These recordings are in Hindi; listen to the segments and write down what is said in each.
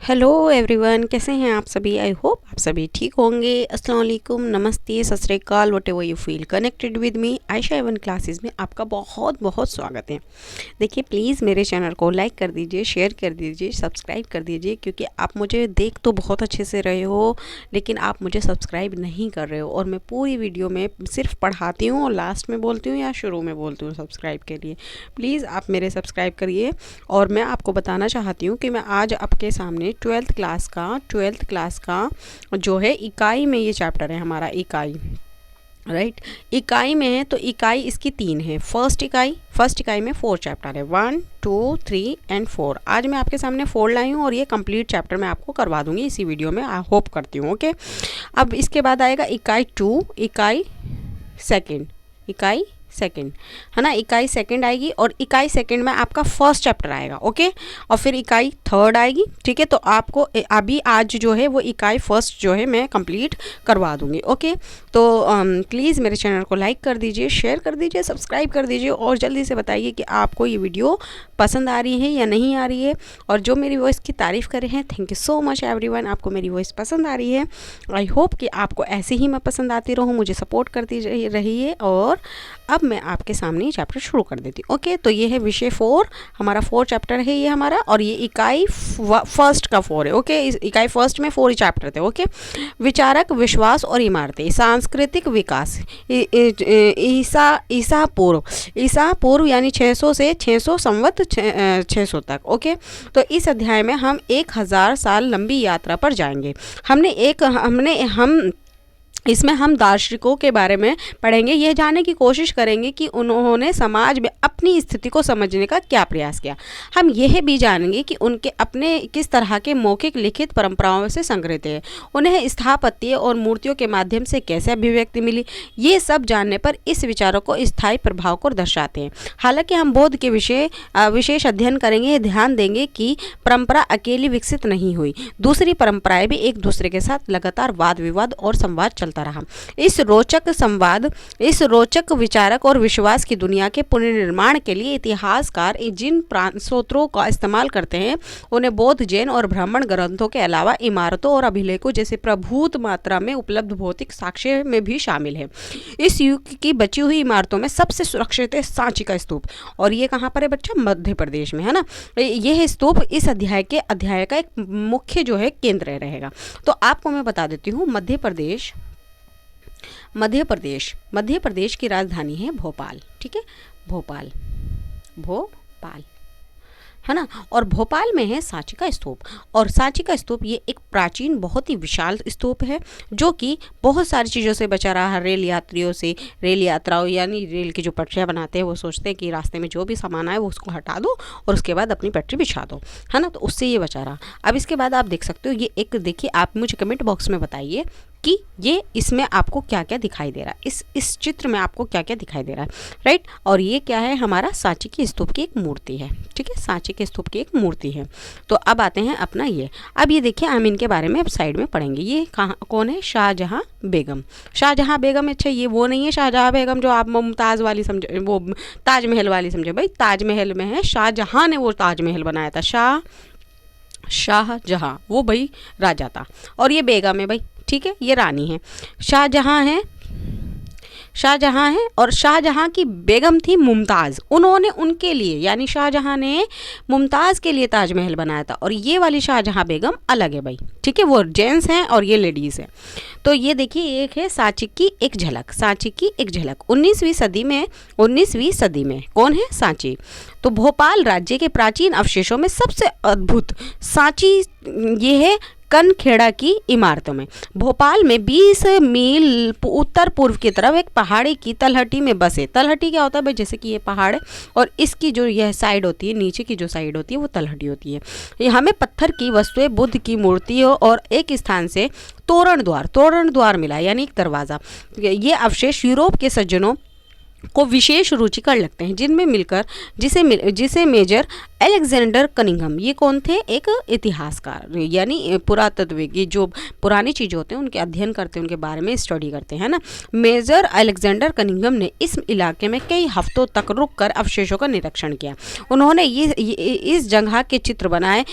हेलो एवरीवन, कैसे हैं आप सभी। आई होप आप सभी ठीक होंगे। अस्सलाम वालेकुम, नमस्ते, Sat Sri Akal, whatever you feel connected with me. Ayesha एवन क्लासेस में आपका बहुत बहुत स्वागत है। देखिए, प्लीज़ मेरे चैनल को लाइक कर दीजिए, शेयर कर दीजिए, सब्सक्राइब कर दीजिए, क्योंकि आप मुझे देख तो बहुत अच्छे से रहे हो, लेकिन आप मुझे सब्सक्राइब नहीं कर रहे हो। और मैं पूरी वीडियो में सिर्फ पढ़ाती हूँ और लास्ट में बोलती हूँ या शुरू में बोलती हूँ सब्सक्राइब के लिए। प्लीज़ आप मेरे सब्सक्राइब करिए। और मैं आपको बताना चाहती हूँ कि मैं आज आपके सामने ट्वेल्थ क्लास का जो है इकाई में ये चैप्टर है हमारा, इकाई, राइट। इकाई में है तो इकाई इसकी 3 है। फर्स्ट इकाई में 4 चैप्टर है, 1, 2, 3 एंड 4। आज मैं आपके सामने 4 लाई हूँ और ये कंप्लीट चैप्टर मैं आपको करवा दूंगी इसी वीडियो में, आई होप करती हूँ। ओके, अब इसके बाद आएगा इकाई 2, इकाई सेकंड, है ना। इकाई सेकंड आएगी और इकाई सेकंड में आपका फर्स्ट चैप्टर आएगा। ओके, और फिर इकाई थर्ड आएगी। ठीक है, तो आपको अभी आज जो है वो इकाई फर्स्ट जो है मैं कंप्लीट करवा दूंगी। ओके, तो प्लीज़ मेरे चैनल को लाइक कर दीजिए, शेयर कर दीजिए, सब्सक्राइब कर दीजिए और जल्दी से बताइए कि आपको ये वीडियो पसंद आ रही है या नहीं आ रही है। और जो मेरी वॉइस की तारीफ़ करे हैं, thank you so much everyone. आपको मेरी वॉइस पसंद आ रही है। आई होप कि आपको ऐसे ही मैं पसंद आती रहूँ, मुझे सपोर्ट करती रहिए। और अब मैं आपके सामने ये चैप्टर शुरू कर देती हूँ। ओके, तो ये है विषय 4, हमारा 4 चैप्टर है ये हमारा, और ये इकाई फर्स्ट का 4 है। ओके, इस इकाई फर्स्ट में 4 चैप्टर थे। ओके, विचारक, विश्वास और इमारतें, सांस्कृतिक विकास, ईसा पूर्व यानी 600 से 600 संवत 600 तक। ओके, तो इस अध्याय में हम 1000 साल लंबी यात्रा पर जाएंगे। इसमें हम दार्शनिकों के बारे में पढ़ेंगे। यह जानने की कोशिश करेंगे कि उन्होंने समाज में अपनी स्थिति को समझने का क्या प्रयास किया। हम यह भी जानेंगे कि उनके अपने किस तरह के मौखिक लिखित परंपराओं से संग्रहित है, उन्हें स्थापत्य और मूर्तियों के माध्यम से कैसे अभिव्यक्ति मिली। ये सब जानने पर इस विचारों को स्थायी प्रभाव को दर्शाते हैं। हालांकि हम बौद्ध के विशेष अध्ययन करेंगे, ध्यान देंगे कि परंपरा अकेली विकसित नहीं हुई, दूसरी परंपराएं भी एक दूसरे के साथ लगातार वाद विवाद और संवाद चलता रहा। इस रोचक विचारक और विश्वास की दुनिया के पुनर्निर्माण के लिए इतिहासकार जिन स्रोतों का इस्तेमाल करते हैं, उन्हें बौद्ध, जैन और ब्राह्मण ग्रंथों के अलावा इमारतों और अभिलेखों जैसे प्रभुत मात्रा में उपलब्ध भौतिक साक्ष्य में भी शामिल है। इस युग की बची हुई इमारतों में सबसे सुरक्षित है सांची का स्तूप, और ये कहाँ पर है बच्चा? मध्य प्रदेश में, है ना। यह स्तूप इस अध्याय का एक मुख्य जो है केंद्र रहेगा। तो आपको मैं बता देती हूँ, मध्य प्रदेश की राजधानी है भोपाल। ठीक है, भोपाल, है ना। और भोपाल में है सांची का स्तूप। और सांची का स्तूप ये एक प्राचीन, बहुत ही विशाल स्तूप है, जो कि बहुत सारी चीज़ों से बचा रहा है। रेल यात्राओं यानी रेल की जो पटरियाँ बनाते हैं, वो सोचते हैं कि रास्ते में जो भी सामान आए वो उसको हटा दो और उसके बाद अपनी पटरी बिछा दो, है ना। तो उससे ये बचा रहा। अब इसके बाद आप देख सकते हो, ये एक देखिए, आप मुझे कमेंट बॉक्स में बताइए कि ये इसमें आपको क्या क्या दिखाई दे रहा है, इस चित्र में आपको क्या क्या दिखाई दे रहा है, राइट। और ये क्या है? हमारा सांची की स्तूप की एक मूर्ति है। ठीक है, सांची के स्तूप की एक मूर्ति है। तो अब आते हैं अपना ये, अब ये देखिए, हम इनके बारे में अब साइड में पढ़ेंगे। ये कौन है? शाहजहां बेगम। अच्छा, ये वो नहीं है शाहजहां बेगम जो आप मुमताज़ वाली समझे, वो ताजमहल वाली समझे। भाई, ताजमहल में है, शाहजहां ने वो ताजमहल बनाया था। शाहजहां वो भाई राजा था, और ये बेगम है भाई। ठीक है, ये रानी है। शाहजहां है और शाहजहां की बेगम थी मुमताज़। उन्होंने उनके लिए, यानी शाहजहां ने मुमताज़ के लिए ताजमहल बनाया था। और ये वाली शाहजहां बेगम अलग है भाई। ठीक है, वो जेंट्स हैं और ये लेडीज़ हैं। तो ये देखिए, एक है सांची की एक झलक। 19वीं सदी में कौन है? सांची। तो भोपाल राज्य के प्राचीन अवशेषों में सबसे अद्भुत सांची ये है कनखेड़ा की इमारतों में। भोपाल में 20 मील उत्तर पूर्व की तरफ एक पहाड़ी की तलहटी में बसे। तलहटी क्या होता है भाई? जैसे कि ये पहाड़ है और इसकी जो यह साइड होती है, नीचे की जो साइड होती है, वो तलहटी होती है। यहाँ में पत्थर की वस्तुएं, बुद्ध की मूर्ति और एक स्थान से तोरण द्वार मिला, यानी एक दरवाज़ा। ये अवशेष यूरोप के सज्जनों को विशेष रुचिकर लगते हैं, जिनमें मिलकर जिसे मेजर अलेक्जेंडर कनिंघम, ये कौन थे, एक इतिहासकार यानी पुरातत्वविज्ञ, जो पुरानी चीज़ें होते हैं उनके अध्ययन करते हैं, उनके बारे में स्टडी करते हैं ना। मेजर अलेक्जेंडर कनिंघम ने इस इलाके में कई हफ्तों तक रुककर अवशेषों का निरीक्षण किया। उन्होंने इस जगह के चित्र बनाए,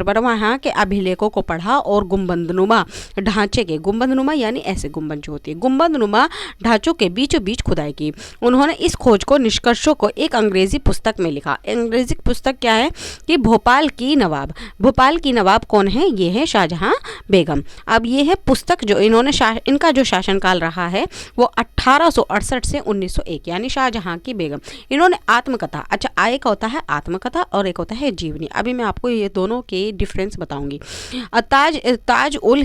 पर वहाँ के अभिलेखों को पढ़ा और गुंबदनुमा ढांचे के, गुंबदनुमा यानी ऐसे गुंबद जो होती है, गुंबदनुमा ढांचों के बीचों बीच खुदाई की। उन्होंने इस खोज को, निष्कर्षों को एक अंग्रेजी पुस्तक में लिखा। अंग्रेजी पुस्तक क्या है कि भोपाल की नवाब कौन है, ये है शाहजहां बेगम। अब ये है पुस्तक जो इनका जो शासनकाल रहा है वो 1868 से 1901, यानी शाहजहां की बेगम। इन्होंने आत्मकथा, अच्छा एक होता है आत्मकथा और एक होता है जीवनी। अभी मैं आपको ये दोनों के डिफरेंस बताऊंगी। ताज उल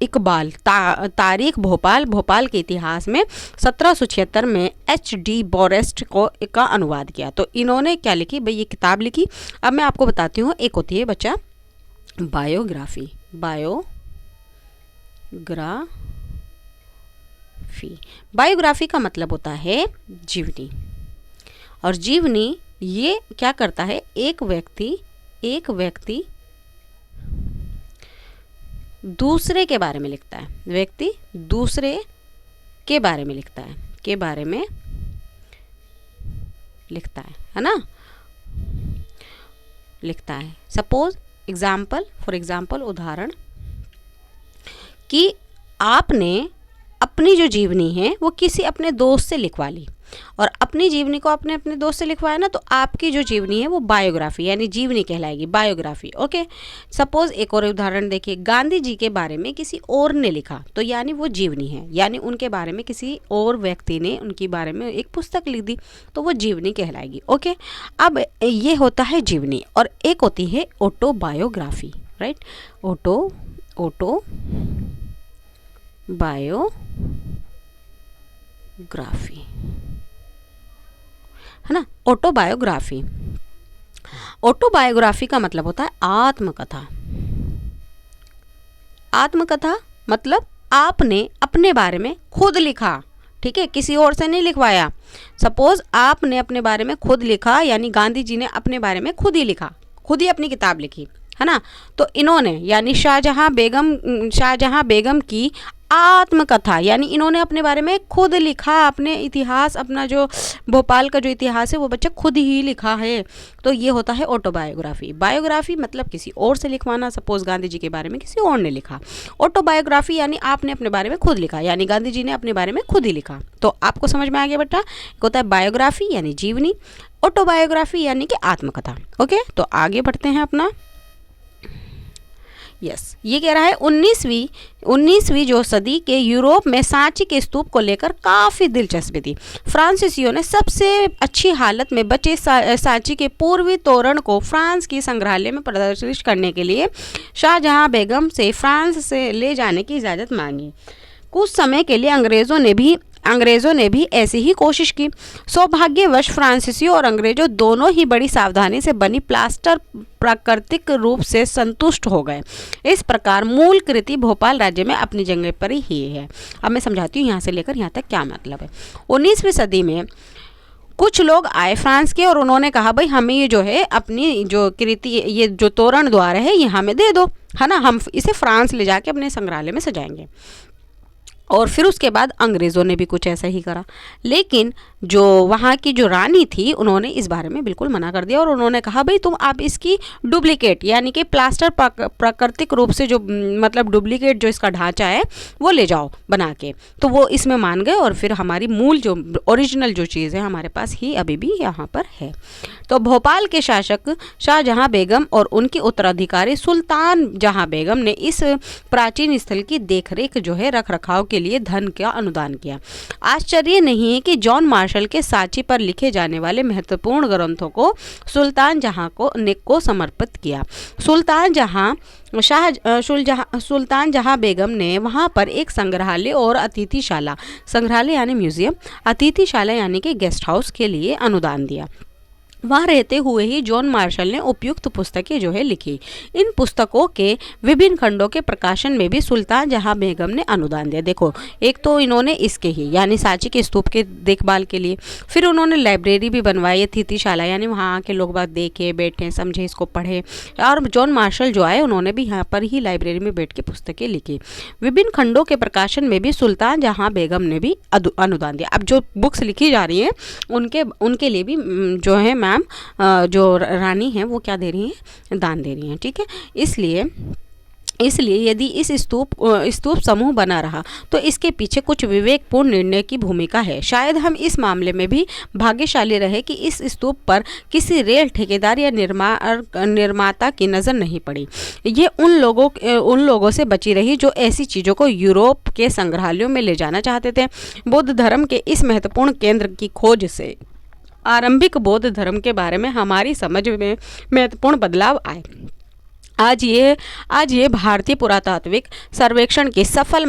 इकबाल, तारीख भोपाल के इतिहास में 1776 में HD बोरेस्ट का अनुवाद किया। तो इन्होंने क्या लिखी भाई, ये किताब लिखी। अब मैं आपको बताती हूँ, एक होती है बच्चा बायोग्राफी। बायोग्राफी का मतलब होता है जीवनी, और जीवनी ये क्या करता है, एक व्यक्ति दूसरे के बारे में लिखता है, व्यक्ति दूसरे के बारे में लिखता है ना, लिखता है। सपोज फॉर एग्जाम्पल उदाहरण कि आपने अपनी जो जीवनी है वो किसी अपने दोस्त से लिखवा ली, और अपनी जीवनी को अपने दोस्त से लिखवाया ना, तो आपकी जो जीवनी है वो बायोग्राफी यानी जीवनी कहलाएगी, बायोग्राफी। ओके, सपोज एक और उदाहरण देखिए, गांधी जी के बारे में किसी और ने लिखा, तो यानी वो जीवनी है, यानी उनके बारे में किसी और व्यक्ति ने उनके बारे में एक पुस्तक लिख दी, तो वो जीवनी कहलाएगी। ओके, अब ये होता है जीवनी, और एक होती है ऑटोबायोग्राफी, राइट। ऑटोबायोग्राफी है ना। ऑटोबायोग्राफी का मतलब होता है आत्मकथा मतलब आपने अपने बारे में खुद लिखा, ठीक है, किसी और से नहीं लिखवाया। सपोज आपने अपने बारे में खुद लिखा, यानी गांधी जी ने अपने बारे में खुद ही लिखा, खुद ही अपनी किताब लिखी, है ना। तो इन्होंने यानी शाहजहां बेगम की आत्मकथा, यानी इन्होंने अपने बारे में खुद लिखा, अपने इतिहास, अपना जो भोपाल का जो इतिहास है वो बच्चा खुद ही लिखा है, तो ये होता है ऑटोबायोग्राफी। बायोग्राफी मतलब किसी और से लिखवाना, सपोज गांधी जी के बारे में किसी और ने लिखा। ऑटोबायोग्राफी यानी आपने अपने बारे में खुद लिखा, यानी गांधी जी ने अपने बारे में खुद ही लिखा। तो आपको समझ में आ गया बेटा, एक होता है बायोग्राफी यानी जीवनी, ऑटोबायोग्राफी यानी कि आत्मकथा। ओके, तो आगे बढ़ते हैं अपना। ये कह रहा है 19वीं जो सदी के यूरोप में सांची के स्तूप को लेकर काफ़ी दिलचस्पी थी। फ्रांसीसियों ने सबसे अच्छी हालत में बचे सांची के पूर्वी तोरण को फ्रांस की संग्रहालय में प्रदर्शित करने के लिए शाहजहां बेगम से फ्रांस से ले जाने की इजाज़त मांगी। कुछ समय के लिए अंग्रेज़ों ने भी ऐसी ही कोशिश की। सौभाग्यवश फ्रांसीसियों और अंग्रेज़ों दोनों ही बड़ी सावधानी से बनी प्लास्टर प्राकृतिक रूप से संतुष्ट हो गए। इस प्रकार मूल कृति भोपाल राज्य में अपनी जगह पर ही है। अब मैं समझाती हूँ यहाँ से लेकर यहाँ तक क्या मतलब है। 19वीं सदी में कुछ लोग आए फ्रांस के, और उन्होंने कहा भाई हमें ये जो है अपनी जो कृति, ये जो तोरण द्वार है ये हमें दे दो, है ना, हम इसे फ्रांस ले जाके अपने संग्रहालय में सजाएंगे। और फिर उसके बाद अंग्रेज़ों ने भी कुछ ऐसा ही करा, लेकिन जो वहाँ की जो रानी थी उन्होंने इस बारे में बिल्कुल मना कर दिया, और उन्होंने कहा भाई तुम आप इसकी डुप्लीकेट यानी कि प्लास्टर प्राकृतिक रूप से जो मतलब डुप्लीकेट जो इसका ढांचा है वो ले जाओ बना के। तो वो इसमें मान गए, और फिर हमारी मूल जो ओरिजिनल जो चीज़ है हमारे पास ही अभी भी यहाँ पर है। तो भोपाल के शासक शाहजहां बेगम और उनकी उत्तराधिकारी सुल्तान जहां बेगम ने इस प्राचीन स्थल की देखरेख जो है रख रखाव के लिए धन का अनुदान किया। आश्चर्य नहीं है कि जॉन मार्शल के सांची पर लिखे जाने वाले महत्वपूर्ण ग्रंथों को सुल्तान समर्पित किया। सुल्तान जहां बेगम ने वहां पर एक संग्रहालय और अतिथिशाला, संग्रहालय यानी म्यूजियम, अतिथिशाला यानी कि गेस्ट हाउस के लिए अनुदान दिया। वहाँ रहते हुए ही जॉन मार्शल ने उपयुक्त पुस्तकें जो है लिखी। इन पुस्तकों के विभिन्न खंडों के प्रकाशन में भी सुल्तान जहां बेगम ने अनुदान दिया। देखो, एक तो इन्होंने इसके ही यानी सांची के स्तूप के देखभाल के लिए, फिर उन्होंने लाइब्रेरी भी बनवाई, अतिथिशाला, यानी वहाँ आके लोग बात देखे, बैठे, समझे, इसको पढ़े। और जॉन मार्शल जो आए उन्होंने भी यहाँ पर ही लाइब्रेरी में बैठ के पुस्तकें लिखी। विभिन्न खंडों के प्रकाशन में भी सुल्तान जहां बेगम ने भी अनुदान दिया। अब जो बुक्स लिखी जा रही हैं उनके लिए भी जो है मैम जो रानी हैं वो क्या दे रही हैं, दान दे रही हैं। ठीक है, इसलिए यदि इस स्तूप समूह बना रहा तो इसके पीछे कुछ विवेकपूर्ण निर्णय की भूमिका है। शायद हम इस मामले में भी भाग्यशाली रहे कि इस स्तूप पर किसी रेल ठेकेदार या निर्माता की नज़र नहीं पड़ी। ये उन लोगों से बची रही जो ऐसी चीज़ों को यूरोप के संग्रहालयों में ले जाना चाहते थे। बौद्ध धर्म के इस महत्वपूर्ण केंद्र की खोज से आरंभिक बौद्ध धर्म के बारे में हमारी समझ में महत्वपूर्ण बदलाव आए। आज ये भारतीय पुरातात्विक सर्वेक्षण की सफल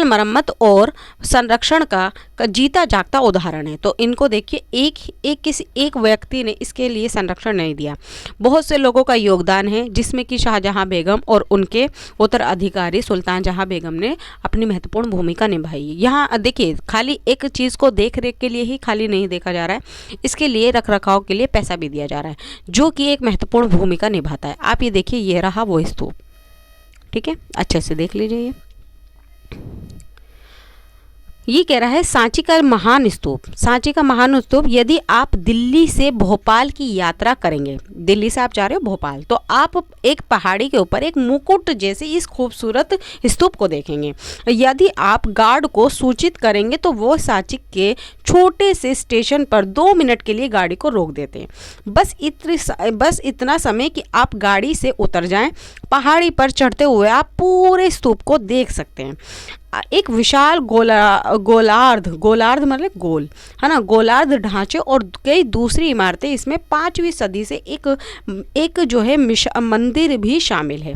मरम्मत और संरक्षण का जीता जागता उदाहरण है। तो इनको देखिए, किसी एक व्यक्ति ने इसके लिए संरक्षण नहीं दिया, बहुत से लोगों का योगदान है, जिसमें कि शाहजहां बेगम और उनके उत्तराधिकारी सुल्तान जहां बेगम ने अपनी महत्वपूर्ण भूमिका निभाई। यहाँ देखिए, खाली एक चीज़ को देख रेख के लिए ही खाली नहीं देखा जा रहा है, इसके लिए रख रखाव के लिए पैसा भी दिया जा रहा है, जो कि एक महत्वपूर्ण भूमिका निभाता है। आप ये देखिए, ये रहा वो स्तूप। ठीक है, अच्छे से देख लीजिए। ये कह रहा है सांची का महान स्तूप। यदि आप दिल्ली से भोपाल की यात्रा करेंगे, दिल्ली से आप जा रहे हो भोपाल, तो आप एक पहाड़ी के ऊपर एक मुकुट जैसे इस खूबसूरत स्तूप को देखेंगे। यदि आप गार्ड को सूचित करेंगे तो वो सांची के छोटे से स्टेशन पर 2 मिनट के लिए गाड़ी को रोक देते हैं। बस इतना समय कि आप गाड़ी से उतर जाएं। पहाड़ी पर चढ़ते हुए आप पूरे स्तूप को देख सकते हैं। एक विशाल गोलार्ध मतलब गोल है ना, गोलार्ध ढांचे और कई दूसरी इमारतें, इसमें 5वीं सदी से एक जो है मंदिर भी शामिल है।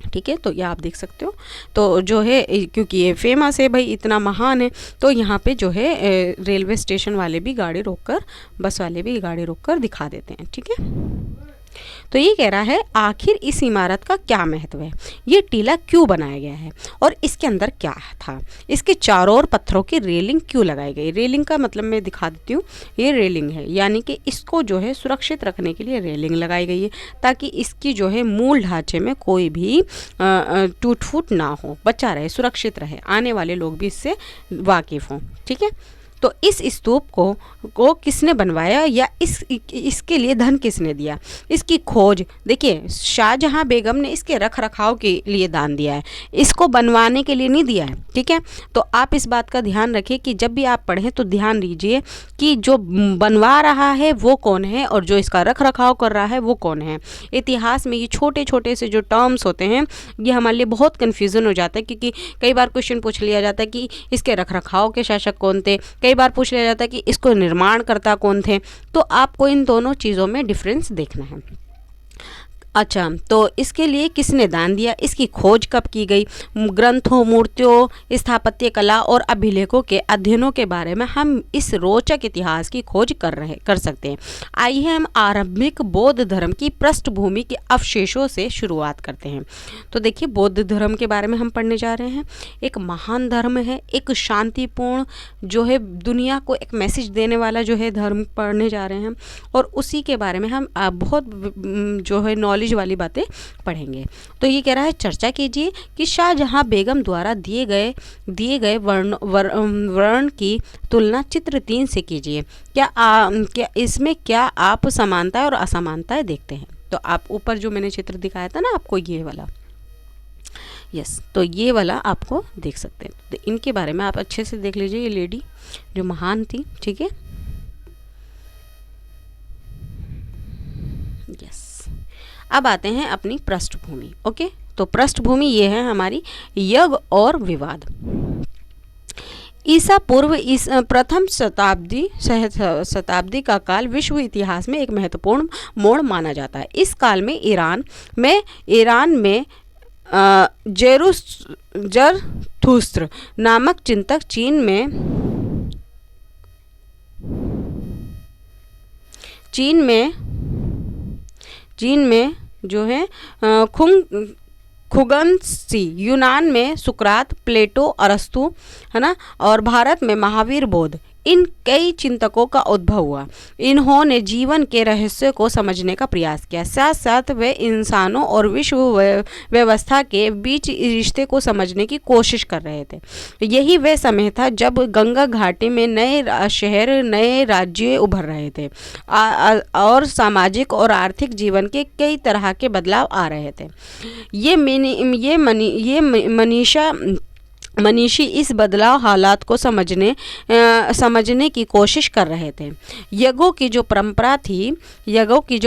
ठीक है, तो ये आप देख सकते हो। तो जो है, क्योंकि ये फेमस है भाई, इतना महान है, तो यहाँ पे जो है रेलवे स्टेशन वाले भी गाड़ी रोककर, बस वाले भी गाड़ी रोककर दिखा देते हैं। ठीक है, तो ये कह रहा है आखिर इस इमारत का क्या महत्व है, ये टीला क्यों बनाया गया है और इसके अंदर क्या था, इसके चारों ओर पत्थरों की रेलिंग क्यों लगाई गई। रेलिंग का मतलब मैं दिखा देती हूँ, ये रेलिंग है, यानी कि इसको जो है सुरक्षित रखने के लिए रेलिंग लगाई गई है, ताकि इसकी जो है मूल ढांचे में कोई भी टूट फूट ना हो, बचा रहे, सुरक्षित रहे, आने वाले लोग भी इससे वाकिफ़ हों। ठीक है, तो इस स्तूप को किसने बनवाया या इसके लिए धन किसने दिया, इसकी खोज देखिए, शाहजहां बेगम ने इसके रख रखाव के लिए दान दिया है, इसको बनवाने के लिए नहीं दिया है। ठीक है, तो आप इस बात का ध्यान रखिए कि जब भी आप पढ़ें तो ध्यान दीजिए कि जो बनवा रहा है वो कौन है और जो इसका रख रखाव कर रहा है वो कौन है। इतिहास में ये छोटे छोटे से जो टर्म्स होते हैं, ये हमारे लिए बहुत कन्फ्यूज़न हो जाता है, क्योंकि कई बार क्वेश्चन पूछ लिया जाता है कि इसके रख रखाव के शासक कौन थे, कई बार पूछ लिया जाता है कि इसको निर्माणकर्ता कौन थे। तो आपको इन दोनों चीज़ों में डिफरेंस देखना है। अच्छा, तो इसके लिए किसने दान दिया, इसकी खोज कब की गई, ग्रंथों, मूर्तियों, स्थापत्य कला और अभिलेखों के अध्ययनों के बारे में हम इस रोचक इतिहास की खोज कर सकते हैं। आइए हम आरंभिक बौद्ध धर्म की पृष्ठभूमि के अवशेषों से शुरुआत करते हैं। तो देखिए, बौद्ध धर्म के बारे में हम पढ़ने जा रहे हैं। एक महान धर्म है, एक शांतिपूर्ण जो है दुनिया को एक मैसेज देने वाला जो है धर्म पढ़ने जा रहे हैं, और उसी के बारे में हम बहुत जो है नॉलेज वाली बातें पढ़ेंगे। तो ये कह रहा है चर्चा कीजिए कि शाहजहां बेगम द्वारा दिए गए वर्ण की तुलना चित्र 3 से कीजिए। क्या इसमें क्या आप समानताएं और असमानताएं देखते हैं। तो आप ऊपर जो मैंने चित्र दिखाया था ना आपको, ये वाला, यस, तो ये वाला आपको देख सकते हैं। तो इनके बारे में आप अच्छे से देख लीजिए। ये लेडी जो महान थी, ठीक है, यस। अब आते हैं अपनी पृष्ठभूमि। ओके, तो पृष्ठभूमि ये है हमारी यज्ञ और विवाद। ईसा पूर्व प्रथम शताब्दी का काल विश्व इतिहास में एक महत्वपूर्ण मोड़ माना जाता है। इस काल में ईरान में जरथुस्त्र नामक चिंतक, चीन में चीन में जो है खुगनसी, यूनान में सुकरात, प्लेटो, अरस्तु, है ना, और भारत में महावीर, बोध, इन कई चिंतकों का उद्भव हुआ। इन्होंने जीवन के रहस्य को समझने का प्रयास किया, साथ साथ वे इंसानों और विश्व व्यवस्था के बीच रिश्ते को समझने की कोशिश कर रहे थे। यही वह समय था जब गंगा घाटी में नए शहर, नए राज्य उभर रहे थे और सामाजिक और आर्थिक जीवन के कई तरह के बदलाव आ रहे थे। मनीषी इस बदलाव हालात को समझने की कोशिश कर रहे थे। यज्ञों की जो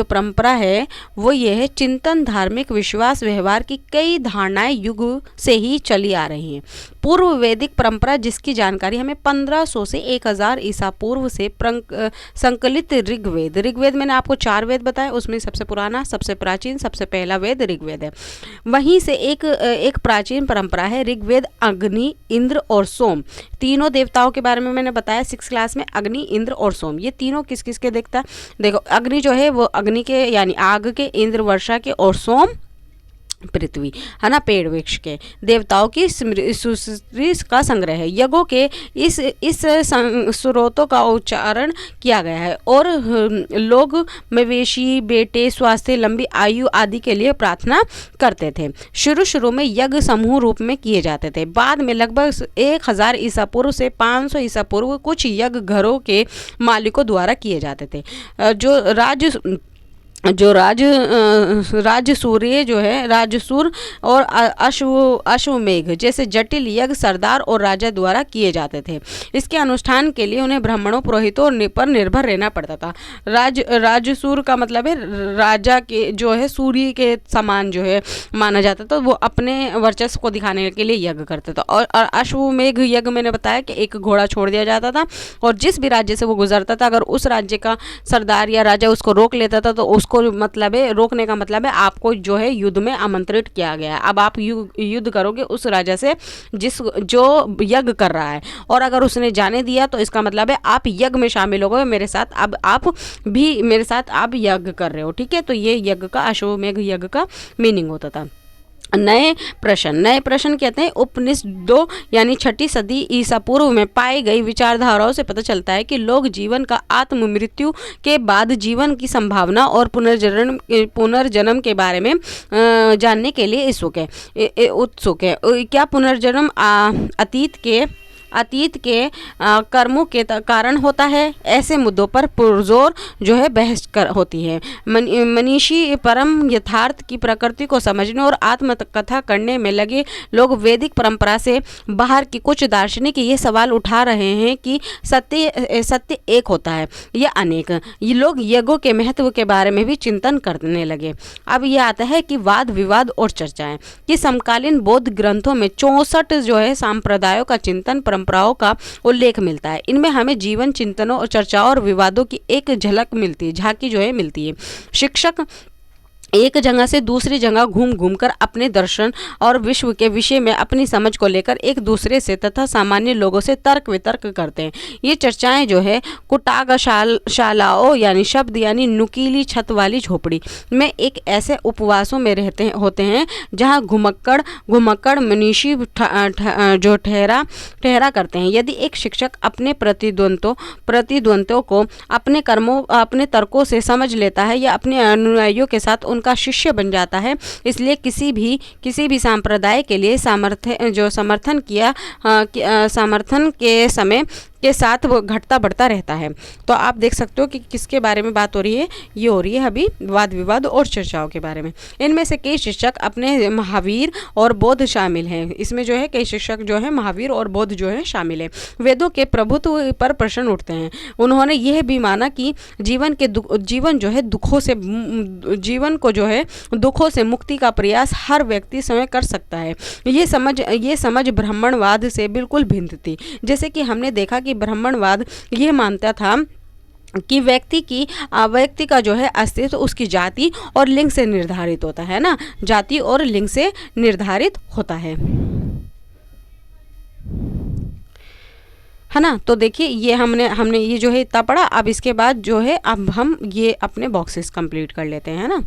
परंपरा है वो यह चिंतन, धार्मिक विश्वास, व्यवहार की कई धारणाएं युग से ही चली आ रही हैं। पूर्व वैदिक परंपरा, जिसकी जानकारी हमें 1500 से 1000 ईसा पूर्व से संकलित ऋग्वेद मैंने आपको 4 वेद बताए, उसमें सबसे पुराना, सबसे प्राचीन, सबसे पहला वेद ऋग्वेद है। वहीं से एक प्राचीन परंपरा है ऋग्वेद, अग्नि, इंद्र और सोम। तीनों देवताओं के बारे में मैंने बताया 6 क्लास में, अग्नि, इंद्र और सोम। ये तीनों किस किस के देखता, देखो अग्नि जो है वो अग्नि के यानी आग के, इंद्र वर्षा के और सोम पृथ्वी, है ना, पेड़ वृक्ष के। देवताओं की स्मृति का संग्रह है। यज्ञों के इस स्रोतों का उच्चारण किया गया है और लोग मवेशी, बेटे, स्वास्थ्य, लंबी आयु आदि के लिए प्रार्थना करते थे। शुरू में यज्ञ समूह रूप में किए जाते थे। बाद में लगभग 1000 ईसा पूर्व से 500 ईसा पूर्व कुछ यज्ञ घरों के मालिकों द्वारा किए जाते थे। राजसूर्य जो है, राजसूर और अश्वमेघ जैसे जटिल यज्ञ सरदार और राजा द्वारा किए जाते थे। इसके अनुष्ठान के लिए उन्हें ब्राह्मणों, पुरोहितों पर निर्भर रहना पड़ता था। राजसूर का मतलब है राजा के जो है सूर्य के समान जो है माना जाता था, वो अपने वर्चस्व को दिखाने के लिए यज्ञ करते थे। और अश्वमेघ यज्ञ मैंने बताया कि एक घोड़ा छोड़ दिया जाता था और जिस भी राज्य से वो गुजरता था, अगर उस राज्य का सरदार या राजा उसको रोक लेता था तो उसको मतलब है, रोकने का मतलब है आपको जो है युद्ध में आमंत्रित किया गया है। अब आप युद्ध करोगे उस राजा से जो यज्ञ कर रहा है, और अगर उसने जाने दिया तो इसका मतलब है आप यज्ञ में शामिल हो गए मेरे साथ, अब आप भी मेरे साथ आप यज्ञ कर रहे हो, ठीक है। तो ये यज्ञ का, अश्वमेघ यज्ञ का मीनिंग होता था। नए प्रश्न कहते हैं उपनिषदों यानी 6ठी सदी ईसा पूर्व में पाई गई विचारधाराओं से पता चलता है कि लोग जीवन का आत्म मृत्यु के बाद जीवन की संभावना और पुनर्जन्म के बारे में जानने के लिए उत्सुक है। क्या पुनर्जन्म अतीत के कर्मों के कारण होता है? ऐसे मुद्दों पर पुरजोर जो है बहस होती है। मनीषी परम यथार्थ की प्रकृति को समझने और आत्मकथा करने में लगे लोग वैदिक परंपरा से बाहर की कुछ दार्शनिक ये सवाल उठा रहे हैं कि सत्य एक होता है या अनेक। ये लोग यज्ञों के महत्व के बारे में भी चिंतन करने लगे। अब ये आता है कि वाद विवाद और चर्चाएं कि समकालीन बौद्ध ग्रंथों में 64 जो है संप्रदायों का चिंतन परंपराओं का उल्लेख मिलता है। इनमें हमें जीवन चिंतनों और चर्चाओं और विवादों की एक झलक मिलती है, झांकी जो है मिलती है। शिक्षक एक जगह से दूसरी जगह घूम कर अपने दर्शन और विश्व के विषय में अपनी समझ को लेकर एक दूसरे से तथा सामान्य लोगों से तर्क वितर्क करते हैं। ये चर्चाएं जो है कुटागशालाओं यानी शब्द यानी नुकीली छत वाली झोपड़ी में एक ऐसे उपवासों में होते हैं जहां घुमक्कड़ मनीषी जो ठहरा करते हैं। यदि एक शिक्षक अपने प्रतिद्वंद्वों को अपने तर्कों से समझ लेता है या अपने अनुयायियों के साथ का शिष्य बन जाता है, इसलिए किसी भी संप्रदाय के लिए समर्थन के समय के साथ वो घटता बढ़ता रहता है। तो आप देख सकते हो कि किसके बारे में बात हो रही है, ये हो रही है अभी वाद विवाद और चर्चाओं के बारे में। इनमें से कई शिक्षक अपने महावीर और बौद्ध शामिल हैं। इसमें जो है कई शिक्षक जो है महावीर और बौद्ध जो है शामिल है। वेदों के प्रभुत्व पर प्रश्न उठते हैं। उन्होंने यह भी माना कि जीवन को जो है दुखों से मुक्ति का प्रयास हर व्यक्ति स्वयं कर सकता है। ये समझ ब्राह्मणवाद से बिल्कुल भिन्न थी। जैसे कि हमने देखा कि ब्राह्मणवाद यह मानता था कि व्यक्ति का जो है अस्तित्व उसकी जाति और लिंग से निर्धारित होता है ना, जाति और लिंग से निर्धारित होता है। है ना। तो देखिए ये हमने ये जो है इतना पढ़ा। अब इसके बाद जो है अब हम ये अपने बॉक्सेस कंप्लीट कर लेते हैं, है ना।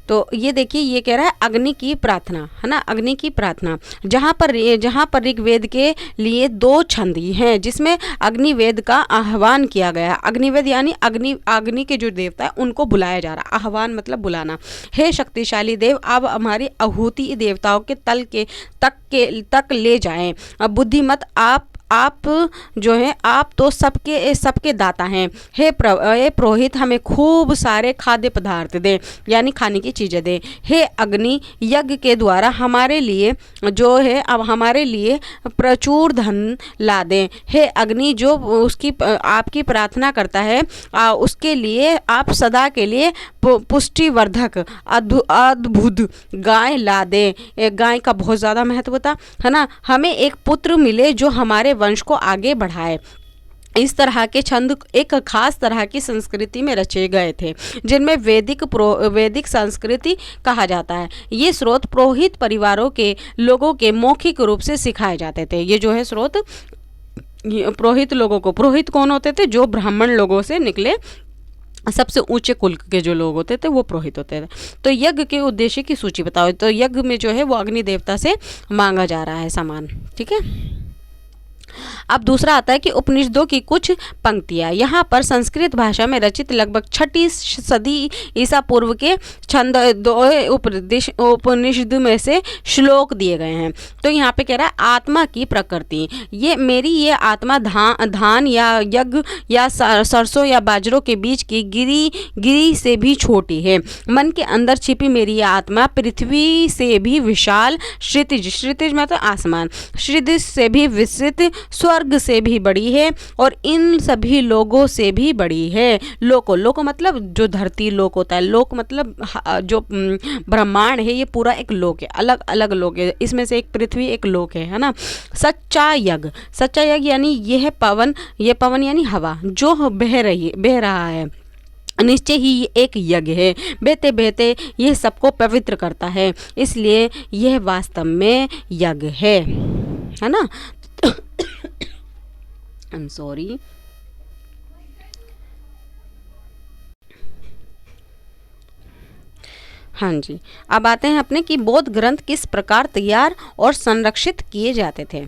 तो ये देखिए ये कह रहा है अग्नि की प्रार्थना, है ना, अग्नि की प्रार्थना। जहाँ पर ऋग्वेद के लिए 2 छंद हैं जिसमें अग्निवेद का आह्वान किया गया है। अग्निवेद यानी अग्नि के जो देवता है उनको बुलाया जा रहा है। आह्वान मतलब बुलाना। हे शक्तिशाली देव, अब हमारी आहुति देवताओं के तक ले जाएं। अब बुद्धिमत आप जो है आप तो सबके दाता हैं। हे पुरोहित, हमें खूब सारे खाद्य पदार्थ दें, यानी खाने की चीज़ें दें। हे अग्नि, यज्ञ के द्वारा हमारे लिए जो है अब हमारे लिए प्रचुर धन ला दें। हे अग्नि, जो उसकी आपकी प्रार्थना करता है उसके लिए आप सदा के लिए पुष्टिवर्धक अद्भुत गाय ला दें। गाय का बहुत ज़्यादा महत्व था, है ना। हमें एक पुत्र मिले जो हमारे वंश को आगे बढ़ाए। इस तरह के छंद एक खास तरह की संस्कृति में रचे गए थे जिनमें वैदिक संस्कृति कहा जाता है। ये स्रोत पुरोहित परिवारों के लोगों के मौखिक रूप से सिखाए जाते थे। ये जो है स्रोत पुरोहित लोगों को, पुरोहित कौन होते थे? जो ब्राह्मण लोगों से निकले सबसे ऊंचे कुल के जो लोग होते थे वो पुरोहित होते थे। तो यज्ञ के उद्देश्य की सूची बताओ। तो यज्ञ में जो है वो अग्नि देवता से मांगा जा रहा है सामान, ठीक है। अब दूसरा आता है कि उपनिषदों की कुछ पंक्तियाँ। यहाँ पर संस्कृत भाषा में रचित लगभग 6ठी सदी ईसा पूर्व के छंद उपनिषद में से श्लोक दिए गए हैं। तो यहाँ पे कह रहा है आत्मा की प्रकृति, ये आत्मा धान या यज्ञ या सरसों या बाजरों के बीच की गिरी से भी छोटी है। मन के अंदर छिपी मेरी यह आत्मा पृथ्वी से भी विशाल, क्षितिज मतलब आसमान, क्षितिज से भी विस्तृत, स्वर्ग से भी बड़ी है और इन सभी लोगों से भी बड़ी है। लोको मतलब जो धरती लोक होता है, लोक मतलब जो ब्रह्मांड है, ये पूरा एक लोक है, अलग अलग लोक है। इसमें से एक पृथ्वी एक लोक है ना। सच्चा यज्ञ यानी यह पवन यानी हवा जो बह रहा है, निश्चय ही ये एक यज्ञ है। बहते बहते यह सबको पवित्र करता है, इसलिए यह वास्तव में यज्ञ है ना। I am sorry. हाँ जी, अब आते हैं अपने कि बौद्ध ग्रंथ किस प्रकार तैयार और संरक्षित किए जाते थे,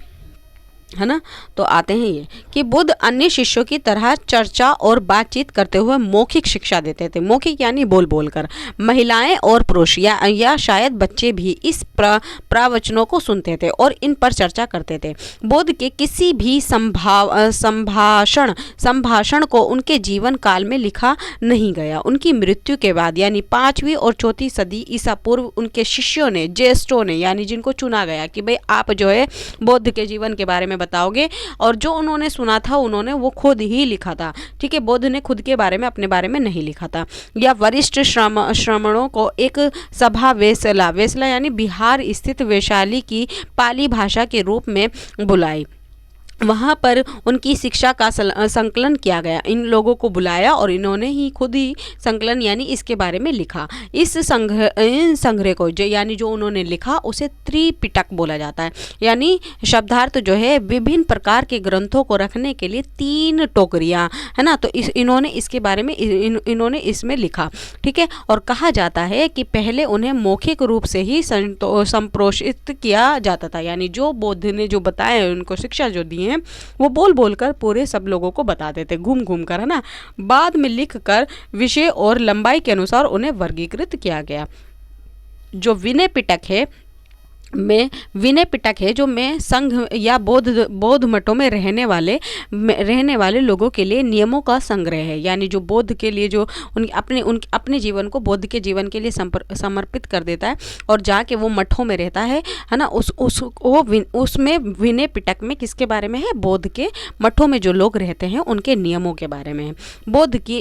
है ना। तो आते हैं ये कि बुद्ध अन्य शिष्यों की तरह चर्चा और बातचीत करते हुए मौखिक शिक्षा देते थे। मौखिक यानी बोल कर। महिलाएं और पुरुष या शायद बच्चे भी इस प्रवचनों को सुनते थे और इन पर चर्चा करते थे। बुद्ध के किसी भी संभाषण को उनके जीवन काल में लिखा नहीं गया। उनकी मृत्यु के बाद यानी 5वीं और 4वीं सदी ईसा पूर्व उनके शिष्यों ने, ज्येष्ठों ने, यानी जिनको चुना गया कि भाई आप जो है बुद्ध के जीवन के बारे में बताओगे, और जो उन्होंने सुना था उन्होंने वो खुद ही लिखा था, ठीक है। बुद्ध ने खुद के बारे में, अपने बारे में नहीं लिखा था। या वरिष्ठ श्रमणों को एक सभा वेसला यानी बिहार स्थित वैशाली की पाली भाषा के रूप में बुलाई। वहाँ पर उनकी शिक्षा का संकलन किया गया। इन लोगों को बुलाया और इन्होंने ही खुद ही संकलन यानी इसके बारे में लिखा। इस संग्रह को यानी जो उन्होंने लिखा उसे त्रिपिटक बोला जाता है। यानी शब्दार्थ जो है विभिन्न प्रकार के ग्रंथों को रखने के लिए 3 टोकरियाँ, है ना। तो इन्होंने इसके बारे में इन्होंने इसमें लिखा, ठीक है। और कहा जाता है कि पहले उन्हें मौखिक रूप से ही संप्रोषित किया जाता था, यानी जो बुद्ध ने जो बताया, उनको शिक्षा जो दी वो बोल कर पूरे सब लोगों को बताते थे, घूम कर, है ना। बाद में लिख कर विषय और लंबाई के अनुसार उन्हें वर्गीकृत किया गया। जो विनय पिटक है जो में संघ या बौद्ध मठों में रहने वाले लोगों के लिए नियमों का संग्रह है। यानी जो बौद्ध के लिए जो अपने जीवन को बौद्ध के जीवन के लिए समर्पित कर देता है और जाके वो मठों में रहता है ना। उसमें विनय पिटक में किसके बारे में है? बौद्ध के मठों में जो लोग रहते हैं उनके नियमों के बारे में है।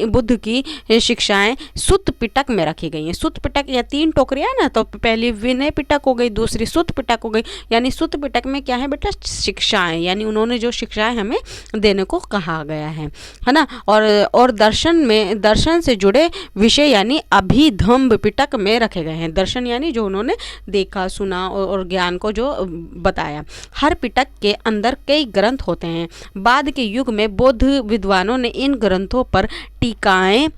बुद्ध की शिक्षाएं सुत्त पिटक में रखी गई हैं। सुत्त पिटक या 3 टोकरियां है ना। तो पहली विनय पिटक हो गई, दूसरी सुत पिटक हो गई, यानी सुत पिटक में क्या है बेटा, शिक्षाएं, यानी उन्होंने जो शिक्षाएं हमें देने को कहा गया है ना। और दर्शन से जुड़े विषय यानी अभिधम्ब पिटक में रखे गए हैं। दर्शन यानी जो उन्होंने देखा सुना और ज्ञान को जो बताया। हर पिटक के अंदर कई ग्रंथ होते हैं। बाद के युग में बौद्ध विद्वानों ने इन ग्रंथों पर टीकाएं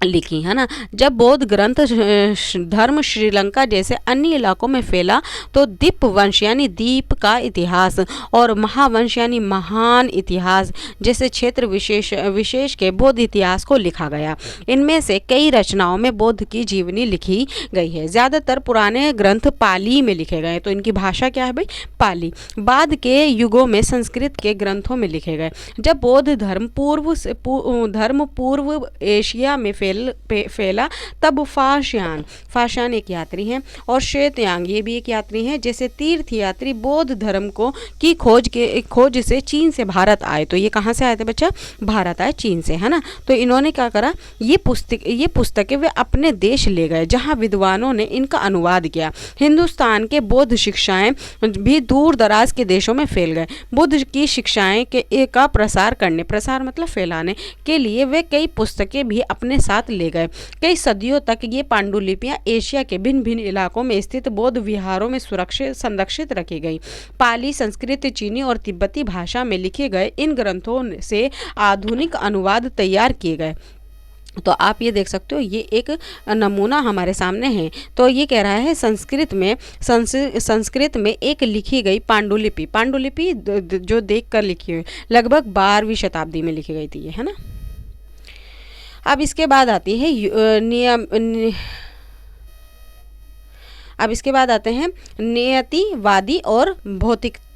लिखी, है ना। जब बौद्ध ग्रंथ धर्म श्रीलंका जैसे अन्य इलाकों में फैला तो दीप वंश यानी दीप का इतिहास और महावंश यानी महान इतिहास जैसे क्षेत्र विशेष के बौद्ध इतिहास को लिखा गया। इनमें से कई रचनाओं में बौद्ध की जीवनी लिखी गई है। ज़्यादातर पुराने ग्रंथ पाली में लिखे गए, तो इनकी भाषा क्या है भाई, पाली। बाद के युगों में संस्कृत के ग्रंथों में लिखे गए। जब बौद्ध धर्म पूर्व एशिया में फैला तब फाशान एक यात्री हैं और श्वेतयांग ये भी एक यात्री हैं, जैसे तीर्थ यात्री बौद्ध धर्म की खोज से चीन से भारत आए। तो ये कहाँ से आए थे बच्चा, भारत आए चीन से, है ना। तो इन्होंने क्या करा, ये पुस्तकें वे अपने देश ले गए जहाँ विद्वानों ने इनका अनुवाद किया। हिंदुस्तान के बौद्ध शिक्षाएं भी दूर दराज के देशों में फैल गए। बुद्ध की शिक्षाएं का प्रसार मतलब फैलाने के लिए वे कई पुस्तकें भी अपने साथ ले गए। कई सदियों तक ये पांडुलिपियां एशिया के भिन्न भिन्न इलाकों में स्थित बौद्ध विहारों में संरक्षित रखी गई। पाली, संस्कृत, चीनी और तिब्बती भाषा में लिखे गए इन ग्रंथों से आधुनिक अनुवाद तैयार किए गए। तो आप ये देख सकते हो, ये एक नमूना हमारे सामने है। तो ये कह रहा है संस्कृत में एक लिखी गई पांडुलिपि जो देख कर लिखी हुई लगभग 12वीं शताब्दी में लिखी गई थी, है ना। अब इसके बाद आती है आते हैं नियतिवादी और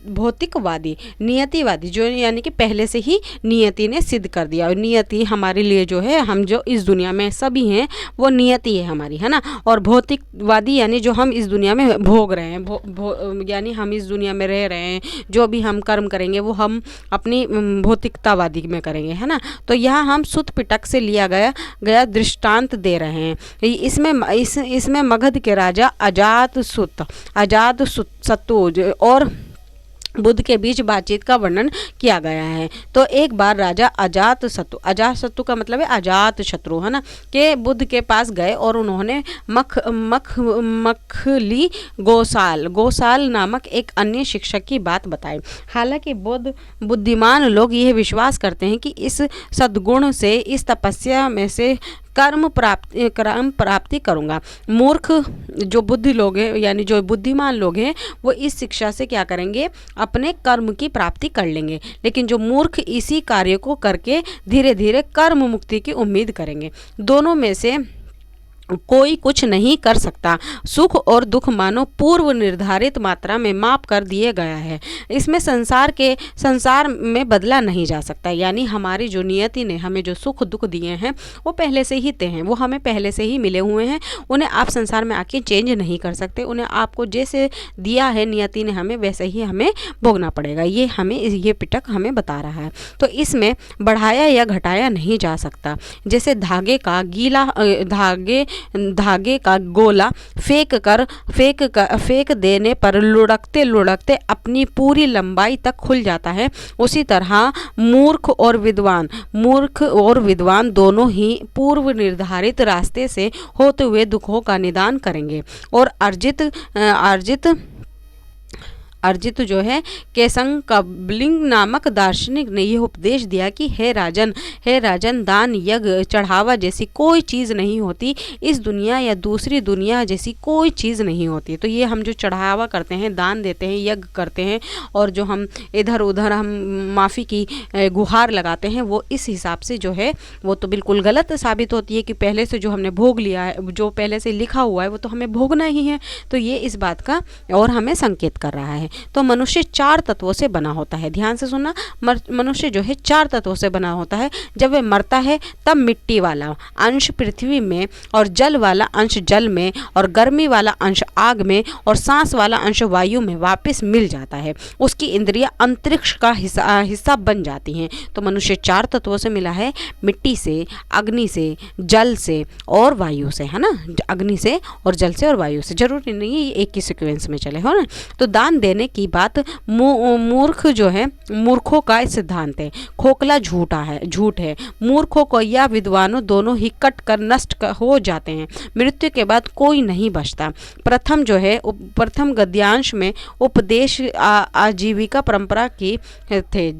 भौतिकवादी। नियतिवादी जो यानी कि पहले से ही नियति ने सिद्ध कर दिया, और नियति हमारे लिए जो है, हम जो इस दुनिया में सभी हैं वो नियति है हमारी, है ना। और भौतिकवादी यानी जो हम इस दुनिया में भोग रहे हैं, यानी हम इस दुनिया में रह रहे हैं, जो भी हम कर्म करेंगे वो हम अपनी भौतिकतावादी में करेंगे, है ना। तो यहाँ हम सुत पिटक से लिया गया दृष्टांत दे रहे हैं। इसमें मगध के राजा अजातशत्रु और बुद्ध के बीच बातचीत का वर्णन किया गया है। तो एक बार राजा अजातशत्रु का मतलब है अजात शत्रु, है ना, के बुद्ध के पास गए और उन्होंने मखली गोसाल नामक एक अन्य शिक्षक की बात बताई। हालांकि बुद्धिमान लोग यह विश्वास करते हैं कि इस सद्गुण से, इस तपस्या में से कर्म प्राप्ति करूँगा। मूर्ख जो बुद्धि लोग हैं यानी जो बुद्धिमान लोग हैं वो इस शिक्षा से क्या करेंगे, अपने कर्म की प्राप्ति कर लेंगे। लेकिन जो मूर्ख इसी कार्य को करके धीरे धीरे कर्म मुक्ति की उम्मीद करेंगे। दोनों में से कोई कुछ नहीं कर सकता। सुख और दुख मानो पूर्व निर्धारित मात्रा में माप कर दिए गया है। इसमें संसार में बदला नहीं जा सकता। यानी हमारी जो नियति ने हमें जो सुख दुख दिए हैं वो पहले से ही तय हैं, वो हमें पहले से ही मिले हुए हैं। उन्हें आप संसार में आके चेंज नहीं कर सकते। उन्हें आपको जैसे दिया है नियति ने हमें, वैसे ही हमें भोगना पड़ेगा। ये पिटक हमें बता रहा है। तो इसमें बढ़ाया या घटाया नहीं जा सकता। जैसे धागे का गोला फेंक देने पर लुढ़कते अपनी पूरी लंबाई तक खुल जाता है, उसी तरह मूर्ख और विद्वान दोनों ही पूर्व निर्धारित रास्ते से होते हुए दुखों का निदान करेंगे। और अर्जित जो है केसंग कबलिंग नामक दार्शनिक ने यह उपदेश दिया कि हे राजन दान यज्ञ चढ़ावा जैसी कोई चीज़ नहीं होती। इस दुनिया या दूसरी दुनिया जैसी कोई चीज़ नहीं होती। तो ये हम जो चढ़ावा करते हैं, दान देते हैं, यज्ञ करते हैं और जो हम इधर उधर हम माफ़ी की गुहार लगाते हैं, वो इस हिसाब से जो है वो तो बिल्कुल गलत साबित होती है कि पहले से जो हमने भोग लिया है, जो पहले से लिखा हुआ है वो तो हमें भोगना ही है। तो ये इस बात का और हमें संकेत कर रहा है। तो मनुष्य 4 तत्वों से बना होता है। ध्यान से सुनना, मनुष्य जो है 4 तत्वों से बना होता है। जब वह मरता है तब मिट्टी वाला अंश पृथ्वी में, और जल वाला अंश जल में, और गर्मी वाला अंश आग में, और सांस वाला अंश वायु में वापस मिल जाता है। उसकी इंद्रियां अंतरिक्ष का हिस्सा बन जाती हैं। तो मनुष्य 4 तत्वों से मिला है, मिट्टी से, अग्नि से, जल से और वायु से, है ना। अग्नि से और जल से और वायु से, जरूरी नहीं है ये एक ही सीक्वेंस में चले, हो ना। तो दान देने की बात मूर्ख जो है, मूर्खों का सिद्धांत है। खोखला झूठ है। मूर्खों को या विद्वानों दोनों ही कट कर नष्ट हो जाते हैं। मृत्यु के बाद कोई नहीं बचता। प्रथम गद्यांश में उपदेश आजीविका परंपरा की थे।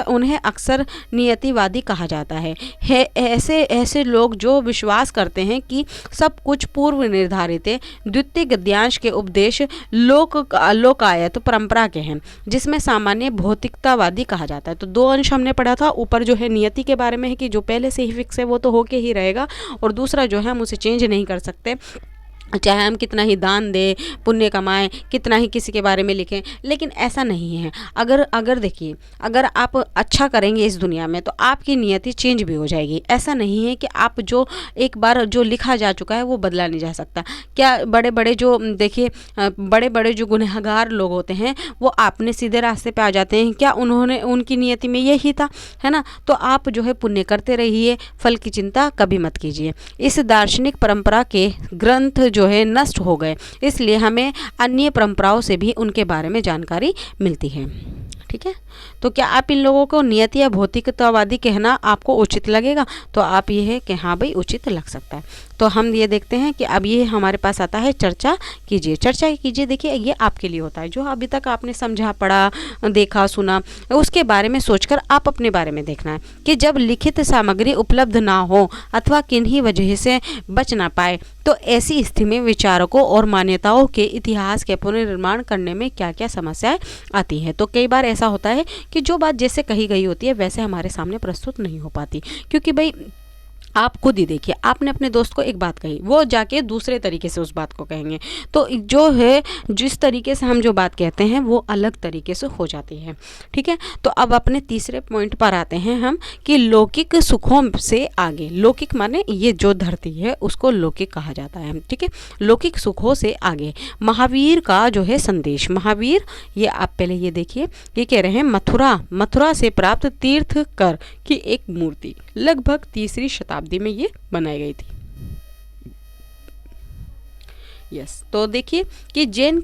उन्हें अक्सर नियतिवादी कहा जाता है। ऐसे लोग जो विश्वास करते हैं कि सब कुछ पूर्व निर्धारित है। द्वितीय गद्यांश के उपदेश लोकायत परंपरा के हैं, जिसमें सामान्य भौतिकतावादी कहा जाता है। तो 2 अंश हमने पढ़ा था। ऊपर जो है नियति के बारे में है कि जो पहले से ही फिक्स है वो तो होके ही रहेगा, और दूसरा जो है हम उसे चेंज नहीं कर सकते, चाहे हम कितना ही दान दें, पुण्य कमाएं, कितना ही किसी के बारे में लिखें। लेकिन ऐसा नहीं है। अगर देखिए, अगर आप अच्छा करेंगे इस दुनिया में तो आपकी नियति चेंज भी हो जाएगी। ऐसा नहीं है कि आप जो एक बार जो लिखा जा चुका है वो बदला नहीं जा सकता। क्या बड़े बड़े जो देखिए बड़े बड़े जो गुनहगार लोग होते हैं वो आपने सीधे रास्ते पे आ जाते हैं क्या? उनकी नियति में यही था, है ना। तो आप जो है पुण्य करते रहिए, फल की चिंता कभी मत कीजिए। इस दार्शनिक परंपरा के ग्रंथ जो है नष्ट हो गए, इसलिए हमें अन्य परंपराओं से भी उनके बारे में जानकारी मिलती है। ठीक है, तो क्या आप इन लोगों को नियति या भौतिकतावादी कहना आपको उचित लगेगा? तो आप ये है कि हाँ भाई उचित लग सकता है। तो हम ये देखते हैं कि अब ये हमारे पास आता है चर्चा कीजिए। देखिए ये आपके लिए होता है, जो अभी तक आपने समझा, पढ़ा, देखा, सुना, उसके बारे में सोचकर आप अपने बारे में देखना है कि जब लिखित सामग्री उपलब्ध ना हो अथवा किन्हीं वजह से बच ना पाए तो ऐसी स्थिति में विचारकों और मान्यताओं के इतिहास के पुनर्निर्माण करने में क्या क्या समस्याएं आती हैं। तो कई बार ऐसा होता है कि जो बात जैसे कही गई होती है वैसे हमारे सामने प्रस्तुत नहीं हो पाती, क्योंकि भाई आप खुद ही देखिए, आपने अपने दोस्त को एक बात कही, वो जाके दूसरे तरीके से उस बात को कहेंगे, तो जो है जिस तरीके से हम जो बात कहते हैं वो अलग तरीके से हो जाती है। ठीक है, तो अब अपने तीसरे पॉइंट पर आते हैं हम कि लौकिक सुखों से आगे। लौकिक माने ये जो धरती है उसको लौकिक कहा जाता है। ठीक है, लौकिक सुखों से आगे महावीर का जो है संदेश। महावीर, ये आप पहले ये देखिए, ये कह रहे हैं मथुरा से प्राप्त तीर्थकर की एक मूर्ति लगभग 3री शताब्दी में ये बनाई गई थी। यस, तो देखिए कि जैनों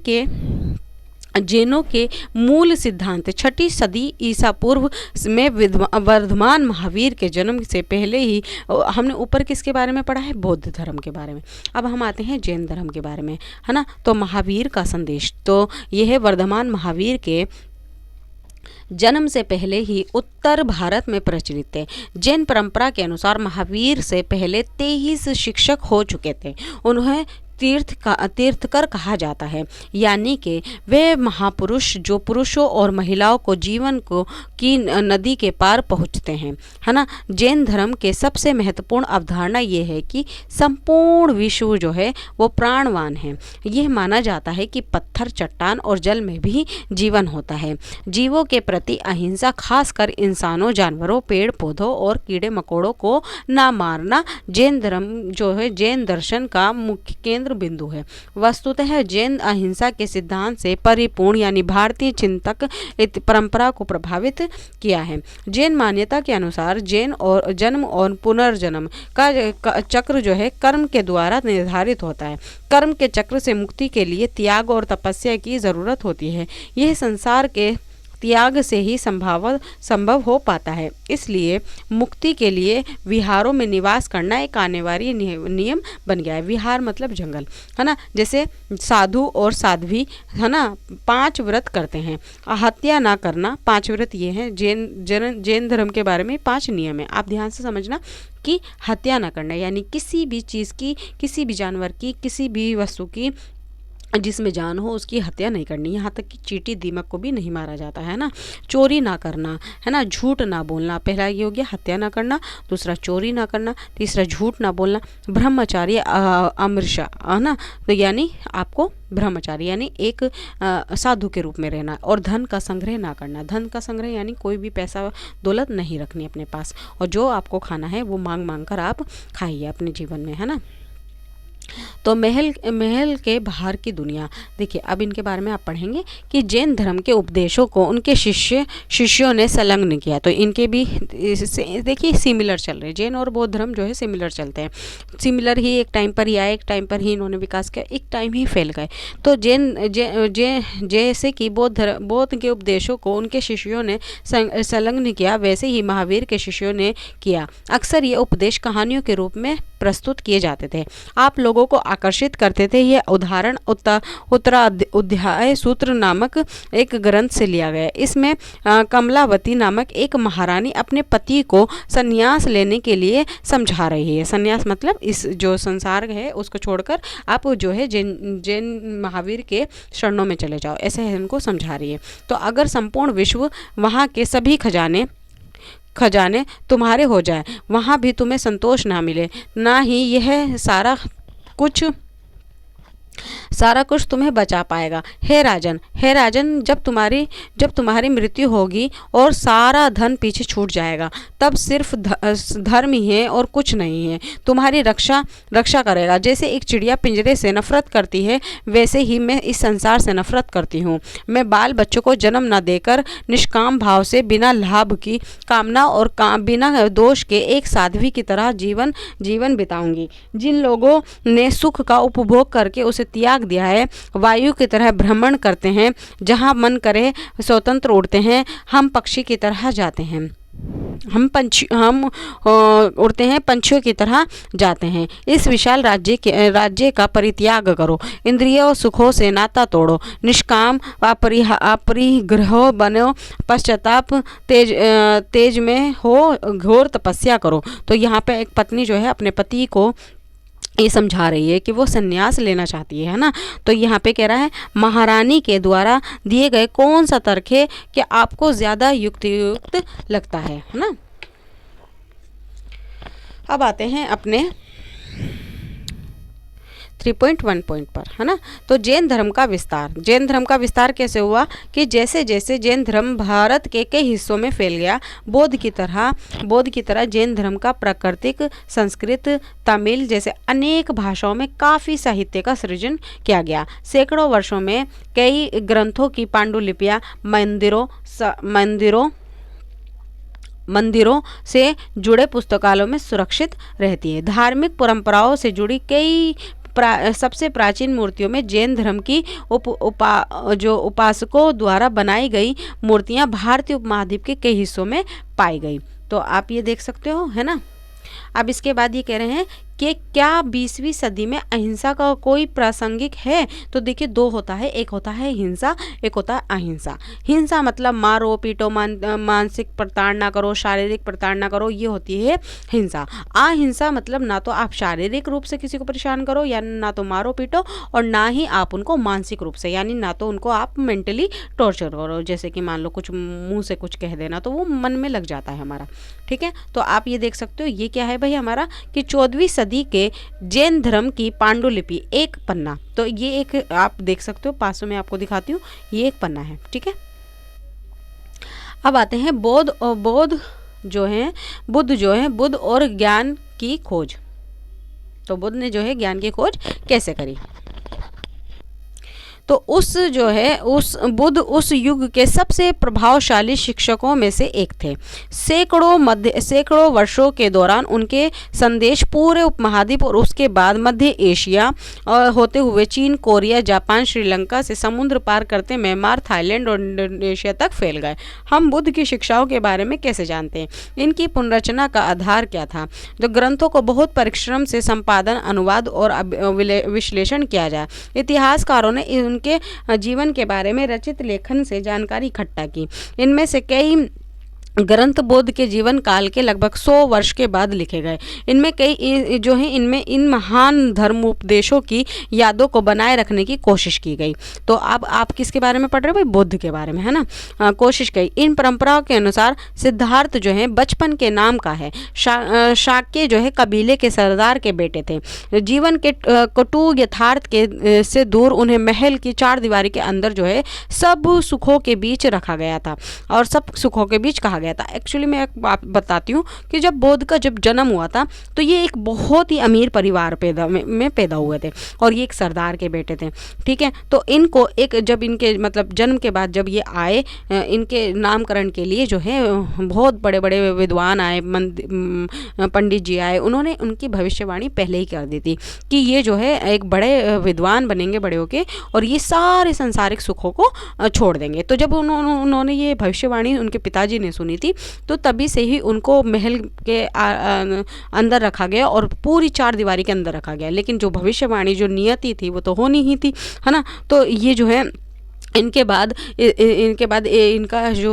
के मूल सिद्धांत 6ठी सदी ईसा पूर्व में वर्धमान महावीर के जन्म से पहले ही हमने ऊपर किसके बारे में पढ़ा है? बौद्ध धर्म के बारे में। अब हम आते हैं जैन धर्म के बारे में, है ना। तो महावीर का संदेश, तो यह है वर्धमान महावीर के जन्म से पहले ही उत्तर भारत में प्रचलित है। जैन परंपरा के अनुसार महावीर से पहले 23 शिक्षक हो चुके थे। उन्हें तीर्थकर कहा जाता है, यानी कि वे महापुरुष जो पुरुषों और महिलाओं को जीवन की नदी के पार पहुंचते हैं, है ना। जैन धर्म के सबसे महत्वपूर्ण अवधारणा ये है कि संपूर्ण विश्व जो है वो प्राणवान है। यह माना जाता है कि पत्थर, चट्टान और जल में भी जीवन होता है। जीवों के प्रति अहिंसा, खासकर इंसानों, जानवरों, पेड़ पौधों और कीड़े मकोड़ों को ना मारना जैन धर्म जो है जैन दर्शन का मुख्य केंद्र बिंदु है। वस्तुतः जैन अहिंसा के सिद्धांत से परिपूर्ण यानी भारतीय चिंतक परंपरा को प्रभावित किया है। जैन मान्यता के अनुसार जैन और जन्म और पुनर्जन्म का चक्र जो है कर्म के द्वारा निर्धारित होता है। कर्म के चक्र से मुक्ति के लिए त्याग और तपस्या की जरूरत होती है। यह संसार के त्याग से ही संभव हो पाता है। इसलिए मुक्ति के लिए विहारों में निवास करना एक अनिवार्य नियम बन गया है। विहार मतलब जंगल, है ना। जैसे साधु और साध्वी, है ना, 5 व्रत करते हैं। हत्या ना करना, 5 व्रत ये हैं। जैन धर्म के बारे में 5 नियम है, आप ध्यान से समझना कि हत्या ना करना यानी किसी भी चीज़ की, किसी भी जानवर की, किसी भी वस्तु की जिसमें जान हो उसकी हत्या नहीं करनी। यहाँ तक कि चींटी दीमक को भी नहीं मारा जाता है ना। चोरी ना करना है ना, झूठ ना बोलना। पहला ये हो गया हत्या ना करना, दूसरा चोरी ना करना, तीसरा झूठ ना बोलना। ब्रह्मचारी अमृषा है ना, तो यानी आपको ब्रह्मचारी यानी एक साधु के रूप में रहना। और धन का संग्रह ना करना। धन का संग्रह यानी कोई भी पैसा दौलत नहीं रखनी अपने पास, और जो आपको खाना है वो मांग मांग कर आप खाइए अपने जीवन में, है ना। तो महल के बाहर की दुनिया। देखिए अब इनके बारे में आप पढ़ेंगे कि जैन धर्म के उपदेशों को उनके शिष्यों ने संलग्न किया। तो इनके भी देखिए सिमिलर चल रहे हैं। जैन और बौद्ध धर्म जो है सिमिलर चलते हैं। सिमिलर ही एक टाइम पर ही आए, एक टाइम पर ही इन्होंने विकास किया, एक टाइम ही फैल गए। तो जैसे कि बौद्ध के उपदेशों को उनके शिष्यों ने संलग्न किया, वैसे ही महावीर के शिष्यों ने किया। अक्सर ये उपदेश कहानियों के रूप में प्रस्तुत किए जाते थे, आप लोगों को आकर्षित करते थे। यह उदाहरण उत्तराध्याय सूत्र नामक एक ग्रंथ से लिया गया। इसमें कमलावती नामक एक महारानी अपने पति को संन्यास लेने के लिए समझा रही है। संन्यास मतलब इस जो संसार है उसको छोड़कर आप जो है जैन महावीर के शरणों में चले जाओ, ऐसे है इनको समझा रही है। तो अगर संपूर्ण विश्व वहाँ के सभी खजाने तुम्हारे हो जाए, वहाँ भी तुम्हें संतोष ना मिले, ना ही यह सारा कुछ तुम्हें बचा पाएगा। हे राजन, जब तुम्हारी मृत्यु होगी और सारा धन पीछे छूट जाएगा, तब सिर्फ धर्म ही है और कुछ नहीं है तुम्हारी रक्षा करेगा। जैसे एक चिड़िया पिंजरे से नफरत करती है, वैसे ही मैं इस संसार से नफरत करती हूँ। मैं बाल बच्चों को जन्म न देकर निष्काम भाव से बिना लाभ की कामना और बिना दोष के एक साध्वी की तरह जीवन बिताऊंगी। जिन लोगों ने सुख का उपभोग करके उसे त्याग दिया है, वायु की तरह भ्रमण करते हैं, जहाँ मन करे स्वतंत्र उड़ते हैं। हम पक्षी की तरह जाते हैं, हम उड़ते हैं, पंछियों की तरह जाते हैं। इस विशाल राज्य का परित्याग करो, इंद्रियों सुखों से नाता तोड़ो, निष्काम अपरिग्रह बनो, पश्चाताप तेज में हो, घोर तपस्या करो। तो यहाँ पे एक पत्नी जो है अपने पति को ये समझा रही है कि वो संन्यास लेना चाहती है ना। तो यहाँ पे कह रहा है महारानी के द्वारा दिए गए कौन सा तर्क है कि आपको ज़्यादा युक्त लगता है ना। अब आते हैं अपने 3.1 पॉइंट पर, है ना। तो जैन धर्म का विस्तार कैसे हुआ कि जैसे जैसे जैन धर्म भारत के कई हिस्सों में फैल गया, बौद्ध की तरह जैन धर्म का प्राकृतिक संस्कृत तमिल जैसे अनेक भाषाओं में काफ़ी साहित्य का सृजन किया गया। सैकड़ों वर्षों में कई ग्रंथों की पांडुलिपियां मंदिरों से जुड़े पुस्तकालयों में सुरक्षित रहती है। धार्मिक परंपराओं से जुड़ी कई सबसे प्राचीन मूर्तियों में जैन धर्म की उपासकों द्वारा बनाई गई मूर्तियां भारतीय उपमहाद्वीप के कई हिस्सों में पाई गई। तो आप ये देख सकते हो, है ना। अब इसके बाद ये कह रहे हैं कि क्या 20वीं सदी में अहिंसा का कोई प्रासंगिक है। तो देखिए दो होता है, एक होता है हिंसा, एक होता है अहिंसा। हिंसा मतलब मारो पीटो, मानसिक प्रताड़ना करो, शारीरिक प्रताड़ना करो, ये होती है हिंसा। अहिंसा मतलब ना तो आप शारीरिक रूप से किसी को परेशान करो, या ना तो मारो पीटो, और ना ही आप उनको मानसिक रूप से, यानी ना तो उनको आप मेंटली टॉर्चर करो। जैसे कि मान लो कुछ मुंह से कुछ कह देना तो वो मन में लग जाता है हमारा, ठीक है। तो आप ये देख सकते हो, ये क्या है भाई हमारा कि 14वीं सदी के जैन धर्म की पांडुलिपि, एक पन्ना। तो ये एक आप देख सकते हो, पासों में आपको दिखाती हूँ, ये एक पन्ना है, ठीक है। अब आते हैं बुद्ध जो है बुद्ध और ज्ञान की खोज। तो बुद्ध ने जो है ज्ञान की खोज कैसे करी। तो बुद्ध उस युग के सबसे प्रभावशाली शिक्षकों में से एक थे। सैकड़ों वर्षों के दौरान उनके संदेश पूरे उपमहाद्वीप और उसके बाद मध्य एशिया होते हुए चीन, कोरिया, जापान, श्रीलंका से समुद्र पार करते म्यांमार, थाईलैंड और इंडोनेशिया तक फैल गए। हम बुद्ध की शिक्षाओं के बारे में कैसे जानते हैं, इनकी पुनर्रचना का आधार क्या था। जो ग्रंथों को बहुत परिश्रम से संपादन, अनुवाद और विश्लेषण किया जाए। इतिहासकारों ने उनके जीवन के बारे में रचित लेखन से जानकारी इकट्ठा की। इनमें से कई ग्रंथ बुद्ध के जीवन काल के लगभग 100 वर्ष के बाद लिखे गए। इनमें कई जो है इनमें इन महान धर्मोपदेशों की यादों को बनाए रखने की कोशिश की गई। तो अब आप किसके बारे में पढ़ रहे हो भाई? बुद्ध के बारे में, है ना। कोशिश की। इन परंपराओं के अनुसार सिद्धार्थ जो है बचपन के नाम का है। शाक्य जो है कबीले के सरदार के बेटे थे। जीवन के कटु यथार्थ के से दूर उन्हें महल की चार दीवारी के अंदर जो है सब सुखों के बीच रखा गया था और सब सुखों के बीच कहा गया था। एक्चुअली मैं एक बात बताती हूँ कि जब बुद्ध का जब जन्म हुआ था तो ये एक बहुत ही अमीर परिवार में पैदा हुए थे और ये एक सरदार के बेटे थे। ठीक है, तो इनको एक जब इनके मतलब जन्म के बाद जब ये आए, इनके नामकरण के लिए जो है बहुत बड़े बड़े विद्वान आए, पंडित जी आए। उन्होंने उनकी भविष्यवाणी पहले ही कर दी थी कि ये जो है एक बड़े विद्वान बनेंगे बड़े होके और ये सारे संसारिक सुखों को छोड़ देंगे। तो जब उन्होंने ये भविष्यवाणी उनके पिताजी ने सुनी थी तो तभी से ही उनको महल के अंदर रखा गया और पूरी चार दीवारी के अंदर रखा गया। लेकिन जो भविष्यवाणी जो नियति थी वो तो होनी ही थी, है ना। तो ये जो है इनके बाद इनका जो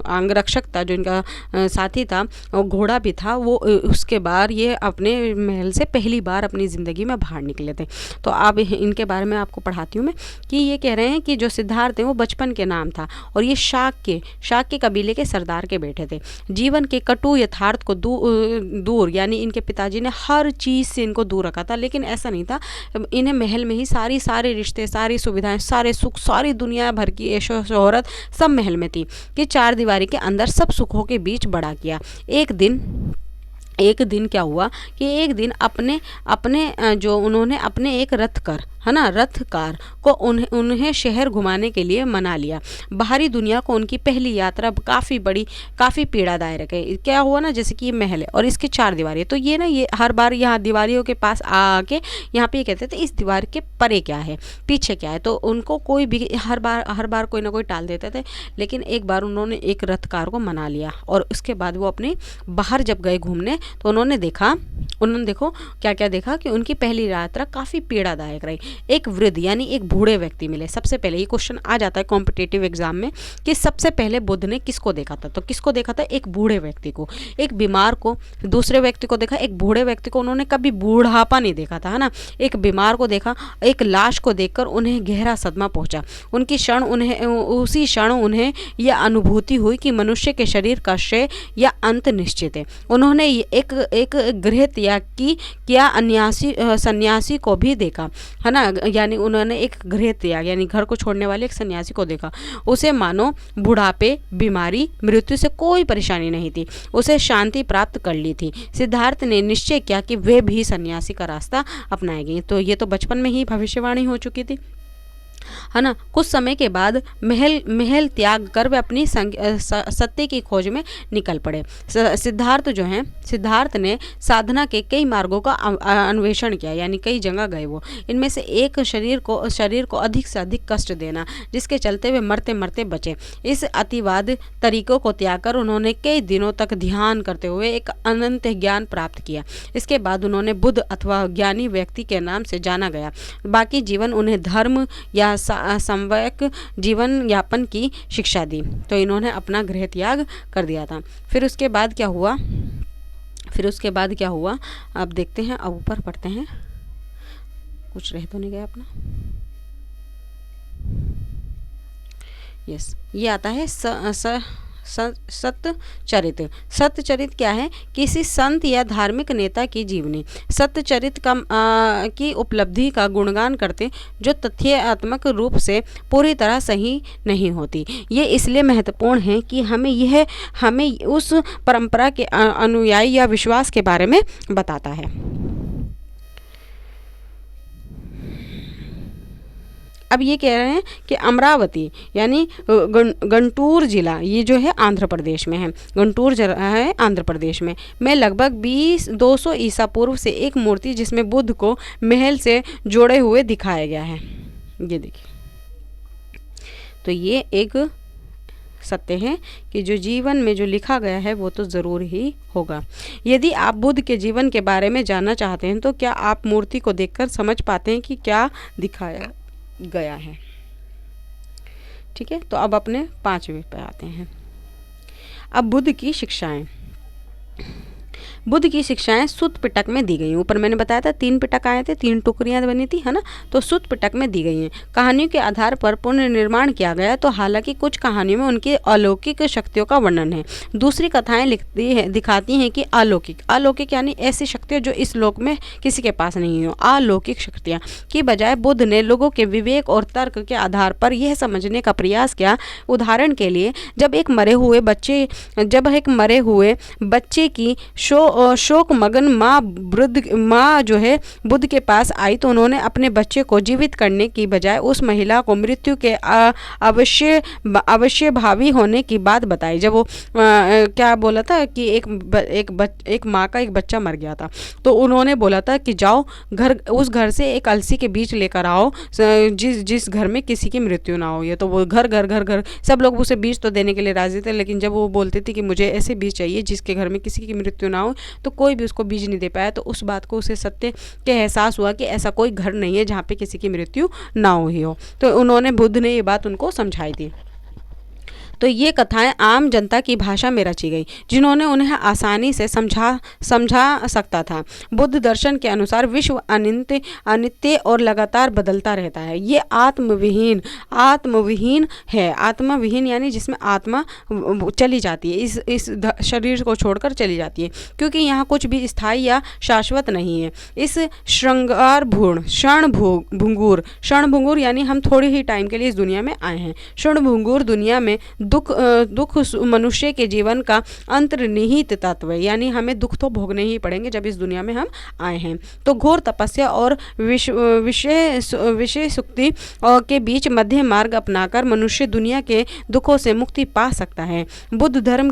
अंगरक्षक था, जो इनका साथी था, वो घोड़ा भी था, वो उसके बाद ये अपने महल से पहली बार अपनी ज़िंदगी में बाहर निकले थे। तो अब इनके बारे में आपको पढ़ाती हूँ मैं कि ये कह रहे हैं कि जो सिद्धार्थ है वो बचपन के नाम था और ये शाक्य कबीले के सरदार के बेटे थे। जीवन के कटु यथार्थ को दूर यानी इनके पिताजी ने हर चीज़ से इनको दूर रखा था, लेकिन ऐसा नहीं था। इन्हें महल में ही सारे रिश्ते, सारी सुविधाएं, सारे सुख, सारी दुनिया भर की ऐशो शोहरत सब महल में थी कि चार दीवारी के अंदर सब सुखों के बीच बड़ा किया। एक दिन क्या हुआ कि एक दिन अपने जो उन्होंने अपने एक रथकार को उन्हें शहर घुमाने के लिए मना लिया। बाहरी दुनिया को उनकी पहली यात्रा काफ़ी पीड़ादायक है। क्या हुआ ना, जैसे कि ये महल है और इसके चार दीवारी, तो ये ना ये हर बार यहाँ दीवारियों के पास आके यहाँ पे ये कहते थे इस दीवार के परे क्या है, पीछे क्या है। तो उनको कोई भी हर बार कोई ना कोई टाल देते थे। लेकिन एक बार उन्होंने एक रथकार को मना लिया और उसके बाद वो अपने बाहर जब गए घूमने तो उन्होंने देखो क्या क्या देखा कि उनकी पहली यात्रा काफ़ी पीड़ादायक रही। एक वृद्ध यानी एक बूढ़े व्यक्ति मिले। सबसे पहले ये क्वेश्चन आ जाता है कॉम्पिटिटिव एग्जाम में कि सबसे पहले बुद्ध ने किसको देखा था? तो किसको देखा था? एक बूढ़े व्यक्ति को, एक बीमार को, दूसरे व्यक्ति को देखा। एक बूढ़े व्यक्ति को उन्होंने कभी बूढ़ापा नहीं देखा था, है ना। एक बीमार को देखा। एक लाश को देखकर उन्हें गहरा सदमा पहुंचा। उसी क्षण उन्हें यह अनुभूति हुई कि मनुष्य के शरीर का क्षय या अंत निश्चित है। उन्होंने एक गृह त्याग किया सन्यासी को भी देखा, है ना। यानी उन्होंने एक गृह त्याग यानी घर को छोड़ने वाले एक सन्यासी को देखा। उसे मानो बुढ़ापे, बीमारी, मृत्यु से कोई परेशानी नहीं थी। उसे शांति प्राप्त कर ली थी। सिद्धार्थ ने निश्चय किया कि वे भी सन्यासी का रास्ता अपनाएंगे। तो ये तो बचपन में ही भविष्यवाणी हो चुकी थी, है ना। कुछ समय के बाद महल त्याग कर वे अपनी सत्य की खोज में निकल पड़े। सिद्धार्थ ने साधना के कई मार्गों का अन्वेषण किया, यानी कई जगह गए वो। इनमें से एक शरीर को अधिक से अधिक कष्ट देना, जिसके चलते वे मरते मरते बचे। इस अतिवाद तरीकों को त्याग कर उन्होंने कई दिनों तक ध्यान करते हुए एक अनंत ज्ञान प्राप्त किया। इसके बाद उन्होंने बुद्ध अथवा ज्ञानी व्यक्ति के नाम से जाना गया। बाकी जीवन उन्हें धर्म या समवयक जीवन यापन की शिक्षा दी। तो इन्होंने अपना गृह त्याग कर दिया था। फिर उसके बाद क्या हुआ अब देखते हैं। अब ऊपर पढ़ते हैं, कुछ रह तो नहीं गया अपना। यस, ये आता है सत्यचरित क्या है? किसी संत या धार्मिक नेता की जीवनी। सत्यचरित की उपलब्धि का गुणगान करते जो तथ्यात्मक रूप से पूरी तरह सही नहीं होती। ये इसलिए महत्वपूर्ण है कि हमें उस परंपरा के अनुयायी या विश्वास के बारे में बताता है। अब ये कह रहे हैं कि अमरावती यानी गुंटूर जिला, ये जो है आंध्र प्रदेश में है। गुंटूर जिला है आंध्र प्रदेश में लगभग 200 ईसा पूर्व से एक मूर्ति जिसमें बुद्ध को महल से जोड़े हुए दिखाया गया है। ये देखिए, तो ये एक सत्य है कि जो जीवन में जो लिखा गया है वो तो ज़रूर ही होगा। यदि आप बुद्ध के जीवन के बारे में जानना चाहते हैं तो क्या आप मूर्ति को देखकर समझ पाते हैं कि क्या दिखाया गया है? ठीक है, तो अब अपने 5वें पे आते हैं। अब बुद्ध की शिक्षाएं। बुद्ध की शिक्षाएं सुत्त पिटक में दी गई। ऊपर मैंने बताया था 3 पिटक आए थे, 3 टुकड़ियां बनी थी, है ना। तो सुत्त पिटक में दी गई हैं। कहानियों के आधार पर पुनर्निर्माण किया गया। तो हालांकि कुछ कहानियों में उनकी अलौकिक शक्तियों का वर्णन है, दूसरी कथाएं लिखती है दिखाती हैं कि अलौकिक यानी ऐसी शक्तियाँ जो इस लोक में किसी के पास नहीं हो। अलौकिक शक्तियाँ की बजाय बुद्ध ने लोगों के विवेक और तर्क के आधार पर यह समझने का प्रयास किया। उदाहरण के लिए, जब एक मरे हुए बच्चे की शोक मगन माँ जो है बुद्ध के पास आई, तो उन्होंने अपने बच्चे को जीवित करने की बजाय उस महिला को मृत्यु के अवश्य भावी होने की बात बताई। जब वो क्या बोला था कि एक माँ का एक बच्चा मर गया था, तो उन्होंने बोला था कि जाओ उस घर से एक अलसी के बीज लेकर आओ जिस घर में किसी की मृत्यु ना हो। ये तो वो घर सब लोग उसे बीज तो देने के लिए राजी थे, लेकिन जब वो बोलते थे कि मुझे ऐसे बीज चाहिए जिसके घर में किसी की मृत्यु ना हो, तो कोई भी उसको बीज नहीं दे पाया। तो उस बात को उसे सत्य के एहसास हुआ कि ऐसा कोई घर नहीं है जहाँ पे किसी की मृत्यु ना हुई हो। तो बुद्ध ने ये बात उनको समझाई थी। तो ये कथाएं आम जनता की भाषा में रची गई, जिन्होंने उन्हें आसानी से समझा सकता था। बुद्ध दर्शन के अनुसार विश्व अनित्य और लगातार बदलता रहता है। ये आत्मविहीन है। आत्मविहीन यानी जिसमें आत्मा चली जाती है, इस शरीर को छोड़कर चली जाती है, क्योंकि यहाँ कुछ भी स्थायी या शाश्वत नहीं है। इस क्षणभंगुर यानी हम थोड़ी ही टाइम के लिए इस दुनिया में आए हैं। क्षणभंगुर दुनिया में दुख मनुष्य के जीवन का अंतर्निहित तत्व है, यानी हमें दुख तो भोगने ही पड़ेंगे जब इस दुनिया में हम आए हैं। तो घोर तपस्या और विषय सुक्ति के बीच मध्य मार्ग अपनाकर मनुष्य दुनिया के दुखों से मुक्ति पा सकता है। बौद्ध धर्म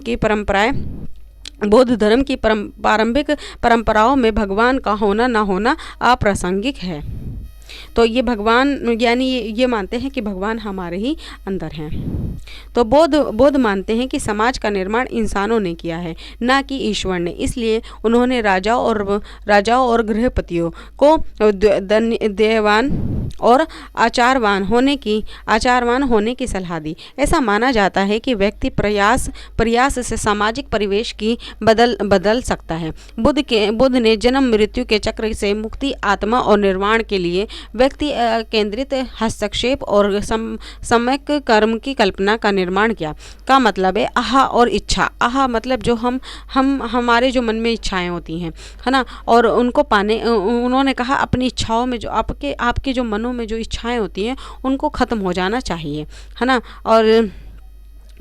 की प्रारंभिक परंपराओं में भगवान का होना ना होना अप्रासंगिक है। तो ये भगवान यानी ये मानते हैं कि भगवान हमारे ही अंदर हैं। तो बौद्ध मानते हैं कि समाज का निर्माण इंसानों ने किया है, ना कि ईश्वर ने। इसलिए उन्होंने राजाओं और गृहपतियों को देवान और आचारवान होने की सलाह दी। ऐसा माना जाता है कि व्यक्ति प्रयास से सामाजिक परिवेश की बदल सकता है। बुद्ध ने जन्म मृत्यु के चक्र से मुक्ति, आत्मा और निर्वाण के लिए व्यक्ति केंद्रित हस्तक्षेप और सम्यक कर्म की कल्पना का निर्माण किया। का मतलब है आहा और इच्छा। आहा मतलब जो हमारे जो मन में इच्छाएं होती हैं, है ना, और उनको पाने उन्होंने कहा अपनी इच्छाओं में जो आपके जो मनों में जो इच्छाएं होती हैं उनको ख़त्म हो जाना चाहिए, है ना, और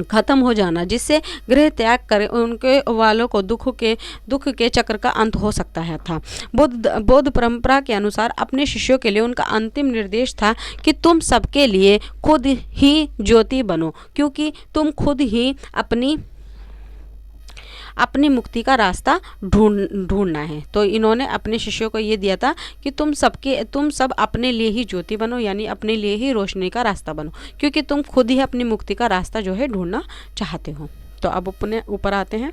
ख़त्म हो जाना, जिससे गृह त्याग करें उनके वालों को दुख के चक्र का अंत हो सकता है था। बौद्ध परंपरा के अनुसार अपने शिष्यों के लिए उनका अंतिम निर्देश था कि तुम सबके लिए खुद ही ज्योति बनो, क्योंकि तुम खुद ही अपनी मुक्ति का रास्ता ढूंढना है। तो इन्होंने अपने शिष्यों को ये दिया था कि तुम सब अपने लिए ही ज्योति बनो, यानी अपने लिए ही रोशनी का रास्ता बनो, क्योंकि तुम खुद ही अपनी मुक्ति का रास्ता जो है ढूंढना चाहते हो। तो अब अपने ऊपर आते हैं।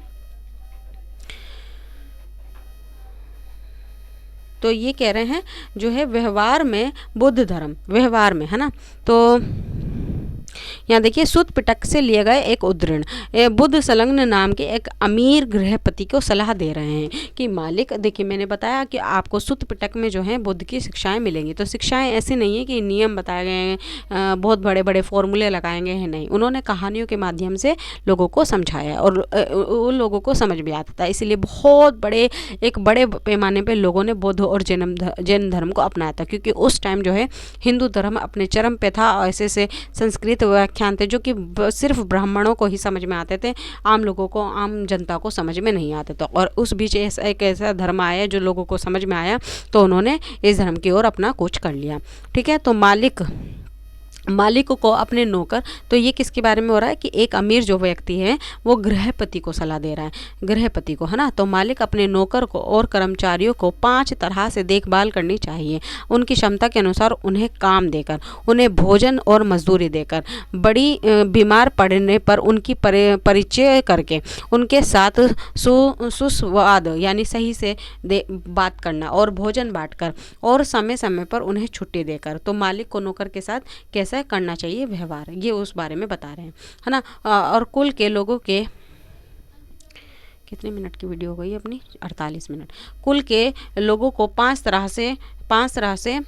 तो ये कह रहे हैं जो है व्यवहार में बुद्ध धर्म, व्यवहार में, है ना। तो यहाँ देखिए सुत्त पिटक से लिए गए एक उद्धरण। बुद्ध संलग्न नाम के एक अमीर गृहपति को सलाह दे रहे हैं कि मालिक, देखिए मैंने बताया कि आपको सुत्त पिटक में जो है बुद्ध की शिक्षाएं मिलेंगी। तो शिक्षाएं ऐसी नहीं है कि नियम बताए गए हैं, बहुत बड़े बड़े फॉर्मूले लगाए गए हैं, नहीं। उन्होंने कहानियों के माध्यम से लोगों को समझाया और उन लोगों को समझ में आता था। इसलिए बहुत बड़े पैमाने पर लोगों ने बौद्ध और जैन धर्म को अपनाया था, क्योंकि उस टाइम जो है हिंदू धर्म अपने चरम पे था। ऐसे से संस्कृत व्याख्यान थे जो कि सिर्फ ब्राह्मणों को ही समझ में आते थे, आम लोगों को, आम जनता को समझ में नहीं आते थे। और उस बीच एक ऐसा धर्म आया जो लोगों को समझ में आया, तो उन्होंने इस धर्म की ओर अपना कूच कर लिया। ठीक है। तो मालिक को अपने नौकर, तो ये किसके बारे में हो रहा है कि एक अमीर जो व्यक्ति है वो गृहपति को सलाह दे रहा है, गृहपति को, है ना। तो मालिक अपने नौकर को और कर्मचारियों को 5 तरह से देखभाल करनी चाहिए। उनकी क्षमता के अनुसार उन्हें काम देकर, उन्हें भोजन और मजदूरी देकर, बड़ी बीमार पड़ने पर उनकी परिचय करके, उनके साथ सुसंवाद यानी सही से बात करना और भोजन बांटकर, और समय समय पर उन्हें छुट्टी देकर। तो मालिक को नौकर के साथ कैसा करना चाहिए व्यवहार, ये उस बारे में बता रहे हैं, है ना। और कुल के लोगों के कितने मिनट की वीडियो हो गई अपनी? 48 मिनट। कुल के लोगों को पांच तरह से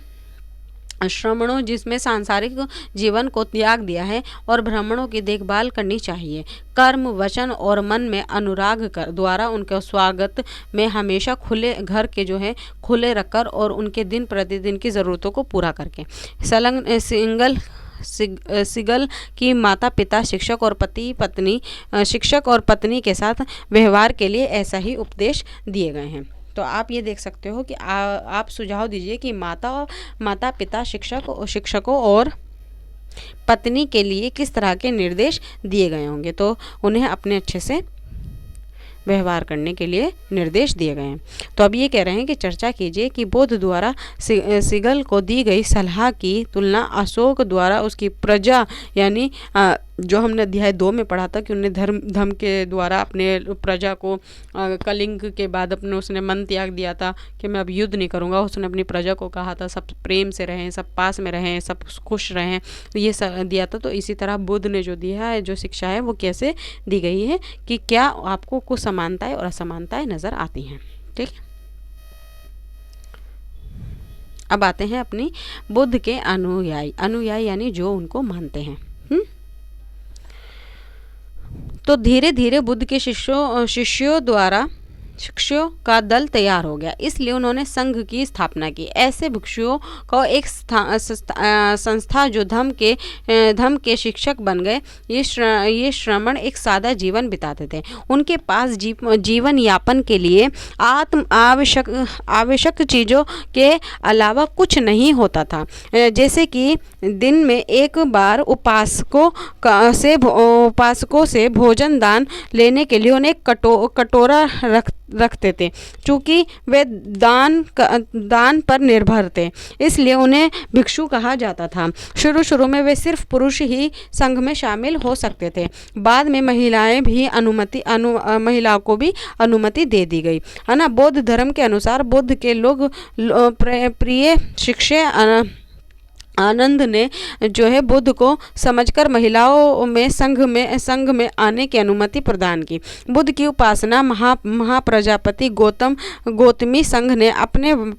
श्रमणों जिसमें सांसारिक जीवन को त्याग दिया है और ब्राह्मणों की देखभाल करनी चाहिए। कर्म, वचन और मन में अनुराग कर द्वारा उनके स्वागत में हमेशा खुले घर के जो है खुले रखकर और उनके दिन प्रतिदिन की ज़रूरतों को पूरा करके। सिगल की माता पिता शिक्षक और पत्नी के साथ व्यवहार के लिए ऐसा ही उपदेश दिए गए हैं। तो आप ये देख सकते हो कि आप सुझाव दीजिए कि माता पिता शिक्षकों और पत्नी के लिए किस तरह के निर्देश दिए गए होंगे। तो उन्हें अपने अच्छे से व्यवहार करने के लिए निर्देश दिए गए हैं। तो अब ये कह रहे हैं कि चर्चा कीजिए कि बुद्ध द्वारा सिगल को दी गई सलाह की तुलना अशोक द्वारा उसकी प्रजा यानी जो हमने अध्याय 2 में पढ़ा था कि उन्हें धर्म के द्वारा अपने प्रजा को कलिंग के बाद उसने मन त्याग दिया था कि मैं अब युद्ध नहीं करूँगा। उसने अपनी प्रजा को कहा था सब प्रेम से रहें, सब पास में रहें, सब खुश रहें, तो ये दिया था। तो इसी तरह बुद्ध ने जो दिया है, जो शिक्षा है वो कैसे दी गई है कि क्या आपको कुछ समानताएं और असमानताएं नज़र आती हैं। ठीक, अब आते हैं अपनी बुद्ध के अनुयायी यानी जो उनको मानते हैं। तो धीरे धीरे बुद्ध के शिष्यों का दल तैयार हो गया, इसलिए उन्होंने संघ की स्थापना की। ऐसे भिक्षुओं को एक संस्था जो धम्म के शिक्षक बन गए। ये श्रमण एक सादा जीवन बिताते थे। उनके पास जीवन यापन के लिए आवश्यक चीज़ों के अलावा कुछ नहीं होता था। जैसे कि दिन में एक बार उपासकों से भोजन दान लेने के लिए उन्हें कटोरा रखते थे। चूँकि वे दान पर निर्भर थे, इसलिए उन्हें भिक्षु कहा जाता था। शुरू में वे सिर्फ पुरुष ही संघ में शामिल हो सकते थे। बाद में महिलाओं को भी अनुमति दे दी गई, है ना। बौद्ध धर्म के अनुसार बुद्ध के लोग प्रिय शिष्य आनंद ने जो है बुद्ध को समझकर महिलाओं में संघ में आने की अनुमति प्रदान की। बुद्ध की उपासना महाप्रजापति गौतमी संघ ने अपने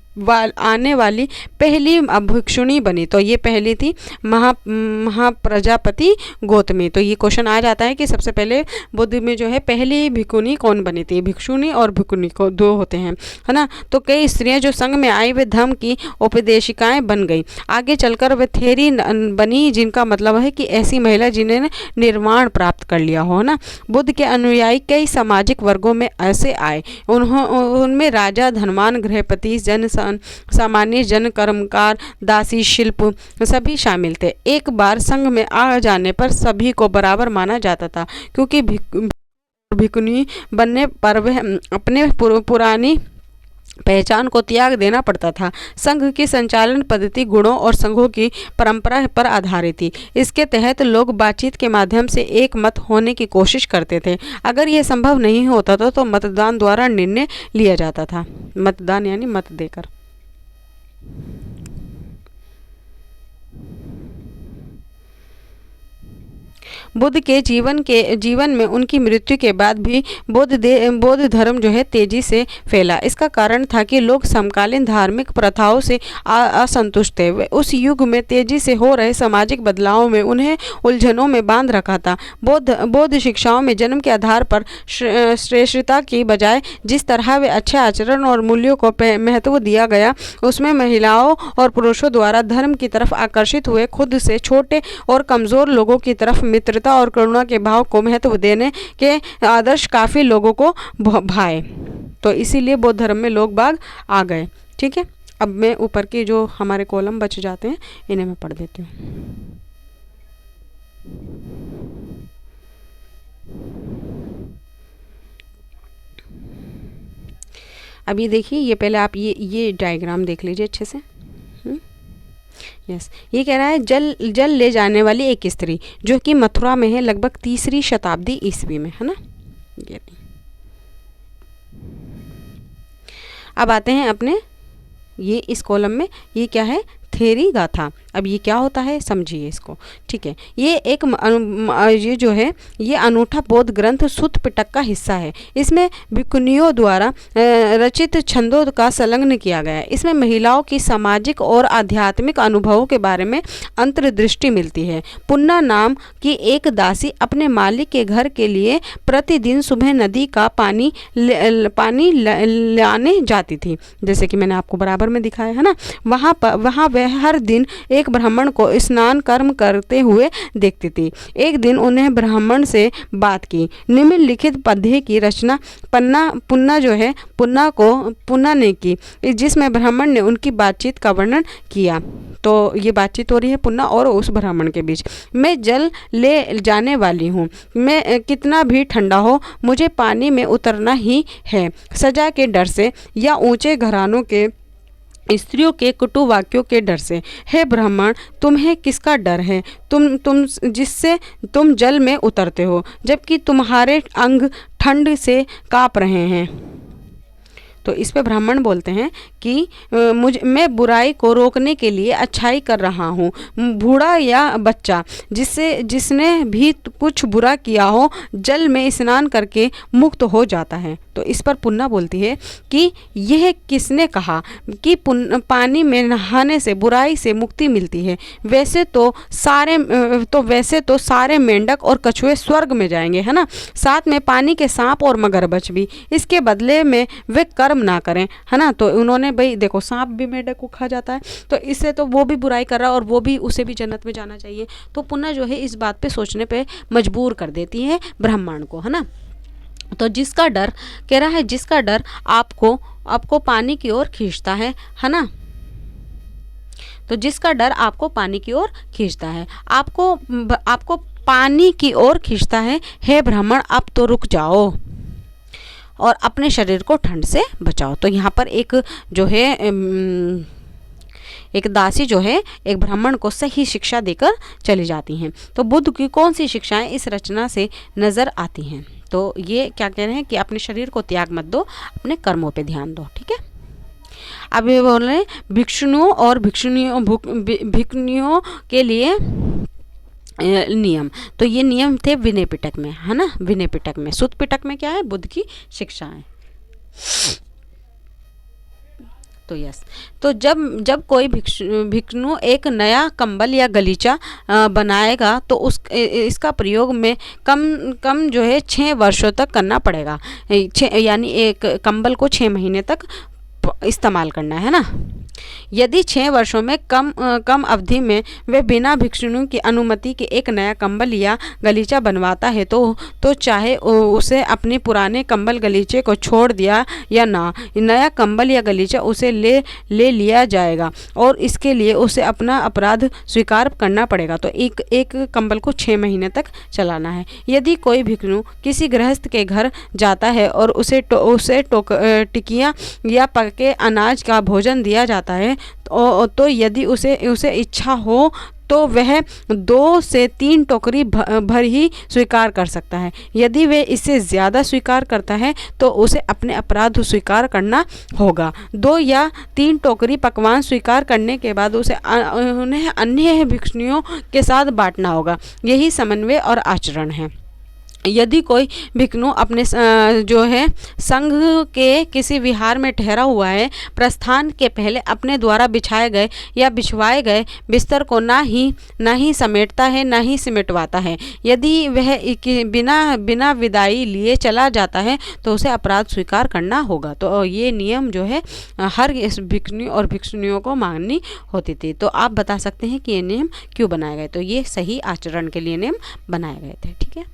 आने वाली पहली भिक्षुणी बनी। तो ये पहली थी महाप्रजापति गौतमी। तो ये क्वेश्चन आ जाता है कि सबसे पहले बुद्ध में जो है पहली भिक्षुणी कौन बनी थी। भिक्षुणी और भिक्षुणी को दो होते हैं, है ना। तो कई स्त्रियां जो संघ में आई वे धम्म की उपदेशिकाएं बन गई। आगे चलकर वे थेरी बनी, जिनका मतलब है कि ऐसी महिला जिन्हें निर्वाण प्राप्त कर लिया हो, ना। बुद्ध के अनुयायी कई सामाजिक वर्गों में ऐसे आए। उनमें राजा, धनवान, गृहपति, सामान्य जन, कर्मकार, दासी, शिल्प सभी शामिल थे। एक बार संघ में आ जाने पर सभी को बराबर माना जाता था, क्योंकि भिक्षुणी बनने पर वह अपने पुरानी पहचान को त्याग देना पड़ता था। संघ की संचालन पद्धति गुणों और संघों की परंपरा पर आधारित थी। इसके तहत लोग बातचीत के माध्यम से एक मत होने की कोशिश करते थे। अगर यह संभव नहीं होता था तो मतदान द्वारा निर्णय लिया जाता था। मतदान यानी मत देकर। बुद्ध के जीवन में उनकी मृत्यु के बाद भी बौद्ध धर्म जो है तेजी से फैला। इसका कारण था कि लोग समकालीन धार्मिक प्रथाओं से असंतुष्ट थे। उस युग में तेजी से हो रहे सामाजिक बदलावों में उन्हें उलझनों में बांध रखा था। बौद्ध शिक्षाओं में जन्म के आधार पर श्रेष्ठता की बजाय जिस तरह वे अच्छे आचरण और मूल्यों को महत्व दिया गया, उसमें महिलाओं और पुरुषों द्वारा धर्म की तरफ आकर्षित हुए खुद से छोटे और कमज़ोर लोगों की तरफ मित्रता और करुणा के भाव को महत्व देने के आदर्श काफ़ी लोगों को भाए। तो इसीलिए बौद्ध धर्म में लोग बाग आ गए। ठीक है, अब मैं ऊपर के जो हमारे कॉलम बच जाते हैं इन्हें मैं पढ़ देती हूँ। अब ये देखिए, ये पहले आप ये डायग्राम देख लीजिए अच्छे से। यस, ये कह रहा है जल ले जाने वाली एक स्त्री जो कि मथुरा में है, लगभग 3री शताब्दी ईस्वी में, है ना। ये अब आते हैं अपने ये इस कॉलम में, ये क्या है, थेरी गाथा। अब ये क्या होता है समझिए इसको, ठीक है। ये एक ये जो है ये अनूठा बौद्ध ग्रंथ सुत्त पिटक का हिस्सा है। इसमें भिक्खुनियों द्वारा रचित छंदों का संलग्न किया गया है। इसमें महिलाओं की सामाजिक और आध्यात्मिक अनुभवों के बारे में अंतर्दृष्टि मिलती है। पुन्ना नाम की एक दासी अपने मालिक के घर के लिए प्रतिदिन सुबह नदी का पानी लाने जाती थी, जैसे कि मैंने आपको बराबर में दिखाया है ना। वहाँ वह हर दिन एक ब्राह्मण को स्नान कर्म करते हुए देखती थी। एक दिन उन्हें ब्राह्मण से बात की। निम्नलिखित पद्य की रचना पुन्ना ने की, जिसमें ब्राह्मण ने उनकी बातचीत का वर्णन किया। तो ये बातचीत हो रही है पुन्ना और उस ब्राह्मण के बीच। मैं जल ले जाने वाली हूँ, मैं कितना भी ठंडा हो मुझे पानी में उतरना ही है, सजा के डर से या ऊंचे घरानों के स्त्रियों के कुटु वाक्यों के डर से। हे ब्राह्मण, तुम्हें किसका डर है? तुम जिससे तुम जल में उतरते हो, जबकि तुम्हारे अंग ठंड से काँप रहे हैं। तो इस पे ब्राह्मण बोलते हैं कि मैं बुराई को रोकने के लिए अच्छाई कर रहा हूँ। बूढ़ा या बच्चा जिसने भी कुछ बुरा किया हो जल में स्नान करके मुक्त हो जाता है। तो इस पर पुन्ना बोलती है कि यह किसने कहा कि पानी में नहाने से बुराई से मुक्ति मिलती है? वैसे तो सारे मेंढक और कछुए स्वर्ग में जाएंगे, है ना, साथ में पानी के सांप और मगरमच्छ भी, इसके बदले में वे कर्म ना करें, है ना। तो उन्होंने भाई देखो, सांप भी मेंढक को खा जाता है, तो इससे तो वो भी बुराई कर रहा है और वो भी, उसे भी जन्नत में जाना चाहिए। तो पुन्ना जो है इस बात पे सोचने पे मजबूर कर देती है ब्राह्मण को, है ना। तो जिसका डर कह रहा है, जिसका डर आपको पानी की ओर खींचता है ना। तो जिसका डर आपको पानी की ओर खींचता है, आपको पानी की ओर खींचता है, हे ब्राह्मण अब तो रुक जाओ और अपने शरीर को ठंड से बचाओ। तो यहाँ पर एक जो है एक दासी जो है एक ब्राह्मण को सही शिक्षा देकर चली जाती हैं। तो बुद्ध की कौन सी शिक्षाएं इस रचना से नज़र आती हैं? तो ये क्या कह रहे हैं कि अपने शरीर को त्याग मत दो, अपने कर्मों पे ध्यान दो, ठीक है। अब ये बोल रहे हैं भिक्षुओं और भिक्षुणियों के लिए नियम। तो ये नियम थे विनय पिटक में, है ना। विनय पिटक में, सुत्त पिटक में क्या है? बुद्ध की शिक्षाएं। तो यस, तो जब कोई भिक्षु एक नया कंबल या गलीचा बनाएगा तो इसका प्रयोग में कम जो है 6 वर्षों तक करना पड़ेगा। यानी एक कंबल को 6 महीने तक इस्तेमाल करना है ना। यदि 6 वर्षों में कम अवधि में वे बिना भिक्षुओं की अनुमति के एक नया कंबल या गलीचा बनवाता है तो चाहे उसे अपने पुराने कंबल गलीचे को छोड़ दिया या ना, नया कंबल या गलीचा उसे ले लिया जाएगा और इसके लिए उसे अपना अपराध स्वीकार करना पड़ेगा। तो एक कंबल को 6 महीने तक चलाना है। यदि कोई भिक्षु किसी गृहस्थ के घर जाता है और उसे टिकियाँ या पके अनाज का भोजन दिया जाता है तो यदि उसे इच्छा हो तो वह 2 से 3 टोकरी भर ही स्वीकार कर सकता है। यदि वह इससे ज़्यादा स्वीकार करता है तो उसे अपने अपराध स्वीकार करना होगा। 2 या 3 टोकरी पकवान स्वीकार करने के बाद उन्हें अन्य भिक्षुओं के साथ बांटना होगा। यही समन्वय और आचरण है। यदि कोई भिक्षु अपने जो है संघ के किसी विहार में ठहरा हुआ है, प्रस्थान के पहले अपने द्वारा बिछाए गए या बिछवाए गए बिस्तर को ना ही समेटता है ना ही सिमटवाता है, यदि वह बिना विदाई लिए चला जाता है तो उसे अपराध स्वीकार करना होगा। तो ये नियम जो है हर भिक्षु और भिक्षुणियों को माननी होती थी। तो आप बता सकते हैं कि ये नियम क्यों बनाए गए? तो ये सही आचरण के लिए नियम बनाए गए थे, ठीक है।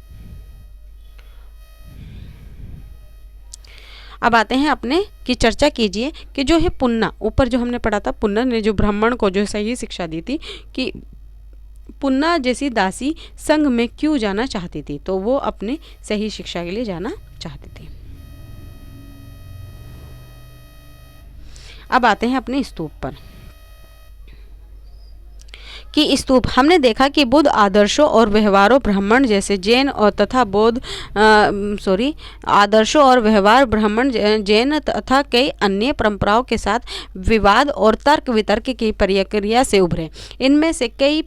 अब आते हैं अपने की चर्चा कीजिए कि जो है पुन्ना, ऊपर जो हमने पढ़ा था, पुन्ना ने जो ब्राह्मण को जो सही शिक्षा दी थी कि पुन्ना जैसी दासी संघ में क्यों जाना चाहती थी, तो वो अपने सही शिक्षा के लिए जाना चाहती थी। अब आते हैं अपने स्तूप पर कि स्तूप, हमने देखा कि बुद्ध आदर्शों और व्यवहारों ब्राह्मण जैसे जैन और तथा आदर्शों और व्यवहार ब्राह्मण जैन तथा कई अन्य परंपराओं के साथ विवाद और तर्क वितर्क की प्रक्रिया से उभरे। इनमें से कई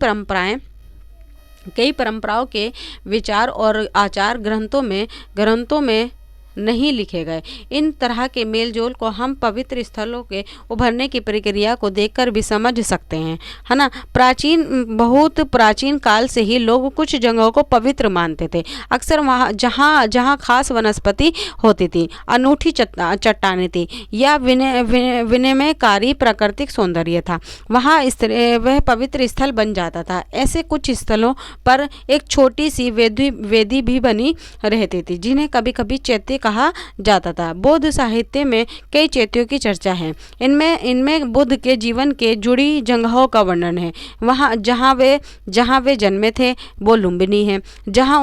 परंपराओं के विचार और आचार ग्रंथों में नहीं लिखे गए। इन तरह के मेलजोल को हम पवित्र स्थलों के उभरने की प्रक्रिया को देखकर भी समझ सकते हैं, है ना। बहुत प्राचीन काल से ही लोग कुछ जगहों को पवित्र मानते थे। अक्सर वहाँ जहाँ खास वनस्पति होती थी, अनूठी चट्टानें थी या विनिमयकारी प्राकृतिक सौंदर्य था, वहाँ वह पवित्र स्थल बन जाता था। ऐसे कुछ स्थलों पर एक छोटी सी वेदी भी बनी रहती थी, जिन्हें कभी कभी चैत्य कहा जाता था। बौद्ध साहित्य में कई चैत्यों की चर्चा है। इनमें बुद्ध के जीवन के जुड़ी जगहों का वर्णन है। वहाँ जहाँ वे जन्मे थे वो लुम्बिनी है। जहाँ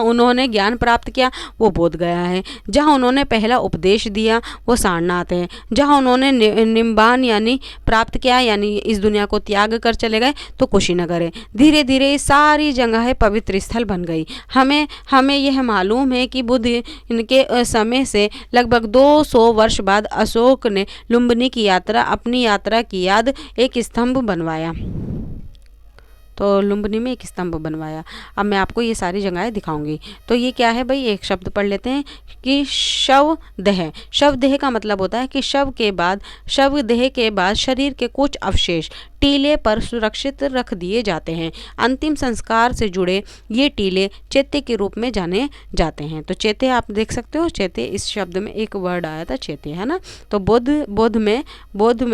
उन्होंने ज्ञान प्राप्त किया वो बोध गया है। जहाँ उन्होंने पहला उपदेश दिया वो सारनाथ है। जहाँ उन्होंने निम्बान यानी प्राप्त किया, यानी इस दुनिया को त्याग कर चले गए, तो कुशीनगर है। धीरे धीरे सारी जगहें पवित्र स्थल बन गई। हमें यह मालूम है कि बुद्ध इनके समय से लगभग 200 वर्ष बाद अशोक ने लुम्बिनी की अपनी यात्रा की याद एक स्तंभ बनवाया। तो लुम्बिनी में एक स्तंभ बनवाया। अब मैं आपको ये सारी जगहें दिखाऊंगी। तो ये क्या है भाई, एक शब्द पढ़ लेते हैं कि शवदेह। शवदेह का मतलब होता है कि शवदेह के बाद शरीर के कुछ अवशेष टीले पर सुरक्षित रख दिए जाते हैं। अंतिम संस्कार से जुड़े ये टीले चैत्य के रूप में जाने जाते हैं। तो चैत्य आप देख सकते हो, चैत्य इस शब्द में एक वर्ड आया था चैत्य, है ना। तो बौद्ध में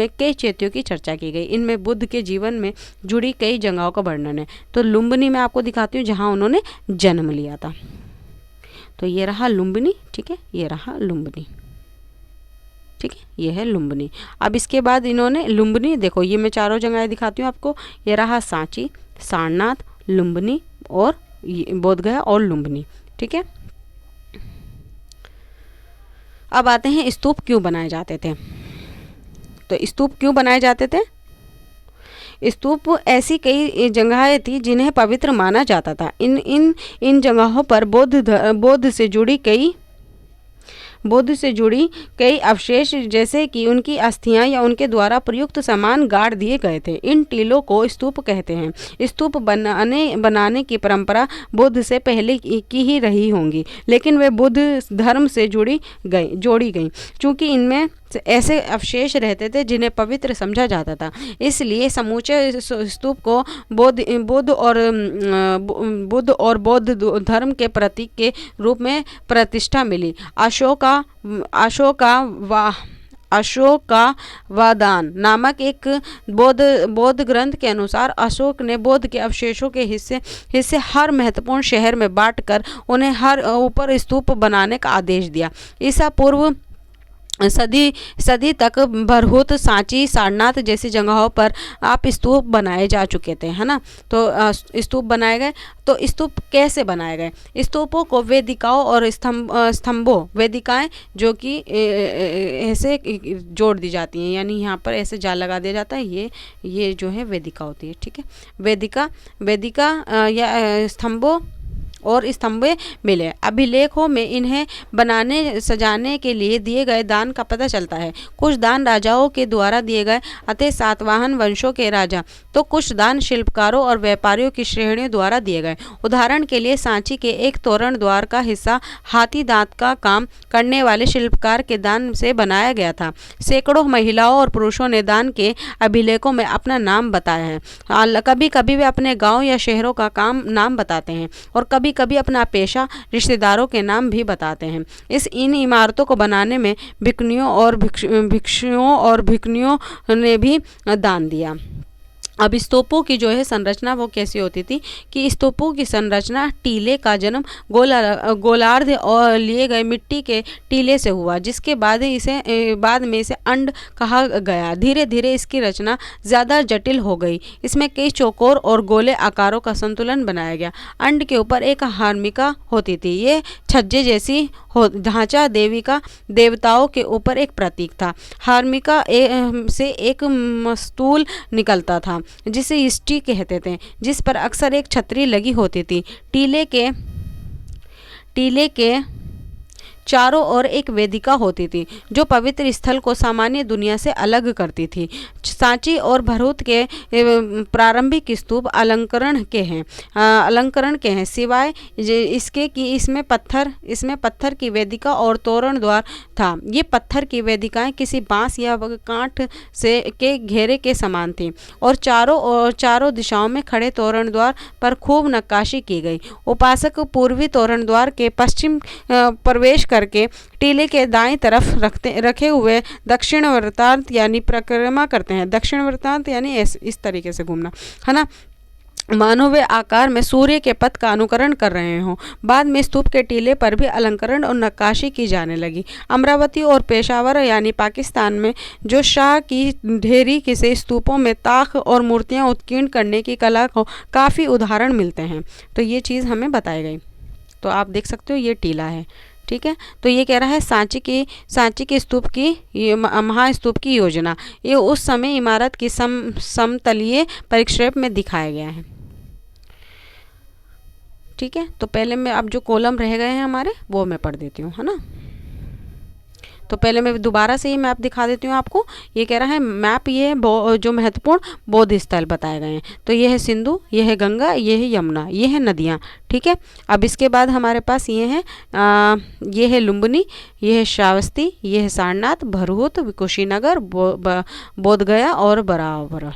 कई चैत्यों की चर्चा की गई। इनमें बुद्ध के जीवन में जुड़ी कई जगहों का वर्णन है। तो लुम्बिनी में आपको दिखाती हूँ जहाँ उन्होंने जन्म लिया था। तो ये रहा लुम्बिनी, ठीक है, ये रहा लुम्बिनी, ठीक है, ये है लुम्बिनी। अब इसके बाद इन्होंने लुम्बिनी, देखो ये मैं चारों जगहें दिखाती हूँ आपको। ये रहा सांची, सारनाथ, लुम्बिनी और बोधगया और लुम्बिनी, ठीक है। अब आते हैं स्तूप क्यों बनाए जाते थे। तो स्तूप क्यों बनाए जाते थे? स्तूप ऐसी कई जगहें थी जिन्हें पवित्र माना जाता था। इन जगहों पर बौद्ध से जुड़ी कई अवशेष, जैसे कि उनकी अस्थियां या उनके द्वारा प्रयुक्त सामान गाड़ दिए गए थे। इन टीलों को स्तूप कहते हैं। स्तूप बनाने की परंपरा बुद्ध से पहले की ही रही होंगी, लेकिन वे बुद्ध धर्म से जोड़ी गई, क्योंकि इनमें ऐसे अवशेष रहते थे जिन्हें पवित्र समझा जाता था। इसलिए समूचे स्तूप को बुद्ध और बौद्ध धर्म के प्रतीक के रूप में प्रतिष्ठा मिली। अशोकावदान नामक एक बौद्ध ग्रंथ के अनुसार अशोक ने बौद्ध के अवशेषों के हिस्से हर महत्वपूर्ण शहर में बांटकर उन्हें हर ऊपर स्तूप बनाने का आदेश दिया। ईसा पूर्व सदी तक भरहुत, सांची, सारनाथ जैसी जगहों पर आप स्तूप बनाए जा चुके थे, है ना। तो स्तूप बनाए गए। तो स्तूप कैसे बनाए गए? स्तूपों को वेदिकाओं और स्तंभों, वेदिकाएं जो कि ऐसे जोड़ दी जाती हैं, यानी यहाँ पर ऐसे जाल लगा दिया जाता है, ये जो है वेदिका होती है, ठीक है। वेदिका या स्तंभों और स्तंभे मिले। अभिलेखों में इन्हें बनाने सजाने के लिए दिए गए दान का पता चलता है। कुछ दान राजाओं के द्वारा दिए गए, अतः सातवाहन वंशों के राजा, तो कुछ दान शिल्पकारों और व्यापारियों की श्रेणियों द्वारा दिए गए। उदाहरण के लिए सांची के एक तोरण द्वार का हिस्सा हाथी दांत का काम करने वाले शिल्पकार के दान से बनाया गया था। सैकड़ों महिलाओं और पुरुषों ने दान के अभिलेखों में अपना नाम बताया है। कभी कभी वे अपने गाँव या शहरों का नाम बताते हैं और कभी अपना पेशा, रिश्तेदारों के नाम भी बताते हैं। इन इमारतों को बनाने में भिक्षुओं और भिक्षुणियों ने भी दान दिया। अब स्तूपों की जो है संरचना वो कैसी होती थी कि स्तूपों की संरचना टीले का जन्म गोलार्ध और लिए गए मिट्टी के टीले से हुआ, जिसके बाद में इसे अंड कहा गया। धीरे धीरे इसकी रचना ज़्यादा जटिल हो गई। इसमें कई चौकोर और गोले आकारों का संतुलन बनाया गया। अंड के ऊपर एक हार्मिका होती थी। ये छज्जे जैसी ढांचा देवताओं के ऊपर एक प्रतीक था। हार्मिका से एक मस्तूल निकलता था जिसे इष्टि कहते थे, जिस पर अक्सर एक छतरी लगी होती थी। टीले के चारों ओर एक वेदिका होती थी जो पवित्र स्थल को सामान्य दुनिया से अलग करती थी। सांची और भरूच के प्रारंभिक स्तूप अलंकरण के हैं सिवाय इसके कि इसमें पत्थर की वेदिका और तोरण द्वार था। ये पत्थर की वेदिकाएं किसी बांस या कांठ से के घेरे के समान थी और चारों दिशाओं में खड़े तोरण द्वार पर खूब नक्काशी की गई। उपासक पूर्वी तोरण द्वार के पश्चिम प्रवेश करके टीले के दाएं तरफ रखे हुए दक्षिण वृत्तांत यानी परिक्रमा करते हैं। दक्षिण वृत्तांत यानी इस तरीके से घूमना, है ना, मानो वे आकार में सूर्य के पथ का अनुकरण कर रहे हों। बाद में स्तूप के टीले पर भी अलंकरण और नक्काशी की जाने लगी। अमरावती और पेशावर यानी पाकिस्तान में जो शाह की ढेरी से स्तूपों में ताख और मूर्तियां उत्कीर्ण करने की कला को काफ़ी उदाहरण मिलते हैं। तो ये चीज़ हमें बताई गई। तो आप देख सकते हो ये टीला है, ठीक है। तो ये कह रहा है सांची के स्तूप की, ये महास्तूप की योजना, ये उस समय इमारत की समतलीय परिक्षेप में दिखाया गया है, ठीक है। तो पहले मैं अब जो कॉलम रह गए हैं हमारे वो मैं पढ़ देती हूँ, है ना। तो पहले मैं दोबारा से ही मैप दिखा देती हूँ आपको। ये कह रहा है मैप, ये जो महत्वपूर्ण बौद्ध स्थल बताए गए हैं। तो ये है सिंधु, ये है गंगा, ये है यमुना, ये है नदियाँ, ठीक है। अब इसके बाद हमारे पास ये है लुम्बिनी, ये है श्रावस्ती, ये है सारनाथ, भरहूत, कुशीनगर, बोधगया और बराबर।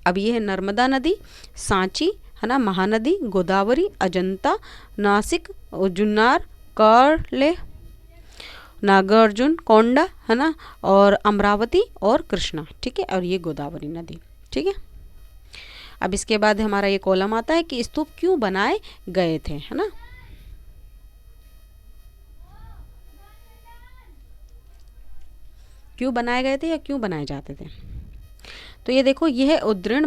अब ये है नर्मदा नदी, सांची, है ना, महानदी, गोदावरी, अजंता, नासिक, जुन्नार, कर्ले, नागार्जुन कोंडा, है ना, और अमरावती और कृष्णा, ठीक है। और ये गोदावरी नदी, ठीक है। अब इसके बाद हमारा ये कॉलम आता है कि स्तूप क्यों बनाए गए थे, है ना। क्यों बनाए गए थे या क्यों बनाए जाते थे। तो ये देखो, यह उद्धरण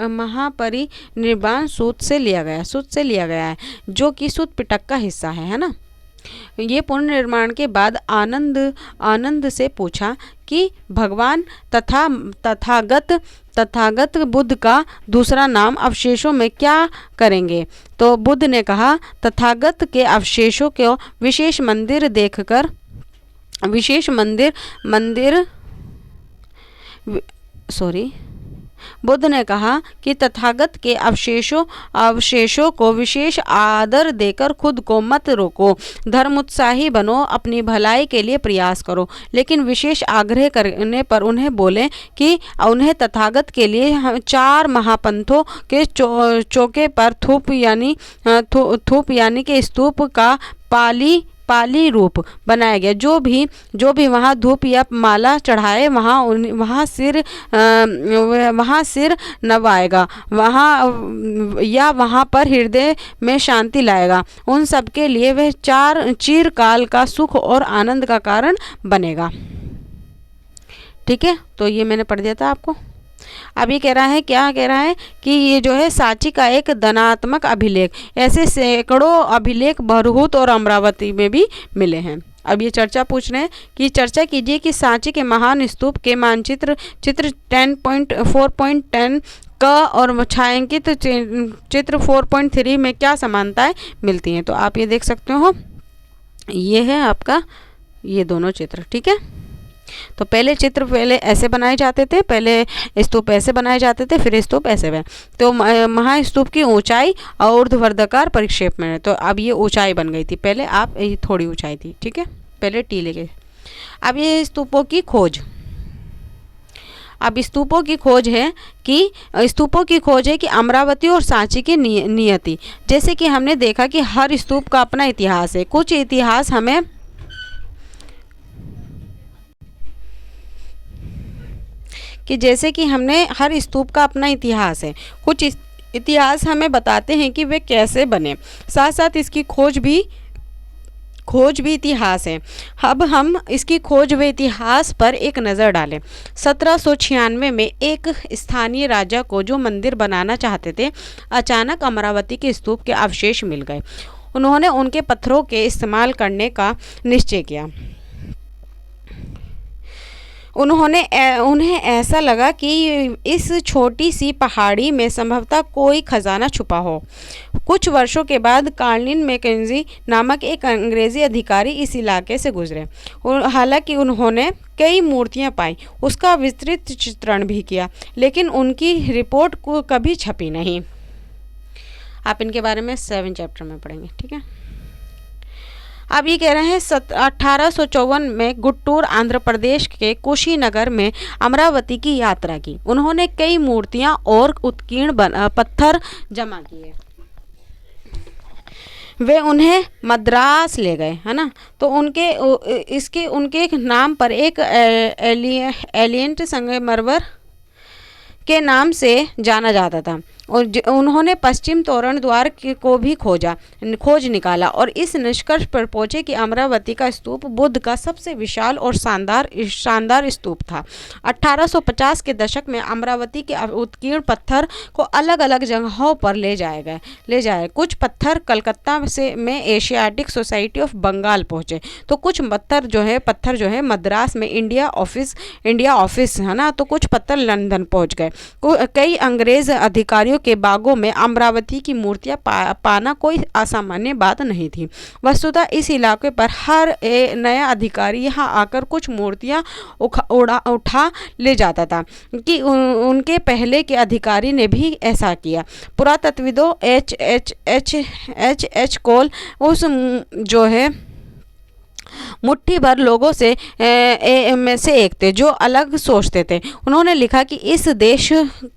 महापरिनिर्वाण सूत्र से लिया गया है जो कि सूत पिटक का हिस्सा है ना। ये पुनर्निर्माण के बाद आनंद से पूछा कि भगवान तथागत बुद्ध का दूसरा नाम अवशेषों में क्या करेंगे। तो बुद्ध ने कहा, तथागत के अवशेषों को विशेष मंदिर देखकर बुद्ध ने कहा कि तथागत के अवशेषों को विशेष आदर देकर खुद को मत रोको, धर्मोत्साही बनो, अपनी भलाई के लिए प्रयास करो, लेकिन विशेष आग्रह करने पर उन्हें बोले कि उन्हें तथागत के लिए 4 महापंथों के चौके पर थूप यानी के स्तूप का पाली रूप बनाया गया। जो भी वहाँ धूप या माला चढ़ाए वहाँ सिर नवाएगा, वहाँ पर हृदय में शांति लाएगा, उन सब के लिए वह चिरकाल का सुख और आनंद का कारण बनेगा, ठीक है। तो ये मैंने पढ़ दिया था आपको। अब ये कह रहा है कि ये जो है सांची का एक धनात्मक अभिलेख, ऐसे सैकड़ों अभिलेख भरहूत और अमरावती में भी मिले हैं। अब ये चर्चा कीजिए कि सांची के महान स्तूप के मानचित्र 10.4.10 का और छायांकित चित्र 4.3 में क्या समानताएं मिलती हैं। तो आप ये देख सकते हो, ये है आपका ये दोनों चित्र, ठीक है। तो पहले ऐसे बनाए जाते थे, पहले स्तूप ऐसे बनाए जाते थे, फिर स्तूप ऐसे बने। तो महास्तूप की ऊंचाई और ऊर्ध्वाधर परिक्षेप में, तो अब ये ऊंचाई बन गई थी, पहले ये थोड़ी ऊंचाई थी, ठीक है, पहले टीले के। अब ये स्तूपों की खोज है कि अमरावती और सांची की नियति। जैसे कि हमने देखा कि हर स्तूप का अपना इतिहास है। कुछ इतिहास हमें हर स्तूप का अपना इतिहास है। कुछ इतिहास हमें बताते हैं कि वे कैसे बने, साथ साथ इसकी खोज भी इतिहास है। अब हम इसकी खोज व इतिहास पर एक नज़र डालें। 1796 में एक स्थानीय राजा को जो मंदिर बनाना चाहते थे, अचानक अमरावती के स्तूप के अवशेष मिल गए। उन्होंने उनके पत्थरों के इस्तेमाल करने का निश्चय किया। उन्हें ऐसा लगा कि इस छोटी सी पहाड़ी में संभवतः कोई खजाना छुपा हो। कुछ वर्षों के बाद कार्लिन मैकेंजी नामक एक अंग्रेजी अधिकारी इस इलाके से गुजरे। हालांकि उन्होंने कई मूर्तियां पाई, उसका विस्तृत चित्रण भी किया, लेकिन उनकी रिपोर्ट को कभी छपी नहीं। आप इनके बारे में 7 चैप्टर में पढ़ेंगे, ठीक है। अब ये कह रहे हैं 1854 में गुट्टूर आंध्र प्रदेश के कुशीनगर में अमरावती की यात्रा की। उन्होंने कई मूर्तियां और उत्कीर्ण पत्थर जमा किए। वे उन्हें मद्रास ले गए, है ना। तो उनके नाम पर एक एलियंट संगमरमर के नाम से जाना जाता था। और उन्होंने पश्चिम तोरण द्वार को भी खोज निकाला और इस निष्कर्ष पर पहुंचे कि अमरावती का स्तूप बुद्ध का सबसे विशाल और शानदार स्तूप था। 1850 के दशक में अमरावती के उत्कीर्ण पत्थर को अलग अलग जगहों पर ले जाए। कुछ पत्थर कलकत्ता में एशियाटिक सोसाइटी ऑफ बंगाल पहुंचे, तो कुछ पत्थर जो है मद्रास में इंडिया ऑफिस, है ना। तो कुछ पत्थर लंदन पहुंच गए। कई अंग्रेज अधिकारियों के बागों में अमरावती की मूर्तियां पाना कोई असामान्य बात नहीं थी। वस्तुतः इस इलाके पर हर नया अधिकारी यहां आकर कुछ मूर्तियां उठा ले जाता था कि उनके पहले के अधिकारी ने भी ऐसा किया। पुरातत्वविदों एच कोल उस जो है मुट्ठी भर लोगों में से एक थे जो अलग सोचते थे। उन्होंने लिखा कि इस देश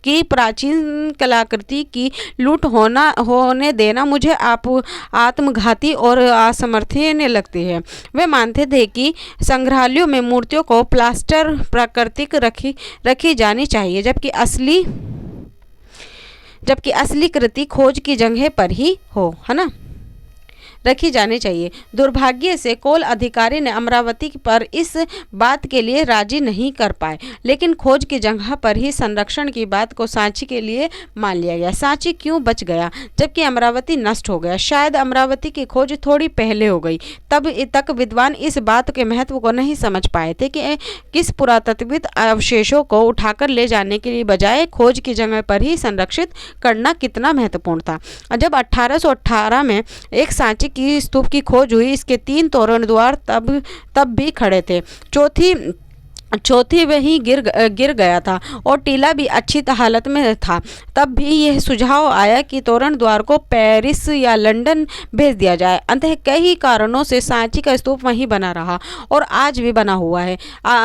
की प्राचीन कलाकृति की लूट होने देना मुझे आत्मघाती और असमर्थनीय लगती है। वे मानते थे कि संग्रहालयों में मूर्तियों को प्लास्टर प्राकृतिक रखी जानी चाहिए, जबकि असली कृति खोज की जगह पर ही हो, है ना, रखी जानी चाहिए। दुर्भाग्य से कोल अधिकारी ने अमरावती पर इस बात के लिए राजी नहीं कर पाए, लेकिन खोज की जगह पर ही संरक्षण की बात को सांची के लिए मान लिया गया। सांची क्यों बच गया जबकि अमरावती नष्ट हो गया? शायद अमरावती की खोज थोड़ी पहले हो गई। तब तक विद्वान इस बात के महत्व को नहीं समझ पाए थे कि किस पुरातत्विक अवशेषों को उठाकर ले जाने के लिए बजाय खोज की जगह पर ही संरक्षित करना कितना महत्वपूर्ण था। जब 1818 में एक सांची की स्तूप की खोज हुई, इसके 3 तोरण द्वार तब भी खड़े थे। चौथी वहीं गिर गया था और टीला भी अच्छी हालत में था। तब भी यह सुझाव आया कि तोरण द्वार को पेरिस या लंदन भेज दिया जाए। अंततः कई कारणों से सांची का स्तूप वहीं बना रहा और आज भी बना हुआ है,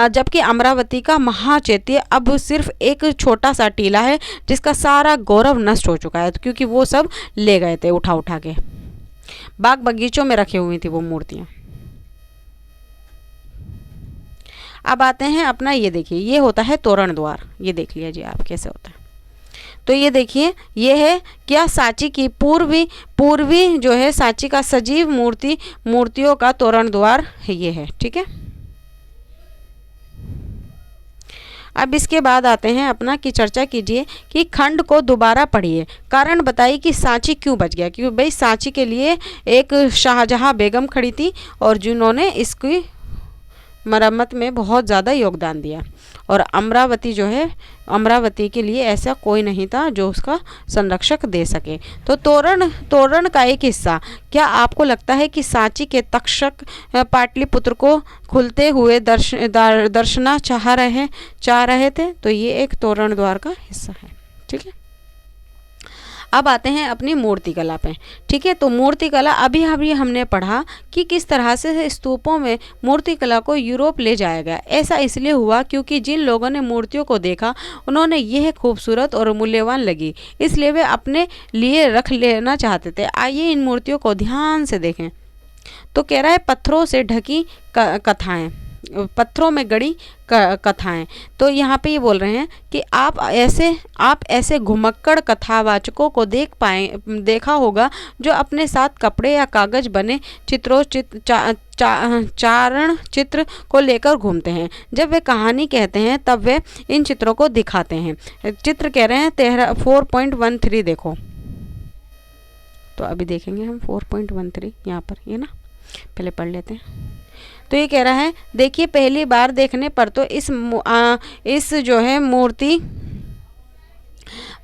जबकि अमरावती का महाचैत्य अब सिर्फ एक छोटा सा टीला है जिसका सारा गौरव नष्ट हो चुका है, क्योंकि वो सब ले गए थे उठा के। बाग बगीचों में रखी हुई थी वो मूर्तियां। अब आते हैं अपना, ये देखिए, ये होता है तोरण द्वार। ये देख लिया जी आप कैसे होता है। तो ये देखिए, ये है क्या सांची की पूर्वी जो है सांची का सजीव मूर्तियों का तोरण द्वार ये है, ठीक है। अब इसके बाद आते हैं अपना की चर्चा कीजिए कि खंड को दोबारा पढ़िए, कारण बताइए कि सांची क्यों बच गया। क्योंकि भाई सांची के लिए एक शाहजहां बेगम खड़ी थी और जिन्होंने इसकी मरम्मत में बहुत ज़्यादा योगदान दिया, और अमरावती जो है, अमरावती के लिए ऐसा कोई नहीं था जो उसका संरक्षक दे सके। तो तोरण का एक हिस्सा, क्या आपको लगता है कि सांची के तक्षक पाटलिपुत्र को खुलते हुए दर्शना चाह रहे थे? तो ये एक तोरण द्वार का हिस्सा है, ठीक है। अब आते हैं अपनी मूर्ति कला पे, ठीक है। तो मूर्ति कला अभी हमने पढ़ा कि किस तरह से स्तूपों में मूर्ति कला को यूरोप ले जाया गया। ऐसा इसलिए हुआ क्योंकि जिन लोगों ने मूर्तियों को देखा उन्होंने यह खूबसूरत और मूल्यवान लगी, इसलिए वे अपने लिए रख लेना चाहते थे। आइए इन मूर्तियों को ध्यान से देखें। तो कह रहा है पत्थरों से ढकी कथाएँ, पत्थरों में गढ़ी कथाएं। तो यहाँ पे ये बोल रहे हैं कि आप ऐसे घुमक्कड़ कथावाचकों को देखा होगा जो अपने साथ कपड़े या कागज बने चारण चित्र को लेकर घूमते हैं। जब वे कहानी कहते हैं तब वे इन चित्रों को दिखाते हैं। चित्र कह रहे हैं 4.13 देखो। तो अभी देखेंगे हम 4.13 यहाँ पर, ये ना, पहले पढ़ लेते हैं। तो ये कह रहा है देखिए पहली बार देखने पर तो इस जो है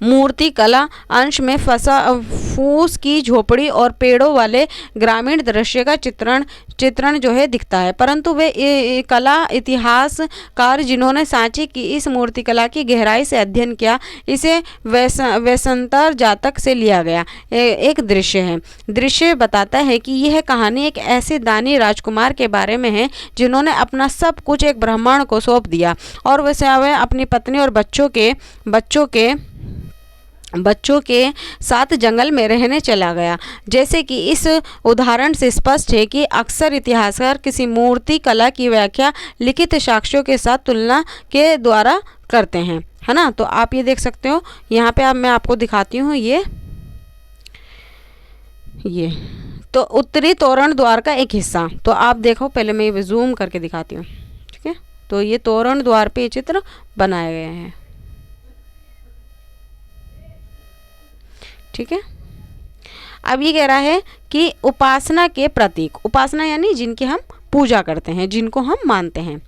मूर्ति कला अंश में फंसा फूस की झोपड़ी और पेड़ों वाले ग्रामीण दृश्य का चित्रण जो है दिखता है, परंतु वे कला इतिहासकार जिन्होंने सांची की इस मूर्ति कला की गहराई से अध्ययन किया, इसे वैसंतर जातक से लिया गया एक दृश्य है। दृश्य बताता है कि यह कहानी एक ऐसे दानी राजकुमार के बारे में है जिन्होंने अपना सब कुछ एक ब्राह्मण को सौंप दिया और वह अपनी पत्नी और बच्चों के साथ जंगल में रहने चला गया। जैसे कि इस उदाहरण से स्पष्ट है कि अक्सर इतिहासकार किसी मूर्ति कला की व्याख्या लिखित साक्ष्यों के साथ तुलना के द्वारा करते हैं, है ना। तो आप ये देख सकते हो यहाँ पे मैं आपको दिखाती हूँ ये तो उत्तरी तोरण द्वार का एक हिस्सा। तो आप देखो, पहले मैं ये जूम करके दिखाती हूँ, ठीक है। तो ये तोरण द्वार पे ये चित्र बनाए गए हैं, ठीक है। अब ये कह रहा है कि उपासना के प्रतीक, उपासना यानी जिनकी हम पूजा करते हैं, जिनको हम मानते हैं।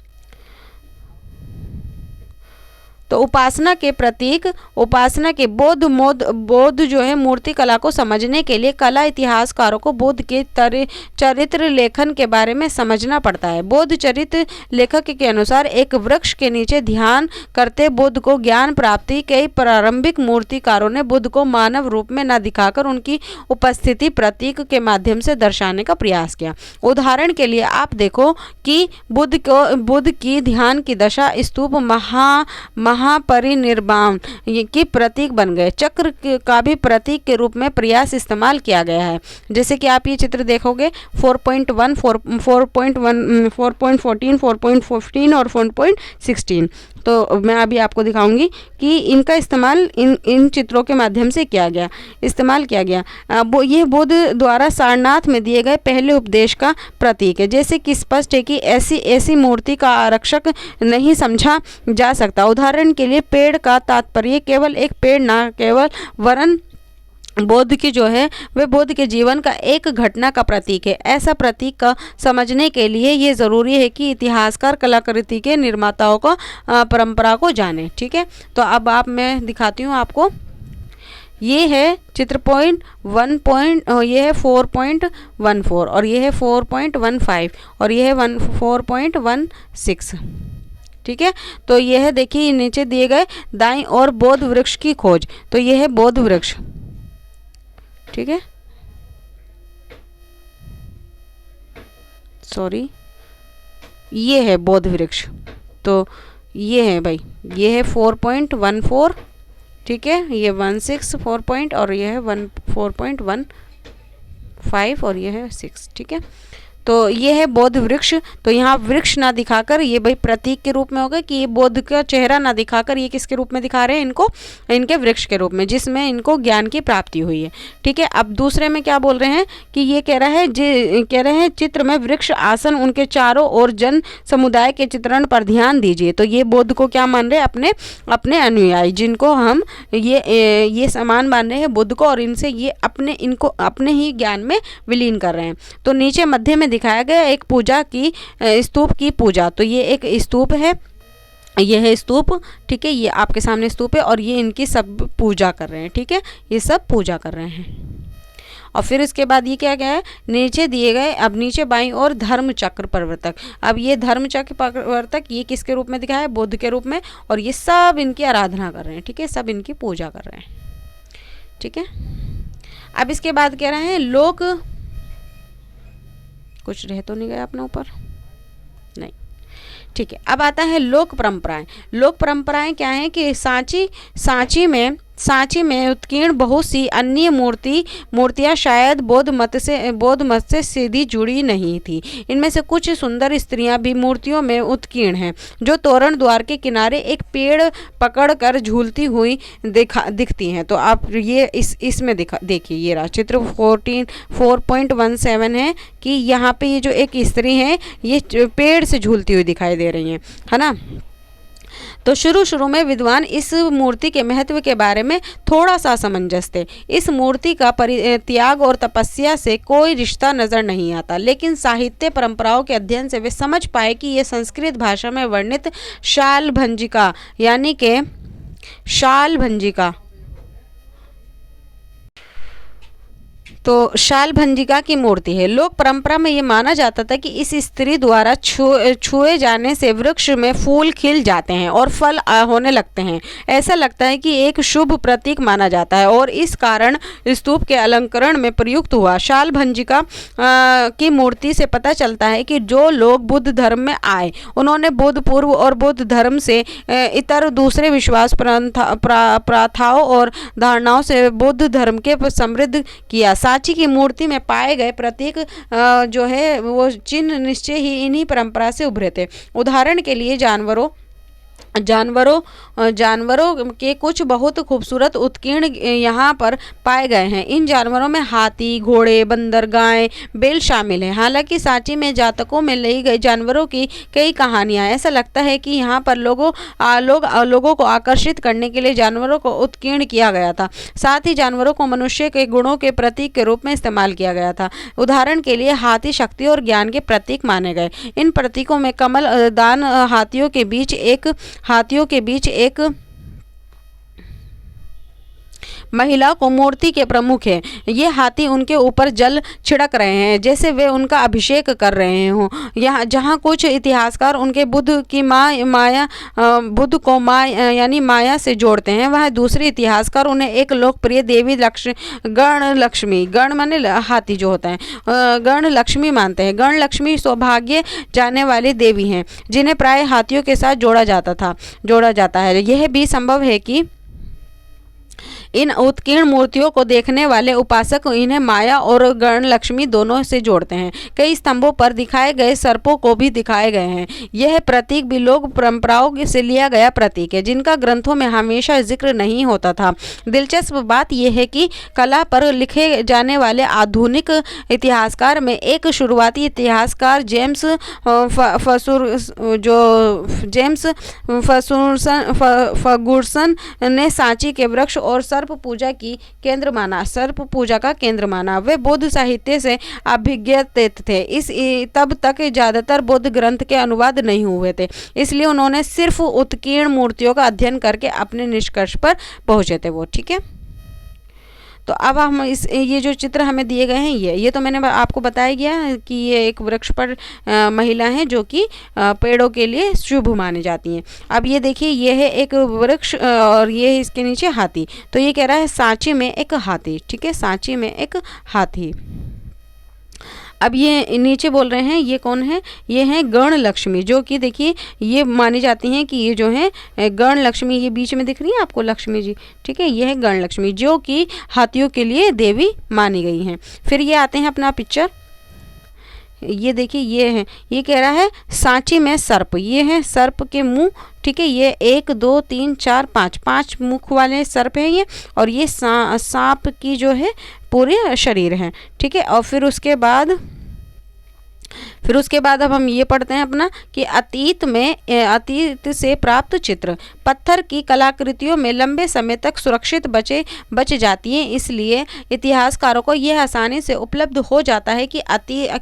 तो उपासना के प्रतीक, उपासना के बौद्ध जो है मूर्ति कला को समझने के लिए कला इतिहासकारों को बुद्ध के चरित्र लेखन के बारे में समझना पड़ता है। बौद्ध चरित्र लेखक के अनुसार एक वृक्ष के नीचे ध्यान करते बुद्ध को ज्ञान प्राप्ति। कई प्रारंभिक मूर्तिकारों ने बुद्ध को मानव रूप में न दिखाकर उनकी उपस्थिति प्रतीक के माध्यम से दर्शाने का प्रयास किया। उदाहरण के लिए आप देखो कि बुद्ध की ध्यान की दशा स्तूप महापरिनिर्वाण की प्रतीक बन गए। चक्र का भी प्रतीक के रूप में प्रयास इस्तेमाल किया गया है। जैसे कि आप ये चित्र देखोगे 4.1, 4.14, 4.15 और 4.16। तो मैं अभी आपको दिखाऊंगी कि इनका इस्तेमाल इन चित्रों के माध्यम से इस्तेमाल किया गया। ये बुद्ध द्वारा सारनाथ में दिए गए पहले उपदेश का प्रतीक है। जैसे कि स्पष्ट है कि ऐसी मूर्ति का आरक्षक नहीं समझा जा सकता। उदाहरण के लिए पेड़ का तात्पर्य केवल एक पेड़ ना केवल वरन बौद्ध की जो है वे बुद्ध के जीवन का एक घटना का प्रतीक है। ऐसा प्रतीक का समझने के लिए ये ज़रूरी है कि इतिहासकार कलाकृति के निर्माताओं को परंपरा को जाने, ठीक है। तो अब मैं दिखाती हूँ आपको, ये है चित्र ये है 4.14 और ये है 4.15 और ये है 4.16, ठीक है। तो ये है, देखिए नीचे दिए गए दाईं और बौद्ध वृक्ष की खोज। तो ये है बौद्ध वृक्ष, ठीक है, सॉरी, ये है बौद्ध वृक्ष। तो ये है भाई, ये है 4.14, ठीक है, ये 4 पॉइंट और ये है 4.15 और ये है 6, ठीक है। तो ये है बौद्ध वृक्ष। तो यहाँ वृक्ष ना दिखाकर ये भाई प्रतीक के रूप में होगा कि ये बौद्ध का चेहरा ना दिखाकर ये किसके रूप में दिखा रहे हैं इनको, इनके वृक्ष के रूप में जिसमें इनको ज्ञान की प्राप्ति हुई है, ठीक है। अब दूसरे में क्या बोल रहे हैं कि ये कह रहे हैं चित्र में वृक्ष आसन उनके चारों ओर जन समुदाय के चित्रण पर ध्यान दीजिए। तो ये बौद्ध को क्या मान रहे हैं, अपने अनुयायी जिनको हम ये समान मान रहे हैं बुद्ध को, और इनसे ये इनको अपने ही ज्ञान में विलीन कर रहे हैं। तो नीचे मध्य में दिखाया गया एक पूजा की स्तूप की पूजा। तो ये एक स्तूप है, ये है स्तूप, ठीक है, ये आपके सामने स्तूप है और ये इनकी सब पूजा कर रहे हैं, ठीक है, ये सब पूजा कर रहे हैं। और फिर इसके बाद ये क्या गया है, नीचे दिए गए, अब नीचे बाईं ओर धर्म चक्र प्रवर्तक। अब ये धर्म चक्र प्रवर्तक ये किसके रूप में दिखाया है, बुद्ध के रूप में, और ये सब इनकी आराधना कर रहे हैं, ठीक है, सब इनकी पूजा कर रहे हैं, ठीक है। अब इसके बाद कह रहे हैं लोक, कुछ रह तो नहीं गया अपने ऊपर, नहीं, ठीक है। अब आता है लोक परंपराएं। लोक परंपराएं क्या हैं कि सांची में उत्कीर्ण बहुत सी अन्य मूर्तियां शायद बौद्ध मत से सीधी जुड़ी नहीं थी। इनमें से कुछ सुंदर स्त्रियां भी मूर्तियों में उत्कीर्ण हैं, जो तोरण द्वार के किनारे एक पेड़ पकड़कर झूलती हुई दिखती हैं। तो आप ये इसमें देखिए, ये रहा चित्र 4.17 है कि यहाँ पे ये जो एक स्त्री है ये पेड़ से झूलती हुई दिखाई दे रही हैं, है ना। तो शुरू शुरू में विद्वान इस मूर्ति के महत्व के बारे में थोड़ा सा असमंजस थे। इस मूर्ति का त्याग और तपस्या से कोई रिश्ता नजर नहीं आता, लेकिन साहित्य परंपराओं के अध्ययन से वे समझ पाए कि ये संस्कृत भाषा में वर्णित शालभंजिका यानी कि शालभंजिका तो शालभंजिका की मूर्ति है। लोक परंपरा में ये माना जाता था कि इस स्त्री द्वारा छुए जाने से वृक्ष में फूल खिल जाते हैं और फल होने लगते हैं। ऐसा लगता है कि एक शुभ प्रतीक माना जाता है और इस कारण स्तूप के अलंकरण में प्रयुक्त हुआ। शालभंजिका की मूर्ति से पता चलता है कि जो लोग बुद्ध धर्म में आए उन्होंने बुद्ध पूर्व और बुद्ध धर्म से इतर दूसरे विश्वास प्रथाओं और धारणाओं से बुद्ध धर्म के समृद्ध किया। सांची की मूर्ति में पाए गए प्रतीक जो है वो चिन्ह निश्चय ही इन्हीं परंपरा से उभरे थे। उदाहरण के लिए जानवरों के कुछ बहुत खूबसूरत उत्कीर्ण यहाँ पर पाए गए हैं। इन जानवरों में हाथी, घोड़े, बंदर, गाय, बैल शामिल हैं। हालांकि सांची में जातकों में लाई गई जानवरों की कई कहानियाँ। ऐसा लगता है कि यहाँ पर लोगों को आकर्षित करने के लिए जानवरों को उत्कीर्ण किया गया था। साथ ही जानवरों को मनुष्य के गुणों के प्रतीक के रूप में इस्तेमाल किया गया था। उदाहरण के लिए हाथी शक्ति और ज्ञान के प्रतीक माने गए। इन प्रतीकों में कमल दान हाथियों के बीच एक महिला को मूर्ति के प्रमुख है। ये हाथी उनके ऊपर जल छिड़क रहे हैं जैसे वे उनका अभिषेक कर रहे हों। यहाँ जहाँ कुछ इतिहासकार उनके बुद्ध को यानी माया से जोड़ते हैं, वह दूसरे इतिहासकार उन्हें एक लोकप्रिय देवी गण माने हाथी जो होता है गण लक्ष्मी मानते हैं। गण लक्ष्मी सौभाग्य जाने वाली देवी हैं जिन्हें प्राय हाथियों के साथ जोड़ा जाता है। यह भी संभव है कि इन उत्कीर्ण मूर्तियों को देखने वाले उपासक इन्हें माया और गण लक्ष्मी दोनों से जोड़ते हैं। कई स्तंभों पर दिखाए गए सर्पों को भी दिखाए गए हैं। यह प्रतीक भी लोक परंपराओं से लिया गया प्रतीक है जिनका ग्रंथों में हमेशा जिक्र नहीं होता था। दिलचस्प बात यह है कि कला पर लिखे जाने वाले आधुनिक इतिहासकार में एक शुरुआती इतिहासकार जेम्स फर्गुसन ने सांची के वृक्ष और सर्प पूजा का केंद्र माना। वे बौद्ध साहित्य से अभिज्ञात थे। तब तक ज्यादातर बौद्ध ग्रंथ के अनुवाद नहीं हुए थे, इसलिए उन्होंने सिर्फ उत्कीर्ण मूर्तियों का अध्ययन करके अपने निष्कर्ष पर पहुंचे थे वो। ठीक है, तो अब हम ये जो चित्र हमें दिए गए हैं ये तो मैंने आपको बताया गया कि ये एक वृक्ष पर महिला है जो कि पेड़ों के लिए शुभ मानी जाती हैं। अब ये देखिए ये है एक वृक्ष और ये है इसके नीचे हाथी। तो ये कह रहा है सांची में एक हाथी। ठीक है, सांची में एक हाथी। अब ये नीचे बोल रहे हैं ये कौन है, ये हैं गण लक्ष्मी जो कि देखिए ये मानी जाती हैं कि ये जो है गण लक्ष्मी, ये बीच में दिख रही है आपको लक्ष्मी जी। ठीक है, ये है गण लक्ष्मी जो कि हाथियों के लिए देवी मानी गई हैं। फिर ये आते हैं अपना पिक्चर, ये देखिए ये है, ये कह रहा है सांची में सर्प। ये है सर्प के मुंह। ठीक है, ये 1 2 3 4 5 मुख वाले सर्प हैं ये, और ये सांप की जो है पूरे शरीर है। ठीक है, और फिर उसके बाद अब हम ये पढ़ते हैं अपना कि अतीत से प्राप्त चित्र पत्थर की कलाकृतियों में लंबे समय तक सुरक्षित बच जाती हैं। इसलिए इतिहासकारों को यह आसानी से उपलब्ध हो जाता है कि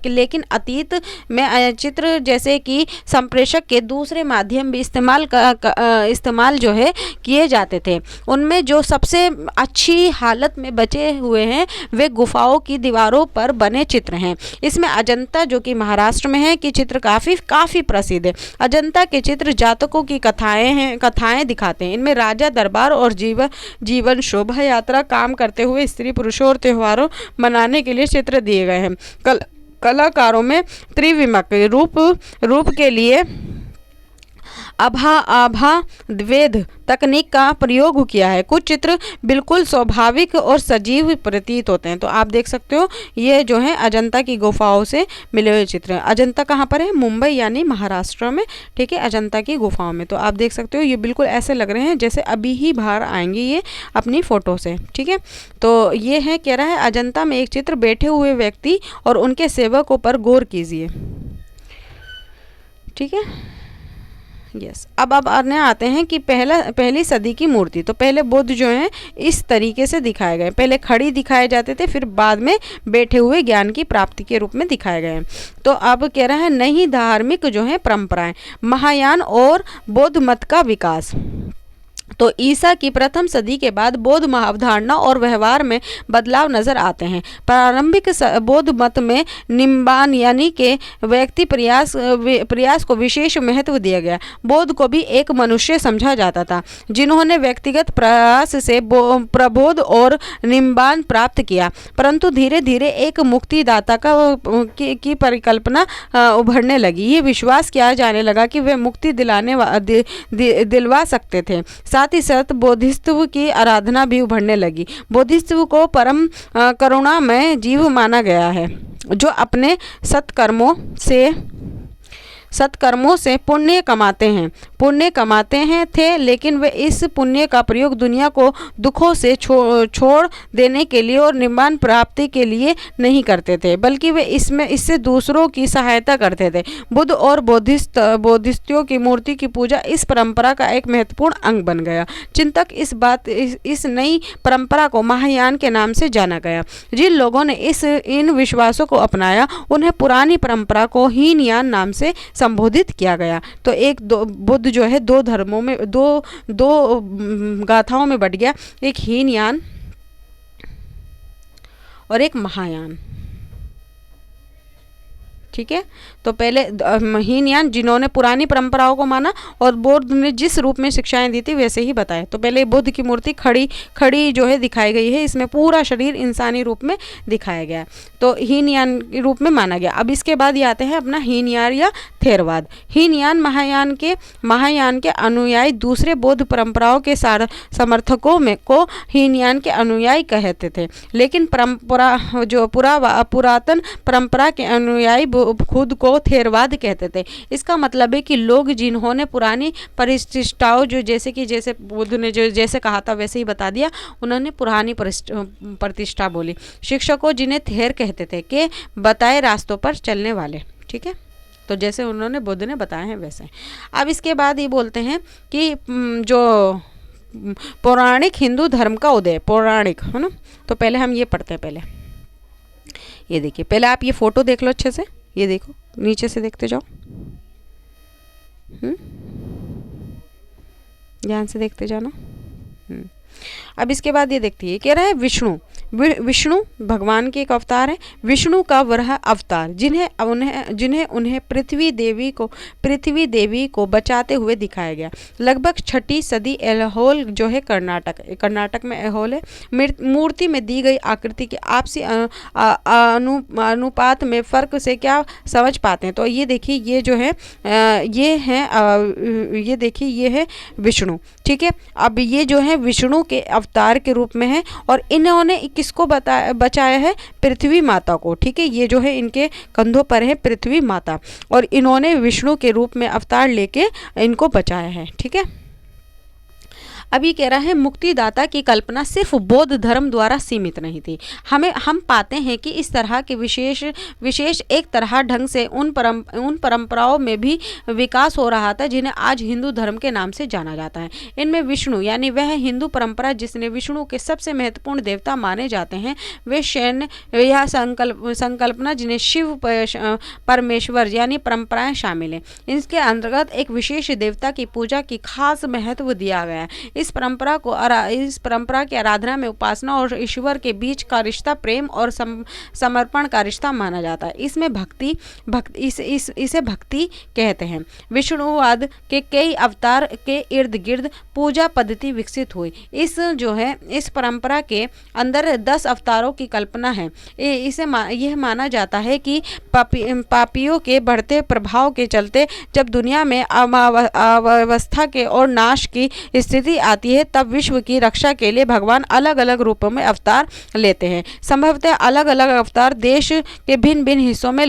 लेकिन अतीत में चित्र जैसे कि संप्रेषक के दूसरे माध्यम भी इस्तेमाल जो है किए जाते थे। उनमें जो सबसे अच्छी हालत में बचे हुए हैं वे गुफाओं की दीवारों पर बने चित्र हैं। इसमें अजंता जो कि महाराष्ट्र में है कि चित्र काफी प्रसिद्ध है। अजंता के चित्र जातकों की कथाएं दिखाते हैं। इनमें राजा दरबार और जीवन शोभा यात्रा, काम करते हुए स्त्री पुरुषों और त्योहारों मनाने के लिए चित्र दिए गए हैं। कलाकारों में त्रिविमक रूप के लिए आभा द्वेध तकनीक का प्रयोग किया है। कुछ चित्र बिल्कुल स्वाभाविक और सजीव प्रतीत होते हैं। तो आप देख सकते हो ये जो है अजंता की गुफाओं से मिले हुए चित्र हैं। अजंता कहाँ पर है, मुंबई यानी महाराष्ट्र में। ठीक है, अजंता की गुफाओं में। तो आप देख सकते हो ये बिल्कुल ऐसे लग रहे हैं जैसे अभी ही बाहर आएंगे ये अपनी फ़ोटो से। ठीक है, तो ये है कह रहा है अजंता में एक चित्र, बैठे हुए व्यक्ति और उनके सेवकों पर गौर कीजिए। ठीक है, यस। अब अन्य आते हैं कि पहली सदी की मूर्ति। तो पहले बुद्ध जो हैं इस तरीके से दिखाए गए, पहले खड़ी दिखाए जाते थे, फिर बाद में बैठे हुए ज्ञान की प्राप्ति के रूप में दिखाए गए हैं। तो अब कह रहा है नई धार्मिक जो है परंपराएं, महायान और बौद्ध मत का विकास। तो ईसा की प्रथम सदी के बाद बौद्ध अवधारणा और व्यवहार में बदलाव नजर आते हैं। प्रारंभिक बौद्ध मत में निम्बान यानी के व्यक्ति प्रयास को विशेष महत्व दिया गया। बौद्ध को भी एक मनुष्य समझा जाता था जिन्होंने व्यक्तिगत प्रयास से प्रबोध और निम्बान प्राप्त किया, परंतु धीरे धीरे एक मुक्तिदाता की परिकल्पना उभरने लगी। ये विश्वास किया जाने लगा कि वे मुक्ति दिलवा सकते थे। साथ ही साथ बोधिसत्व की आराधना भी उभरने लगी। बोधिसत्व को परम करुणामय जीव माना गया है जो अपने सत्कर्मों से पुण्य कमाते हैं थे, लेकिन वे इस पुण्य का प्रयोग दुनिया को दुखों से छोड़ देने के लिए और निम्बान प्राप्ति के लिए नहीं करते थे, बल्कि वे इससे दूसरों की सहायता करते थे। बुद्ध और बोधिसत्वों की मूर्ति की पूजा इस परंपरा का एक महत्वपूर्ण अंग बन गया। चिंतक इस नई परंपरा को महायान के नाम से जाना गया। जिन लोगों ने इन विश्वासों को अपनाया उन्हें पुरानी परंपरा को हीनयान नाम से संबोधित किया गया। तो बुद्ध जो है दो धर्मों में दो गाथाओं में बट गया, एक हीनयान और एक महायान। ठीक है, तो पहले हीनयान जिन्होंने पुरानी परंपराओं को माना और बौद्ध ने जिस रूप में शिक्षाएं दी थी वैसे ही बताया। तो पहले बुद्ध की मूर्ति खड़ी जो है दिखाई गई है, इसमें पूरा शरीर इंसानी रूप में दिखाया गया है, तो हीनयान के रूप में माना गया। अब इसके बाद ये आते हैं अपना हीनयान या थेरवाद। हीनयान महायान के अनुयायी दूसरे बौद्ध परंपराओं के समर्थकों में को हीनयान के अनुयायी कहते थे, लेकिन पुरातन परंपरा के अनुयायी खुद को थेरवाद कहते थे। इसका मतलब है कि लोग जिन्होंने पुरानी प्रतिष्ठाओं जैसे बुद्ध ने जो जैसे कहा था वैसे ही बता दिया, उन्होंने पुरानी प्रतिष्ठा बोली। शिक्षकों जिन्हें थेर कहते थे कि बताए रास्तों पर चलने वाले। ठीक है, तो जैसे उन्होंने बुद्ध ने बताए हैं वैसे। अब इसके बाद ये बोलते हैं कि जो पौराणिक हिंदू धर्म का उदय, पौराणिक है ना। तो पहले हम ये पढ़ते हैं। पहले ये देखिए, पहले आप ये फोटो देख लो अच्छे से, ये देखो नीचे से देखते जाओ, ध्यान से देखते जाना। अब इसके बाद ये देखती है, कह रहा है विष्णु भगवान के एक अवतार है। विष्णु का वह अवतार जिन्हें उन्हें पृथ्वी देवी को बचाते हुए दिखाया गया। लगभग 6ठी सदी एल्होल जो है कर्नाटक में एल्होल है। मूर्ति में दी गई आकृति के आपसी अनुपात में फर्क से क्या समझ पाते हैं। तो ये देखिए, ये जो है ये देखिए, ये है विष्णु। ठीक है, अब ये जो है विष्णु के अवतार के रूप में है और इन्होंने किसको बचाया है? पृथ्वी माता को। ठीक है, ये जो है इनके कंधों पर है पृथ्वी माता और इन्होंने विष्णु के रूप में अवतार लेके इनको बचाया है। ठीक है, अभी कह रहा है मुक्तिदाता की कल्पना सिर्फ बौद्ध धर्म द्वारा सीमित नहीं थी। हम पाते हैं कि इस तरह के विशेष एक तरह ढंग से उन परंपराओं में भी विकास हो रहा था जिन्हें आज हिंदू धर्म के नाम से जाना जाता है। इनमें विष्णु यानी वह हिंदू परंपरा जिसने विष्णु के सबसे महत्वपूर्ण देवता माने जाते हैं, वे शैन्य यह संकल्पना जिन्हें शिव परमेश्वर यानी परंपराएं शामिल हैं। इसके अंतर्गत एक विशेष देवता की पूजा की खास महत्व दिया गया है। इस परंपरा की आराधना में उपासना और ईश्वर के बीच का रिश्ता प्रेम और समर्पण का रिश्ता माना जाता है। इसमें इसे भक्ति कहते हैं। विष्णुवाद के कई अवतार के इर्द गिर्द पूजा पद्धति विकसित हुई। इस परंपरा के अंदर 10 अवतारों की कल्पना है। यह माना जाता है कि पापियों के बढ़ते प्रभाव के चलते जब दुनिया में अव्यवस्था के और नाश की स्थिति आती है, तब विश्व की रक्षा के लिए भगवान अलग अलग रूपों में अवतार लेते हैं। संभवतः अलग अलग अवतार देश के भिन्न भिन्न हिस्सों में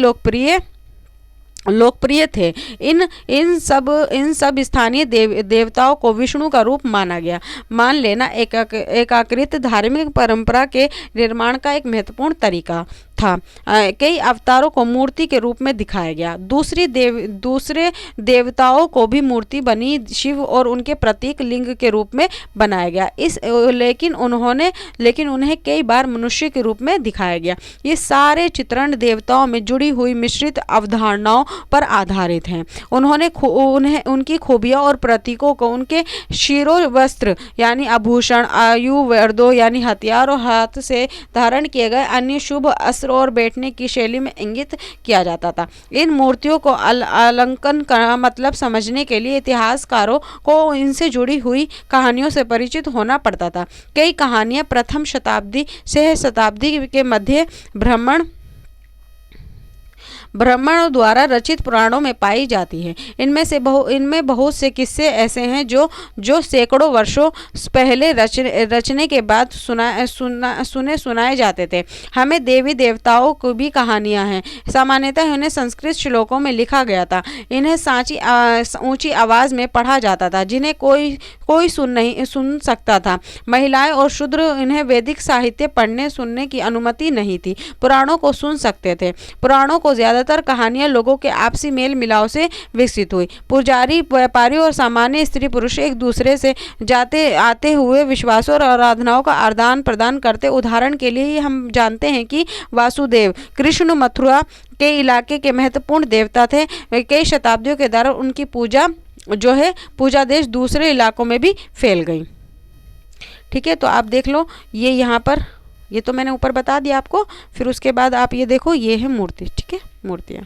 लोकप्रिय थे। इन सब स्थानीय देवताओं को विष्णु का रूप मान लेना एकाकृत धार्मिक परंपरा के निर्माण का एक महत्वपूर्ण तरीका था। कई अवतारों को मूर्ति के रूप में दिखाया गया। दूसरे देवताओं को भी मूर्ति बनी शिव और उनके प्रतीक लिंग के रूप में बनाया गया। लेकिन उन्हें कई बार मनुष्य के रूप में दिखाया गया। ये सारे चित्रण देवताओं में जुड़ी हुई मिश्रित अवधारणाओं पर आधारित हैं। उन्हें उनकी खूबियों और प्रतीकों को उनके शिरो वस्त्र यानी आभूषण, आयु वर्दो यानी हथियार और हाथ से धारण किए गए अन्य शुभ अस्त्र और बैठने की शैली में इंगित किया जाता था। इन मूर्तियों को अलंकन का मतलब समझने के लिए इतिहासकारों को इनसे जुड़ी हुई कहानियों से परिचित होना पड़ता था। कई कहानियां प्रथम शताब्दी से शताब्दी के मध्य ब्राह्मणों द्वारा रचित पुराणों में पाई जाती है। इनमें बहुत से किस्से ऐसे हैं जो सैकड़ों वर्षों पहले रचने के बाद सुनाए जाते थे। हमें देवी देवताओं की भी कहानियां हैं। सामान्यतः उन्हें संस्कृत श्लोकों में लिखा गया था। इन्हें ऊंची आवाज में पढ़ा जाता था, जिन्हें कोई सुन सकता था। महिलाएं और शूद्र इन्हें वैदिक साहित्य पढ़ने सुनने की अनुमति नहीं थी। पुराणों को सुन सकते थे। पुराणों को ज्यादातर कहानियां लोगों के आपसी मेल मिलाव से विकसित हुई। पुजारी, व्यापारी और सामान्य स्त्री पुरुष एक दूसरे से आते हुए विश्वासों और आराधनाओं का आदान प्रदान करते। उदाहरण के लिए हम जानते हैं कि वासुदेव कृष्ण मथुरा के इलाके के महत्वपूर्ण देवता थे। कई शताब्दियों के दौरान उनकी पूजा देश दूसरे इलाकों में भी फैल गई। ठीक है, तो आप देख लो, ये यहाँ पर ये तो मैंने ऊपर बता दिया आपको। फिर उसके बाद आप ये देखो, ये है मूर्ति। ठीक है, मूर्तियाँ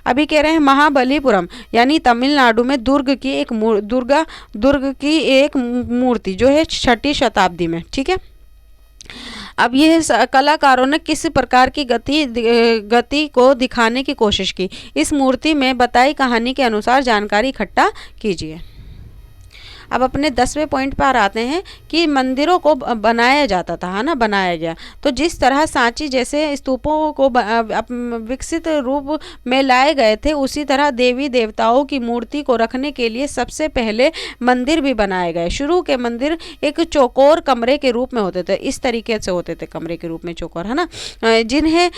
अभी कह रहे हैं महाबलीपुरम यानी तमिलनाडु में दुर्ग की एक मूर्ति जो है 6ठी शताब्दी में। ठीक है, अब यह कलाकारों ने किस प्रकार की गति को दिखाने की कोशिश की। इस मूर्ति में बताई कहानी के अनुसार जानकारी इकट्ठा कीजिए। अब अपने 10वें पॉइंट पर आते हैं कि मंदिरों को बनाया जाता था, है ना, बनाया गया। तो जिस तरह सांची जैसे स्तूपों को विकसित रूप में लाए गए थे, उसी तरह देवी देवताओं की मूर्ति को रखने के लिए सबसे पहले मंदिर भी बनाए गए। शुरू के मंदिर एक चौकोर कमरे के रूप में होते थे। इस तरीके से होते थे, कमरे के रूप में चौकोर, है ना, जिन्हें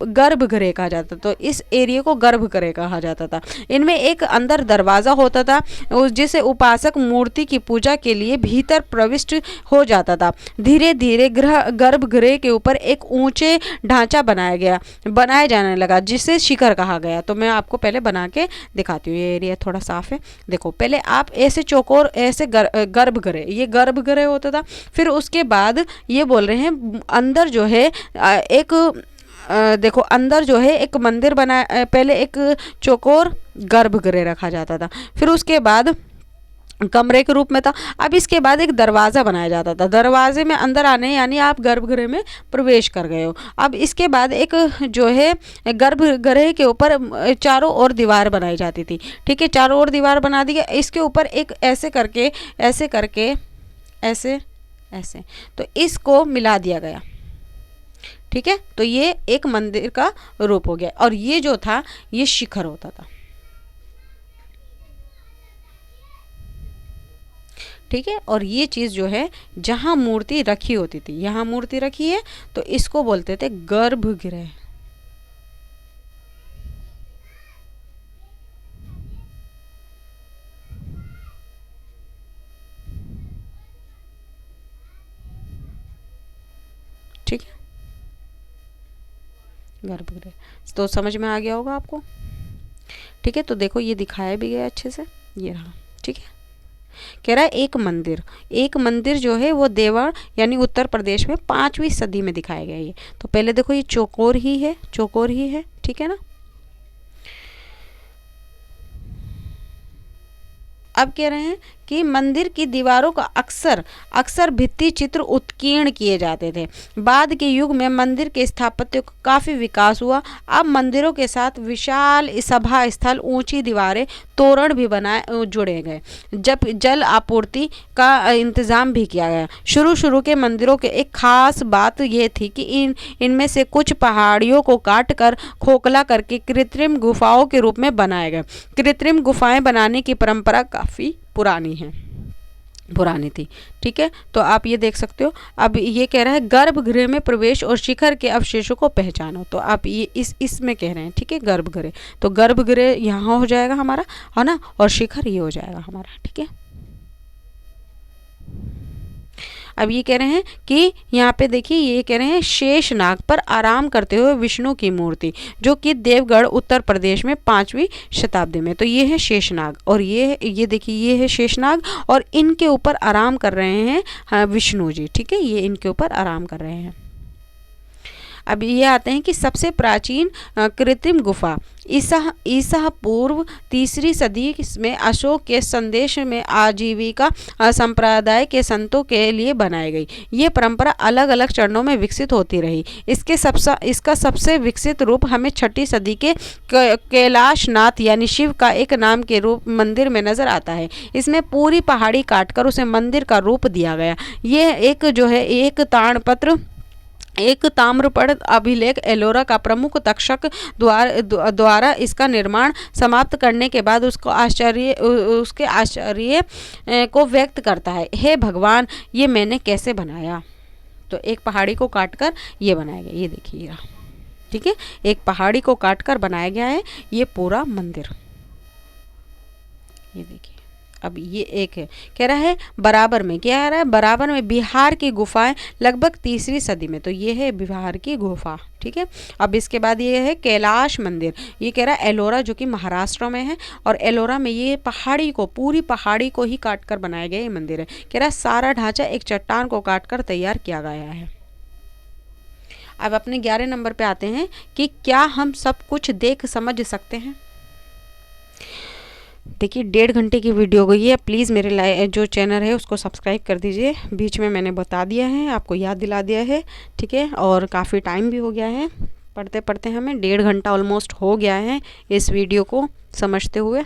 गर्भगृह कहा जाता था। तो इस एरिया को गर्भगृह कहा जाता था। इनमें एक अंदर दरवाजा होता था, जिसे उपासक मूर्ति की पूजा के लिए भीतर प्रविष्ट हो जाता था। धीरे धीरे गर्भगृह के ऊपर एक ऊंचे ढांचा बनाया जाने लगा, जिसे शिखर कहा गया। तो मैं आपको पहले बना के दिखाती हूँ। ये एरिया थोड़ा साफ है। देखो, पहले आप ऐसे चौकोर, ऐसे गर्भगृह, ये गर्भगृह होता था। फिर उसके बाद ये बोल रहे हैं अंदर जो है देखो, अंदर जो है एक मंदिर बना, पहले एक चौकोर गर्भगृह रखा जाता था। फिर उसके बाद कमरे के रूप में था। अब इसके बाद एक दरवाज़ा बनाया जाता था। दरवाजे में अंदर आने यानी आप गर्भगृह में प्रवेश कर गए हो। अब इसके बाद एक जो है गर्भगृह के ऊपर चारों ओर दीवार बनाई जाती थी। ठीक है, चारों ओर दीवार बना दी गई। इसके ऊपर एक ऐसे ऐसे तो इसको मिला दिया गया। ठीक है, तो ये एक मंदिर का रूप हो गया। और ये जो था, ये शिखर होता था। ठीक है, और ये चीज़ जो है जहाँ मूर्ति रखी होती थी, यहाँ मूर्ति रखी है तो इसको बोलते थे गर्भगृह। ठीक है, गर्भगृह तो समझ में आ गया होगा आपको। ठीक है, तो देखो ये दिखाया भी गया अच्छे से, ये रहा। ठीक है, कह रहा है एक मंदिर जो है वो देवड़ यानी उत्तर प्रदेश में 5वीं सदी में दिखाया गया है। तो पहले देखो, ये चौकोर ही है। ठीक है ना। अब कह रहे हैं कि मंदिर की दीवारों का अक्सर भित्ति चित्र उत्कीर्ण किए जाते थे। बाद के युग में मंदिर के स्थापत्य का काफ़ी विकास हुआ। अब मंदिरों के साथ विशाल सभा स्थल, ऊंची दीवारें, तोरण भी जुड़े गए। जब जल आपूर्ति का इंतज़ाम भी किया गया। शुरू के मंदिरों के एक खास बात यह थी कि इनमें से कुछ पहाड़ियों को काट कर खोखला करके कृत्रिम गुफाओं के रूप में बनाए गए। कृत्रिम गुफाएं बनाने की परंपरा काफ़ी पुरानी है। पुरानी थी। ठीक है, तो आप ये देख सकते हो। अब ये कह रहा है गर्भगृह में प्रवेश और शिखर के अवशेषों को पहचानो, तो आप ये इसमें कह रहे हैं। ठीक है, गर्भगृह, तो गर्भगृह यहाँ हो जाएगा हमारा, है ना, और शिखर ये हो जाएगा हमारा। ठीक है, अब ये कह रहे हैं कि यहाँ पे देखिए, ये कह रहे हैं शेषनाग पर आराम करते हुए विष्णु की मूर्ति, जो कि देवगढ़ उत्तर प्रदेश में 5वीं शताब्दी में। तो ये है शेषनाग, और ये देखिए, ये है शेषनाग, और इनके ऊपर आराम कर रहे हैं, हाँ, विष्णु जी। ठीक है, ये इनके ऊपर आराम कर रहे हैं। अब ये आते हैं कि सबसे प्राचीन कृत्रिम गुफा ईसा पूर्व 3री सदी में अशोक के संदेश में आजीविका संप्रदाय के संतों के लिए बनाई गई। ये परंपरा अलग अलग चरणों में विकसित होती रही। इसका सबसे विकसित रूप हमें 6ठी सदी के कैलाशनाथ यानी शिव का एक नाम के रूप मंदिर में नजर आता है। इसमें पूरी पहाड़ी काटकर उसे मंदिर का रूप दिया गया। ये एक जो है एक ताम्रपर्ण अभिलेख एलोरा का प्रमुख तक्षक द्वारा इसका निर्माण समाप्त करने के बाद उसके आश्चर्य को व्यक्त करता है। हे भगवान, ये मैंने कैसे बनाया? तो एक पहाड़ी को काटकर ये बनाया गया, ये देखिएगा। ठीक है, एक पहाड़ी को काटकर बनाया गया है ये पूरा मंदिर, ये देखिए। अब ये एक है, कह रहा है बराबर में, क्या कह रहा है, बराबर में बिहार की गुफाएं लगभग 3री सदी में। तो ये है बिहार की गुफा। ठीक है, अब इसके बाद ये है कैलाश मंदिर। ये कह रहा है एलोरा, जो कि महाराष्ट्र में है, और एलोरा में ये पूरी पहाड़ी को ही काट कर बनाया गया ये मंदिर है। कह रहा है सारा ढांचा एक चट्टान को काट कर तैयार किया गया है। अब अपने 11 नंबर पे आते हैं कि क्या हम सब कुछ देख समझ सकते हैं। देखिए, 1.5 घंटे की वीडियो गई है। प्लीज़ मेरे जो चैनल है उसको सब्सक्राइब कर दीजिए। बीच में मैंने बता दिया है, आपको याद दिला दिया है। ठीक है, और काफ़ी टाइम भी हो गया है, पढ़ते पढ़ते हमें 1.5 घंटा ऑलमोस्ट हो गया है इस वीडियो को समझते हुए।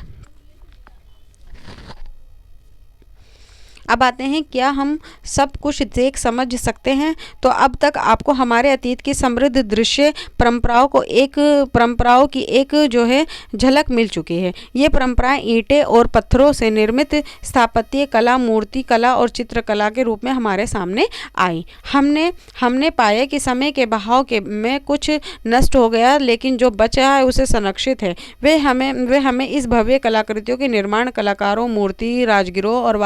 अब आते हैं, क्या हम सब कुछ देख समझ सकते हैं। तो अब तक आपको हमारे अतीत की समृद्ध दृश्य परंपराओं की एक जो है झलक मिल चुकी है। ये परंपराएं ईंटें और पत्थरों से निर्मित स्थापत्य कला, मूर्ति कला और चित्रकला के रूप में हमारे सामने आई। हमने पाया कि समय के बहाव में कुछ नष्ट हो गया, लेकिन जो बचा है उसे संरक्षित है। वे हमें इस भव्य कलाकृतियों के निर्माण कलाकारों, मूर्ति राजगिरों और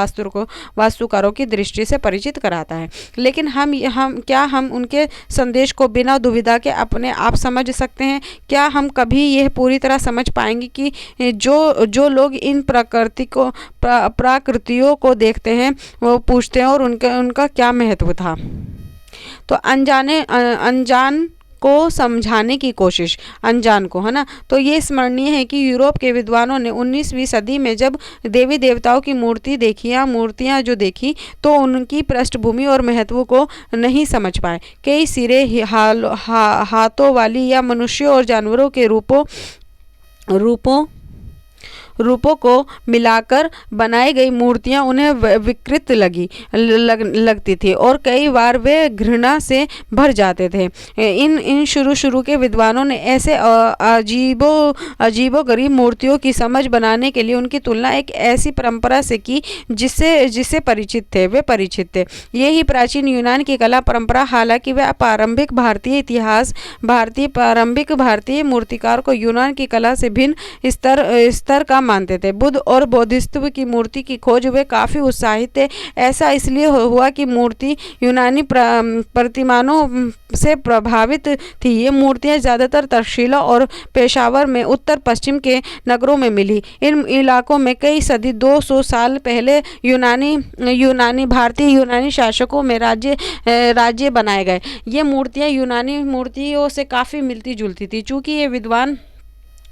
वास्तुकारों की दृष्टि से परिचित कराता है। लेकिन हम उनके संदेश को बिना दुविधा के अपने आप समझ सकते हैं? क्या हम कभी यह पूरी तरह समझ पाएंगे कि जो लोग इन प्राकृतियों को देखते हैं वो पूछते हैं और उनका क्या महत्व था? तो अनजान को समझाने की कोशिश, अनजान को, है ना। तो ये स्मरणीय है कि यूरोप के विद्वानों ने 19वीं सदी में जब देवी देवताओं की मूर्तियां जो देखी, तो उनकी पृष्ठभूमि और महत्व को नहीं समझ पाए। कई सिरे हाथों वाली या मनुष्यों और जानवरों के रूपों को मिलाकर बनाई गई मूर्तियां उन्हें विकृत लगती थी और कई बार वे घृणा से भर जाते थे। इन शुरू के विद्वानों ने ऐसे अजीबो-गरीब मूर्तियों की समझ बनाने के लिए उनकी तुलना एक ऐसी परंपरा से की जिससे परिचित थे। यही प्राचीन यूनान की कला परंपरा। हालांकि वे प्रारंभिक भारतीय मूर्तिकार को यूनान की कला से भिन्न स्तर का मानते थे। बुद्ध और बौद्धिस्त्व की मूर्ति की खोज वे काफ़ी उत्साहित थे। ऐसा इसलिए हुआ कि मूर्ति यूनानी प्रतिमानों से प्रभावित थी। ये मूर्तियां ज़्यादातर तक्षशिला और पेशावर में उत्तर पश्चिम के नगरों में मिली। इन इलाकों में कई सदी 200 साल पहले भारतीय यूनानी शासकों में राज्य बनाए गए। ये मूर्तियां यूनानी मूर्तियों से काफ़ी मिलती जुलती थी। चूँकि ये विद्वान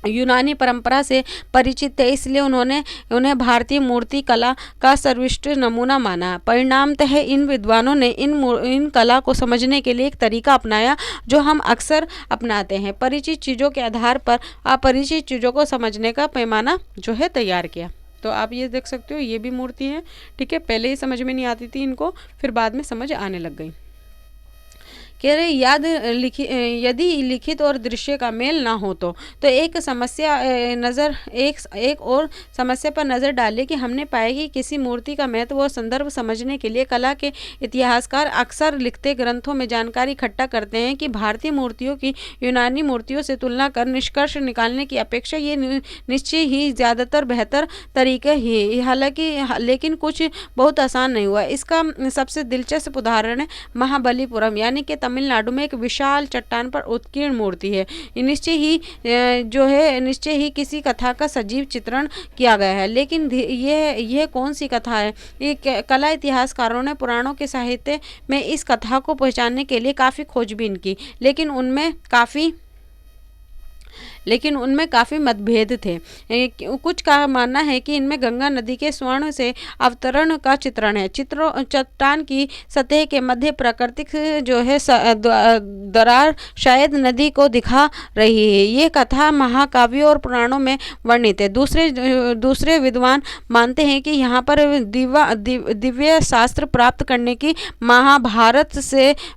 यूनानी परंपरा से परिचित थे, इसलिए उन्हें भारतीय मूर्ति कला का सर्वश्रेष्ठ नमूना माना। परिणामतः इन विद्वानों ने इन कला को समझने के लिए एक तरीका अपनाया जो हम अक्सर अपनाते हैं। परिचित चीज़ों के आधार पर अपरिचित चीज़ों को समझने का पैमाना जो है तैयार किया। तो आप ये देख सकते हो, ये भी मूर्ति है। ठीक है, पहले ही समझ में नहीं आती थी इनको, फिर बाद में समझ आने लग गई। कह रहे यदि लिखित और दृश्य का मेल ना हो तो एक समस्या एक और समस्या पर नज़र डालें कि हमने पाया कि किसी मूर्ति का महत्व और संदर्भ समझने के लिए कला के इतिहासकार अक्सर लिखते ग्रंथों में जानकारी इकट्ठा करते हैं कि भारतीय मूर्तियों की यूनानी मूर्तियों से तुलना कर निष्कर्ष निकालने की अपेक्षा ये निश्चय ही ज़्यादातर बेहतर तरीका ही, हालांकि लेकिन कुछ बहुत आसान नहीं हुआ। इसका सबसे दिलचस्प उदाहरण है महाबलीपुरम, यानी कि तमिलनाडु में एक विशाल चट्टान पर उत्कीर्ण मूर्ति है। निश्चय ही किसी कथा का सजीव चित्रण किया गया है, लेकिन यह कौन सी कथा है? ये कला इतिहासकारों ने पुराणों के साहित्य में इस कथा को पहचानने के लिए काफ़ी खोजबीन की, लेकिन उनमें काफ़ी मतभेद थे। कुछ का मानना है कि इनमें गंगा नदी के स्वर्ण से अवतरण का चित्रण है। चट्टान की सतह के मध्य प्राकृतिक दरार शायद नदी को दिखा रही है। ये कथा महाकाव्यों और पुराणों में वर्णित है। दूसरे विद्वान मानते हैं कि यहाँ पर दिव्य शास्त्र प्राप्त करने की महाभारत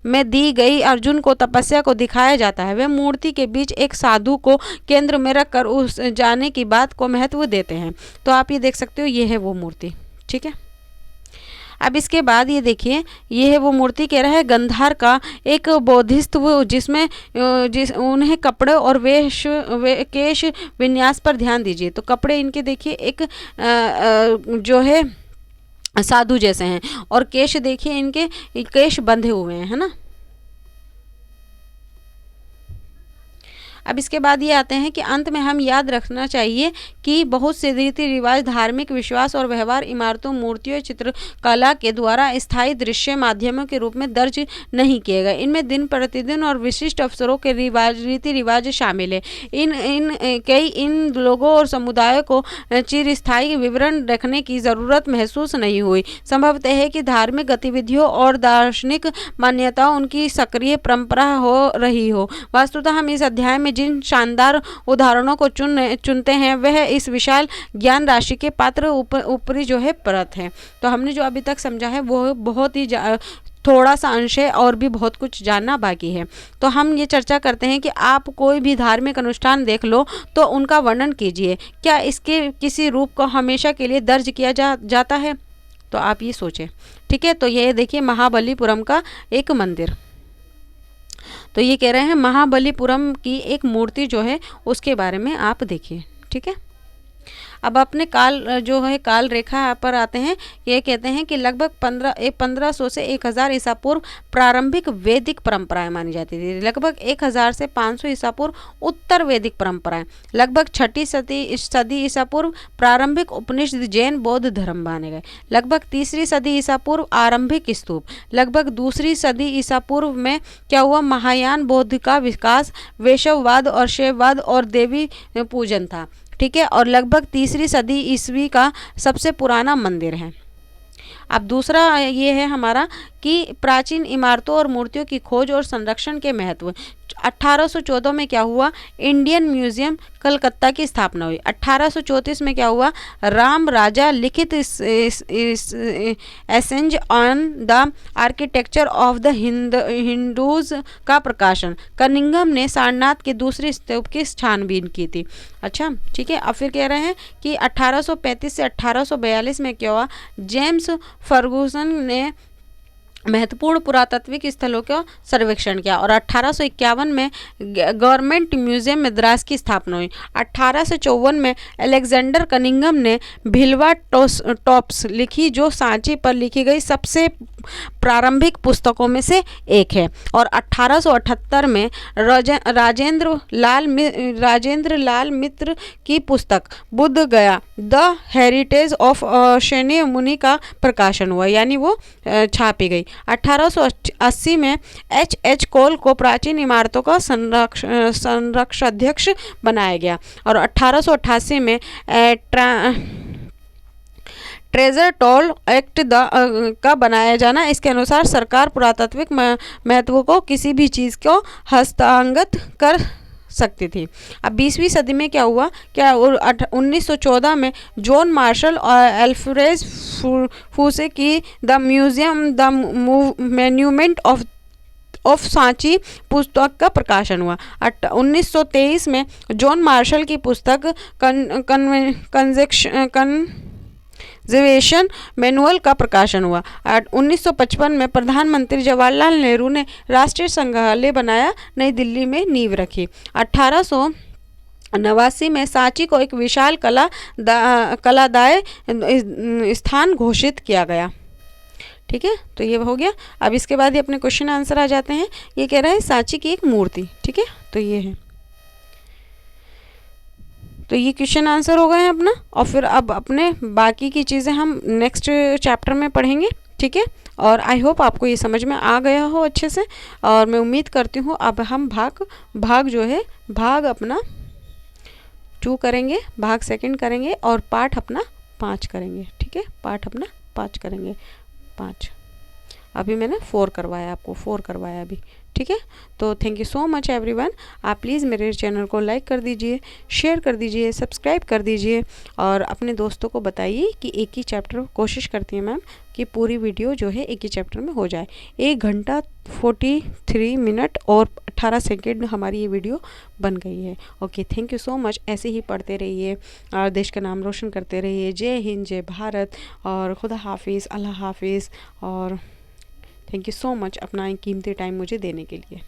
में दी गई अर्जुन को तपस्या को दिखाया जाता है। वे मूर्ति के बीच एक साधु को केंद्र में रखकर उस जाने की बात को महत्व देते हैं। तो आप ये देख सकते हो, ये है वो मूर्ति। ठीक है, अब इसके बाद ये देखिए, ये है वो मूर्ति, कह रहा है गंधार का एक बोधिसत्व उन्हें कपड़े और केश विन्यास पर ध्यान दीजिए। तो कपड़े इनके देखिए एक जो है साधु जैसे हैं, और केश देखिए इनके केश बंधे हुए हैं, है ना। अब इसके बाद ये आते हैं कि अंत में हम याद रखना चाहिए कि बहुत से रीति रिवाज, धार्मिक विश्वास और व्यवहार इमारतों, मूर्तियों, चित्रकला के द्वारा स्थायी दृश्य माध्यमों के रूप में दर्ज नहीं किए गए। इनमें दिन प्रतिदिन और विशिष्ट अवसरों के रीति रिवाज शामिल है। इन लोगों और समुदायों को चिरस्थायी विवरण रखने की ज़रूरत महसूस नहीं हुई। संभवतः है कि धार्मिक गतिविधियों और दार्शनिक मान्यताओं उनकी सक्रिय परंपरा हो रही हो। वस्तुतः हम इस अध्याय में जिन शानदार उदाहरणों को चुनते हैं वह इस विशाल ज्ञान राशि के पात्र ऊपरी जो है परत है। तो हमने जो अभी तक समझा है वो बहुत ही थोड़ा सा अंश है, और भी बहुत कुछ जानना बाकी है। तो हम ये चर्चा करते हैं कि आप कोई भी धार्मिक अनुष्ठान देख लो तो उनका वर्णन कीजिए। क्या इसके किसी रूप को हमेशा के लिए दर्ज किया जाता है? तो आप ये सोचें। ठीक है, तो ये देखिए महाबलीपुरम का एक मंदिर। तो ये कह रहे हैं महाबलीपुरम की एक मूर्ति जो है उसके बारे में आप देखिए। ठीक है, अब अपने काल रेखा पर आते हैं। ये कहते हैं कि लगभग 1500 से 1000 ईसा पूर्व प्रारंभिक वैदिक परंपराएं मानी जाती थी। लगभग 1000 से 500 ईसा पूर्व उत्तर वैदिक परंपराएं। लगभग 6ठी सदी ईसा पूर्व प्रारंभिक उपनिषद जैन बौद्ध धर्म माने गए। लगभग 3री सदी ईसा पूर्व आरंभिक स्तूप। लगभग 2री सदी ईसा पूर्व में क्या हुआ? महायान बौद्ध का विकास, वैष्णववाद और शैववाद और देवी पूजन था। ठीक है, और लगभग 3री सदी ईस्वी का सबसे पुराना मंदिर है। अब दूसरा ये है हमारा कि प्राचीन इमारतों और मूर्तियों की खोज और संरक्षण के महत्व। 1814 में क्या हुआ? इंडियन म्यूजियम कलकत्ता की स्थापना हुई। 1834 में क्या हुआ? राम राजा लिखित एसेंज on the architecture of the Hindus का प्रकाशन। कनिंघम ने सारनाथ के दूसरे स्तूप की छानबीन की थी। अच्छा, ठीक है, अब फिर कह रहे हैं कि 1835 से 1842 में क्या हुआ? जेम्स फर्गुसन ने महत्वपूर्ण पुरातात्विक स्थलों का सर्वेक्षण किया, और 1851 में गवर्नमेंट म्यूजियम मद्रास की स्थापना हुई। 1854 में अलेक्जेंडर कनिंघम ने भिलवा टॉप्स लिखी, जो सांची पर लिखी गई सबसे प्रारंभिक पुस्तकों में से एक है। और 1878 में राजेंद्र लाल मित्र की पुस्तक बुद्ध गया द हेरिटेज ऑफ शनि मुनि का प्रकाशन हुआ, यानी वो छापी गई। 1880 में H.H. कोल को प्राचीन इमारतों का संरक्षाध्यक्ष बनाया गया, और 1888 में ट्रेजर टोल एक्ट का बनाया जाना। इसके अनुसार सरकार पुरातात्विक महत्व को किसी भी चीज़ को हस्तांगत कर सकती थी। अब 20वीं सदी में क्या हुआ? 1914 में जॉन मार्शल और अल्फ्रेड फूसे की the museum the monument of Sanchi पुस्तक का प्रकाशन हुआ। 1923 में जॉन मार्शल की पुस्तक कंजर्वेशन मैनुअल का प्रकाशन हुआ। 1955 में प्रधानमंत्री जवाहरलाल नेहरू ने राष्ट्रीय संग्रहालय बनाया, नई दिल्ली में नींव रखी। 1889 में सांची को एक विशाल कलादाय स्थान घोषित किया गया। ठीक है, तो ये हो गया। अब इसके बाद ही अपने क्वेश्चन आंसर आ जाते हैं। ये कह रहा है सांची की एक मूर्ति। ठीक है, तो ये है, तो ये क्वेश्चन आंसर हो गए हैं अपना। और फिर अब अपने बाकी की चीज़ें हम नेक्स्ट चैप्टर में पढ़ेंगे। ठीक है, और आई होप आपको ये समझ में आ गया हो अच्छे से, और मैं उम्मीद करती हूँ अब हम भाग जो है भाग अपना 2 करेंगे, भाग 2 करेंगे, और पाठ अपना 5 करेंगे। ठीक है, पाठ अपना 5 करेंगे, 5। अभी मैंने 4 करवाया, आपको 4 करवाया अभी। ठीक है, तो thank you so much everyone. आप प्लीज़ मेरे चैनल को लाइक कर दीजिए, शेयर कर दीजिए, सब्सक्राइब कर दीजिए, और अपने दोस्तों को बताइए कि एक ही चैप्टर, कोशिश करती है मैम कि पूरी वीडियो जो है एक ही चैप्टर में हो जाए। 1 घंटा 43 मिनट और 18 सेकेंड हमारी ये वीडियो बन गई है। Okay, thank you so much. ऐसे ही पढ़ते रहिए और देश का नाम रोशन करते रहिए। जय हिंद, जय भारत, और खुदा हाफिज़, अल्लाह हाफिज़, और थैंक यू सो मच अपना कीमती टाइम मुझे देने के लिए।